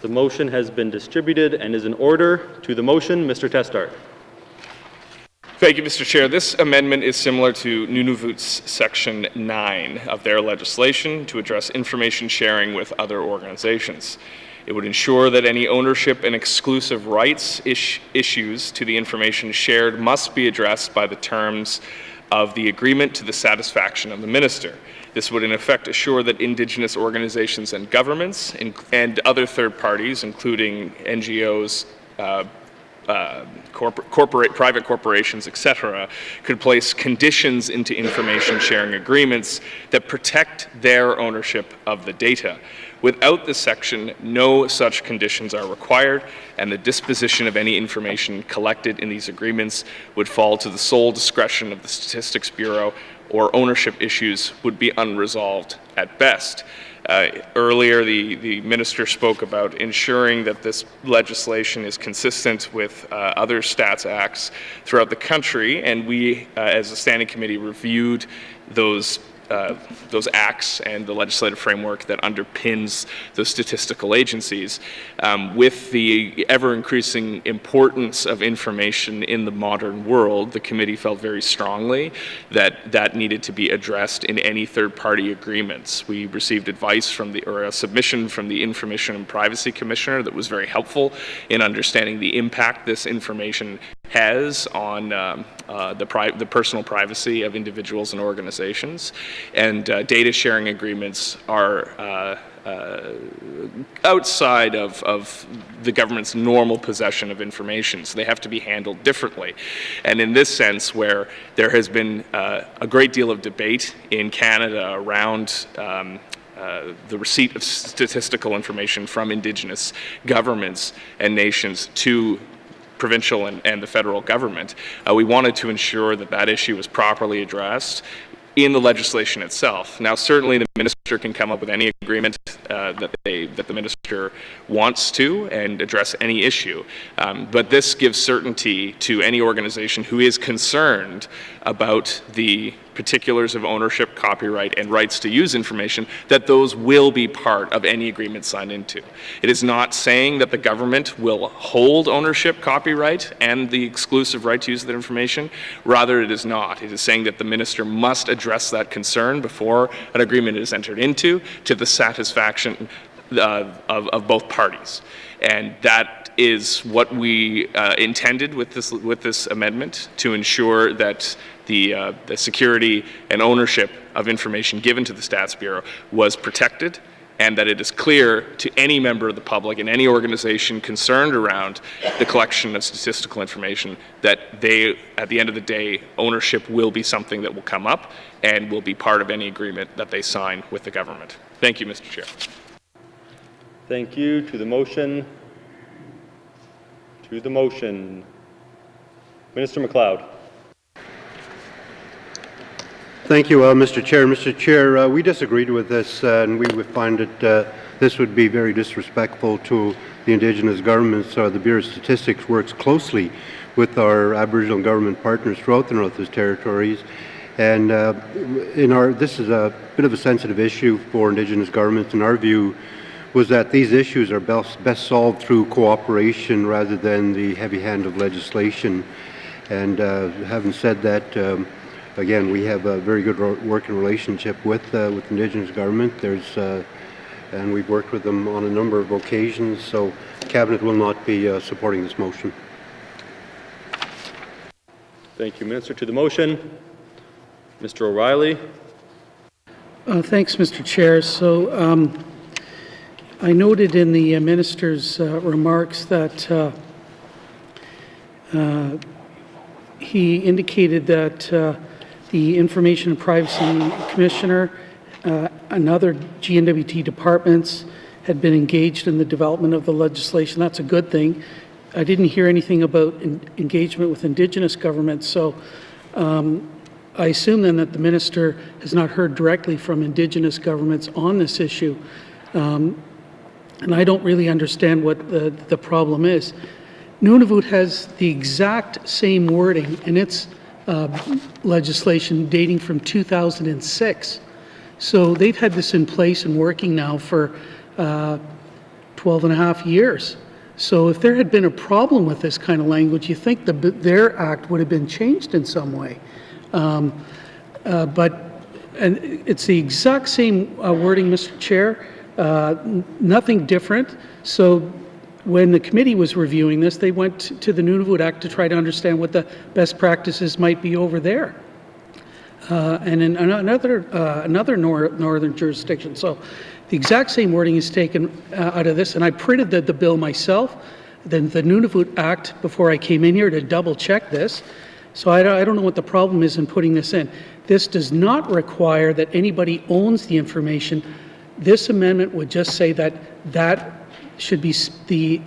[SPEAKER 13] The motion has been distributed and is in order. To the motion, Mr. Testart.
[SPEAKER 7] Thank you, Mr. Chair. This amendment is similar to N.W.T's Section 9 of their legislation to address information sharing with other organizations. It would ensure that any ownership and exclusive rights issues to the information shared must be addressed by the terms of the agreement to the satisfaction of the minister. This would in effect assure that Indigenous organizations and governments and other third parties, including NGOs, private corporations, etc., could place conditions into information sharing agreements that protect their ownership of the data. Without this section, no such conditions are required, and the disposition of any information collected in these agreements would fall to the sole discretion of the Statistics Bureau, or ownership issues would be unresolved at best. Earlier, the minister spoke about ensuring that this legislation is consistent with other stats acts throughout the country, and we, as a standing committee, reviewed those acts and the legislative framework that underpins those statistical agencies. With the ever-increasing importance of information in the modern world, the committee felt very strongly that that needed to be addressed in any third-party agreements. We received advice or a submission from the Information and Privacy Commissioner that was very helpful in understanding the impact this information has on the personal privacy of individuals and organizations. And data sharing agreements are outside of the government's normal possession of information, so they have to be handled differently. And in this sense, where there has been a great deal of debate in Canada around the receipt of statistical information from Indigenous governments and nations to provincial and the federal government, we wanted to ensure that that issue was properly addressed. in the legislation itself. Now, certainly the minister can come up with any agreement that the minister wants to and address any issue, but this gives certainty to any organization who is concerned about the particulars of ownership, copyright, and rights to use information, that those will be part of any agreement signed into. It is not saying that the government will hold ownership, copyright, and the exclusive right to use that information. Rather, it is not. It is saying that the minister must address that concern before an agreement is entered into, to the satisfaction of both parties. And that is what we intended with this amendment, to ensure that the security and ownership of information given to the Stats Bureau was protected, and that it is clear to any member of the public and any organization concerned around the collection of statistical information that they, at the end of the day, ownership will be something that will come up and will be part of any agreement that they sign with the government. Thank you, Mr. Chair.
[SPEAKER 13] Thank you. To the motion. To the motion. Minister McLeod.
[SPEAKER 4] Thank you, Mr. Chair. Mr. Chair, we disagreed with this, and we would find that this would be very disrespectful to the Indigenous governments. The Bureau of Statistics works closely with our Aboriginal government partners throughout the Northwest Territories, and this is a bit of a sensitive issue for Indigenous governments. In our view, was that these issues are best solved through cooperation rather than the heavy hand of legislation. And having said that, again, we have a very good working relationship with Indigenous government. And we've worked with them on a number of occasions, so Cabinet will not be supporting this motion.
[SPEAKER 13] Thank you, Minister. To the motion, Mr. O'Reilly.
[SPEAKER 11] Thanks, Mr. Chair. So I noted in the Minister's remarks that he indicated that the Information and Privacy Commissioner and other N.W.T departments had been engaged in the development of the legislation. That's a good thing. I didn't hear anything about engagement with Indigenous governments, so I assume then that the Minister has not heard directly from Indigenous governments on this issue. And I don't really understand what the problem is. Nunavut has the exact same wording in its legislation dating from 2006. So they've had this in place and working now for 12 and a half years. So if there had been a problem with this kind of language, you think their act would have been changed in some way. But it's the exact same wording, Mr. Chair. Nothing different. So when the committee was reviewing this, they went to the Nunavut Act to try to understand what the best practices might be over there. And in another northern jurisdiction. So the exact same wording is taken out of this, and I printed the bill myself, then the Nunavut Act before I came in here to double check this. So I don't know what the problem is in putting this in. This does not require that anybody owns the information. This amendment would just say that should be, the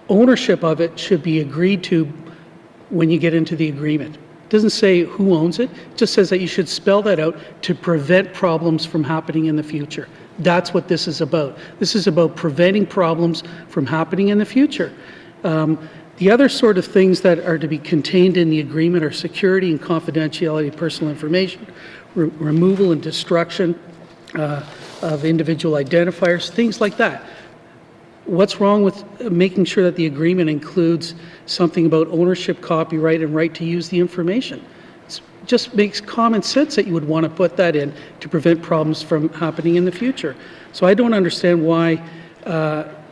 [SPEAKER 11] ownership of it should be agreed to when you get into the agreement. It doesn't say who owns it. It just says that you should spell that out to prevent problems from happening in the future. That's what this is about. This is about preventing problems from happening in the future. The other sort of things that are to be contained in the agreement are security and confidentiality of personal information, removal and destruction of individual identifiers, things like that. What's wrong with making sure that the agreement includes something about ownership, copyright, and right to use the information? It just makes common sense that you would want to put that in to prevent problems from happening in the future. So I don't understand why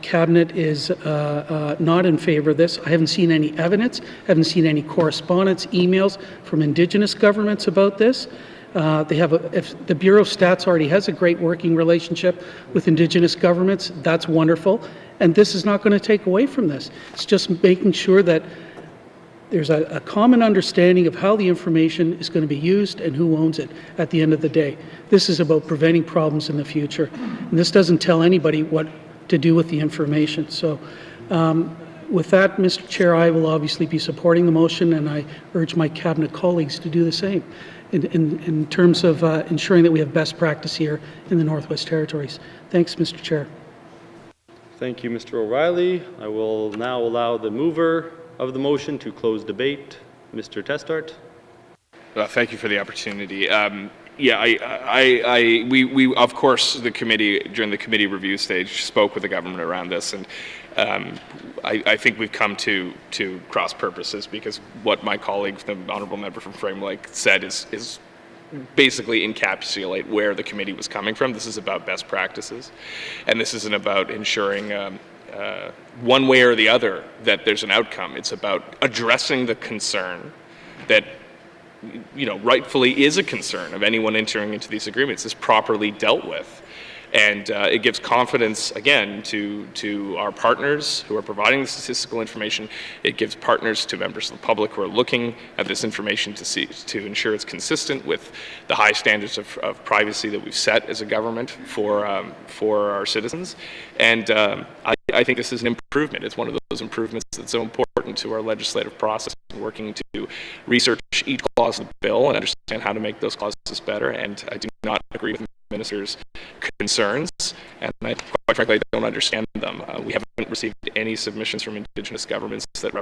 [SPEAKER 11] Cabinet is not in favor of this. I haven't seen any evidence, haven't seen any correspondence, emails from Indigenous governments about this. If the Bureau of Stats already has a great working relationship with Indigenous governments, that's wonderful. And this is not going to take away from this. It's just making sure that there's a common understanding of how the information is going to be used and who owns it at the end of the day. This is about preventing problems in the future. And this doesn't tell anybody what to do with the information. So With that, Mr. Chair, I will obviously be supporting the motion, and I urge my cabinet colleagues to do the same in terms of ensuring that we have best practice here in the Northwest Territories. Thanks, Mr. Chair.
[SPEAKER 13] Thank you, Mr. O'Reilly. I will now allow the mover of the motion to close debate, Mr. Testart.
[SPEAKER 7] Thank you for the opportunity. Yeah, we of course, the committee, during the committee review stage, spoke with the government around this, and I think we've come to cross purposes, because what my colleague, the honourable member from Frame Lake, said is basically encapsulate where the committee was coming from. This is about best practices, and this isn't about ensuring one way or the other that there's an outcome. It's about addressing the concern that, you know, rightfully is a concern of anyone entering into these agreements, is properly dealt with. And it gives confidence, again, to our partners who are providing the statistical information. It gives partners to members of the public who are looking at this information to ensure it's consistent with the high standards of privacy that we've set as a government for our citizens. And I think this is an improvement. It's one of those improvements that's so important to our legislative process, working to research each clause of the bill and understand how to make those clauses better. And I do not agree with the Minister's concerns, and I, quite frankly, I don't understand them. We haven't received any submissions from Indigenous governments that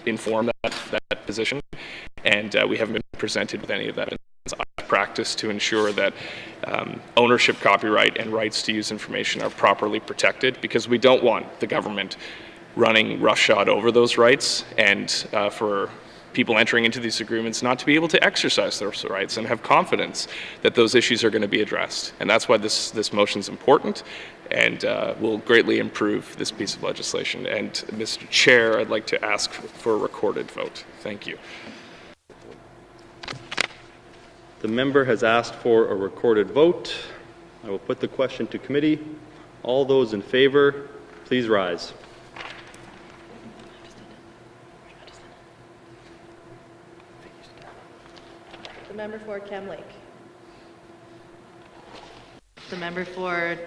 [SPEAKER 7] inform that position, and we haven't been presented with any of that practice to ensure that ownership, copyright, and rights to use information are properly protected, because we don't want the government running roughshod over those rights, and for people entering into these agreements not to be able to exercise those rights and have confidence that those issues are going to be addressed. And that's why this motion is important, and will greatly improve this piece of legislation. And Mr. Chair, I'd like to ask for a recorded vote. Thank you.
[SPEAKER 13] The member has asked for a recorded vote. I will put the question to committee. All those in favor, please rise.
[SPEAKER 19] The member for Cam Lake. The member for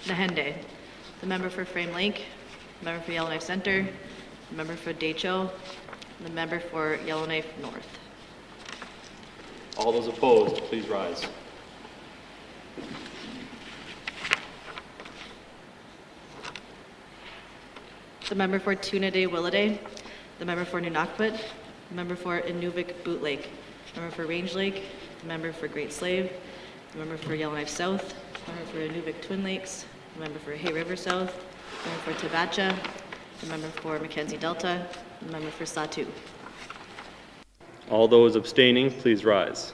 [SPEAKER 19] Nahende. The member for Frame Lake. The member for Yellowknife Center. The member for Decho. The member for Yellowknife North.
[SPEAKER 13] All those opposed, please rise.
[SPEAKER 19] The member for Tunaday Willaday. The member for Nunakput. The member for Inuvik Boot Lake. The member for Range Lake. The member for Great Slave. The member for Yellowknife South. The member for Inuvik Twin Lakes. The member for Hay River South. The member for Tabacha. The member for Mackenzie Delta. The member for Satu.
[SPEAKER 13] All those abstaining, please rise.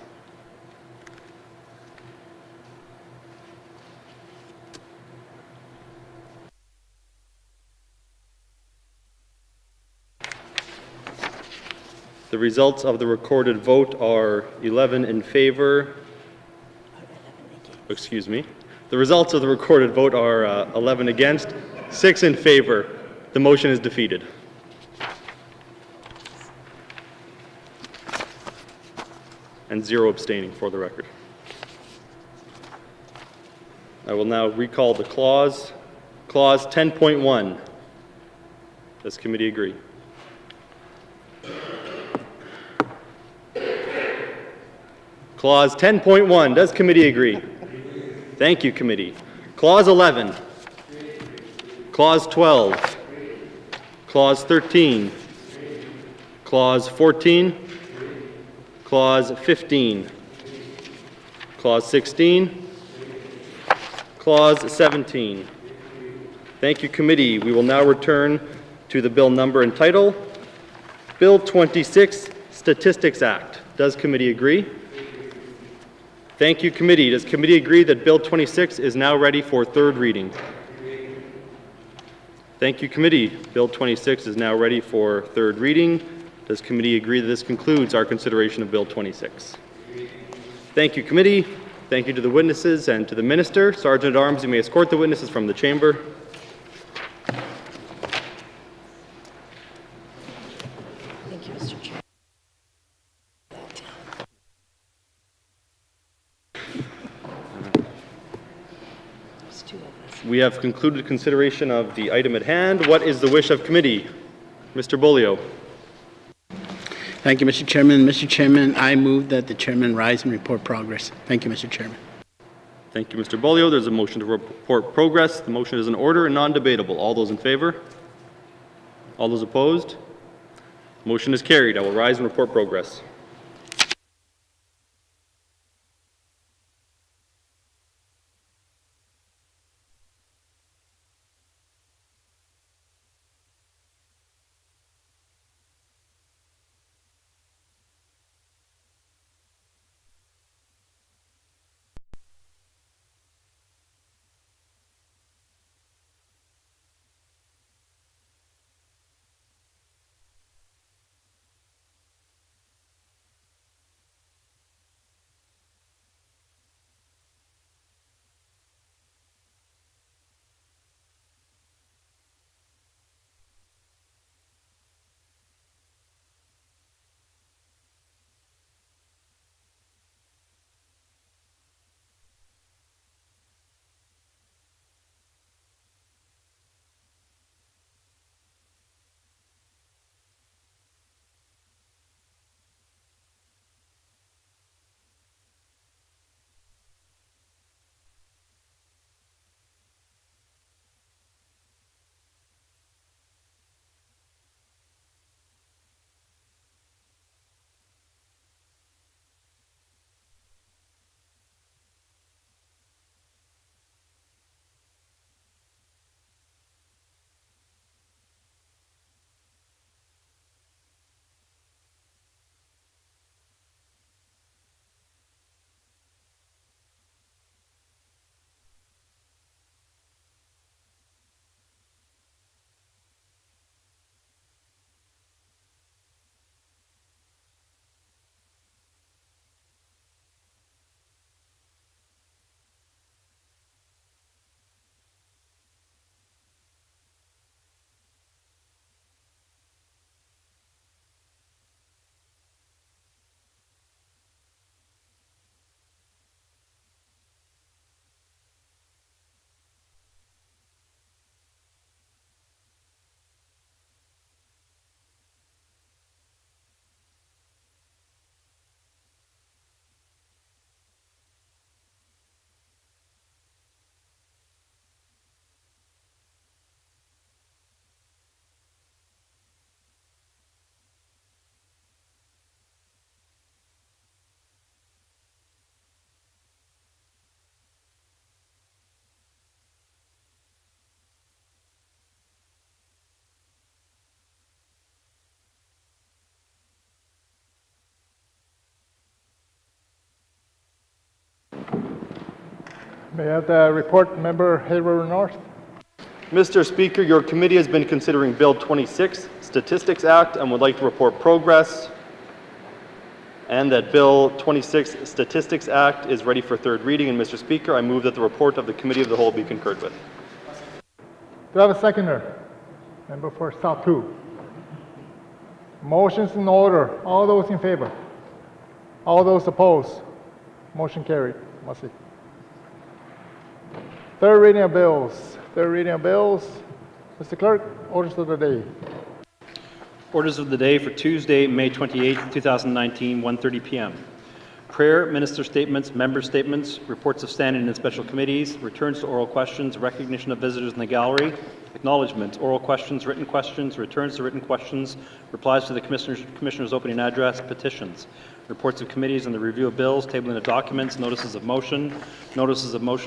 [SPEAKER 13] The results of the recorded vote are 11 in favor. Excuse me. The results of the recorded vote are 11 against, 6 in favor. The motion is defeated. And 0 abstaining, for the record. I will now recall the clause. Clause 10.1. Does committee agree? Clause 10.1. Does committee agree? Thank you, committee. Clause 11. Clause 12. Clause 13. Clause 14. Clause 15. Clause 16. Clause 17. Thank you, committee. We will now return to the bill number and title. Bill 26, Statistics Act. Does committee agree? Thank you, committee. Does committee agree that Bill 26 is now ready for third reading? Thank you, committee. Bill 26 is now ready for third reading. Does committee agree that this concludes our consideration of Bill 26? Thank you, committee. Thank you to the witnesses and to the minister. Sergeant at Arms, you may escort the witnesses from the chamber.
[SPEAKER 19] Thank you, Mr. Chair. There's 2 of us.
[SPEAKER 13] We have concluded consideration of the item at hand. What is the wish of committee? Mr. Bolio.
[SPEAKER 15] Thank you, Mr. Chairman. Mr. Chairman, I move that the chairman rise and report progress. Thank you, Mr. Chairman.
[SPEAKER 13] Thank you, Mr. Bolio. There's a motion to report progress. The motion is in order and non-debatable. All those in favor? All those opposed? Motion is carried. I will rise and report progress.
[SPEAKER 2] May I have the report, Member Hayward North?
[SPEAKER 13] Mr. Speaker, your committee has been considering Bill 26, Statistics Act, and would like to report progress, and that Bill 26, Statistics Act, is ready for third reading. And Mr. Speaker, I move that the report of the Committee of the Whole be concurred with.
[SPEAKER 2] Do I have a seconder? Member for South 2. Motion's in order. All those in favor? All those opposed? Motion carried. Merci. Third reading of bills. Third reading of bills. Mr. Clerk, orders of the day.
[SPEAKER 20] Orders of the day for Tuesday, May 28, 2019, 1:30 p.m. Prayer, minister statements, member statements, reports of standing and special committees, returns to oral questions, recognition of visitors in the gallery, acknowledgments, oral questions, returns to written questions, replies to the commissioner's opening address, petitions, reports of committees and the review of bills, tabling of documents, notices of motion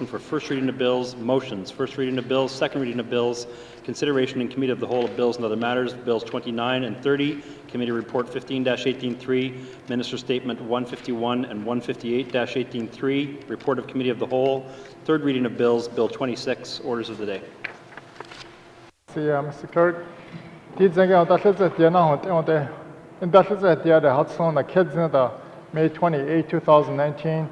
[SPEAKER 20] for first reading of bills, motions, first reading of bills, second reading of bills, consideration in committee of the whole of bills and other matters, bills 29 and 30, committee report 15-18.3, minister statement 151 and 158-18.3, report of committee of the whole, third reading of bills, bill 26, orders of the day.
[SPEAKER 2] See, Mr. Clerk, May 28, 2019,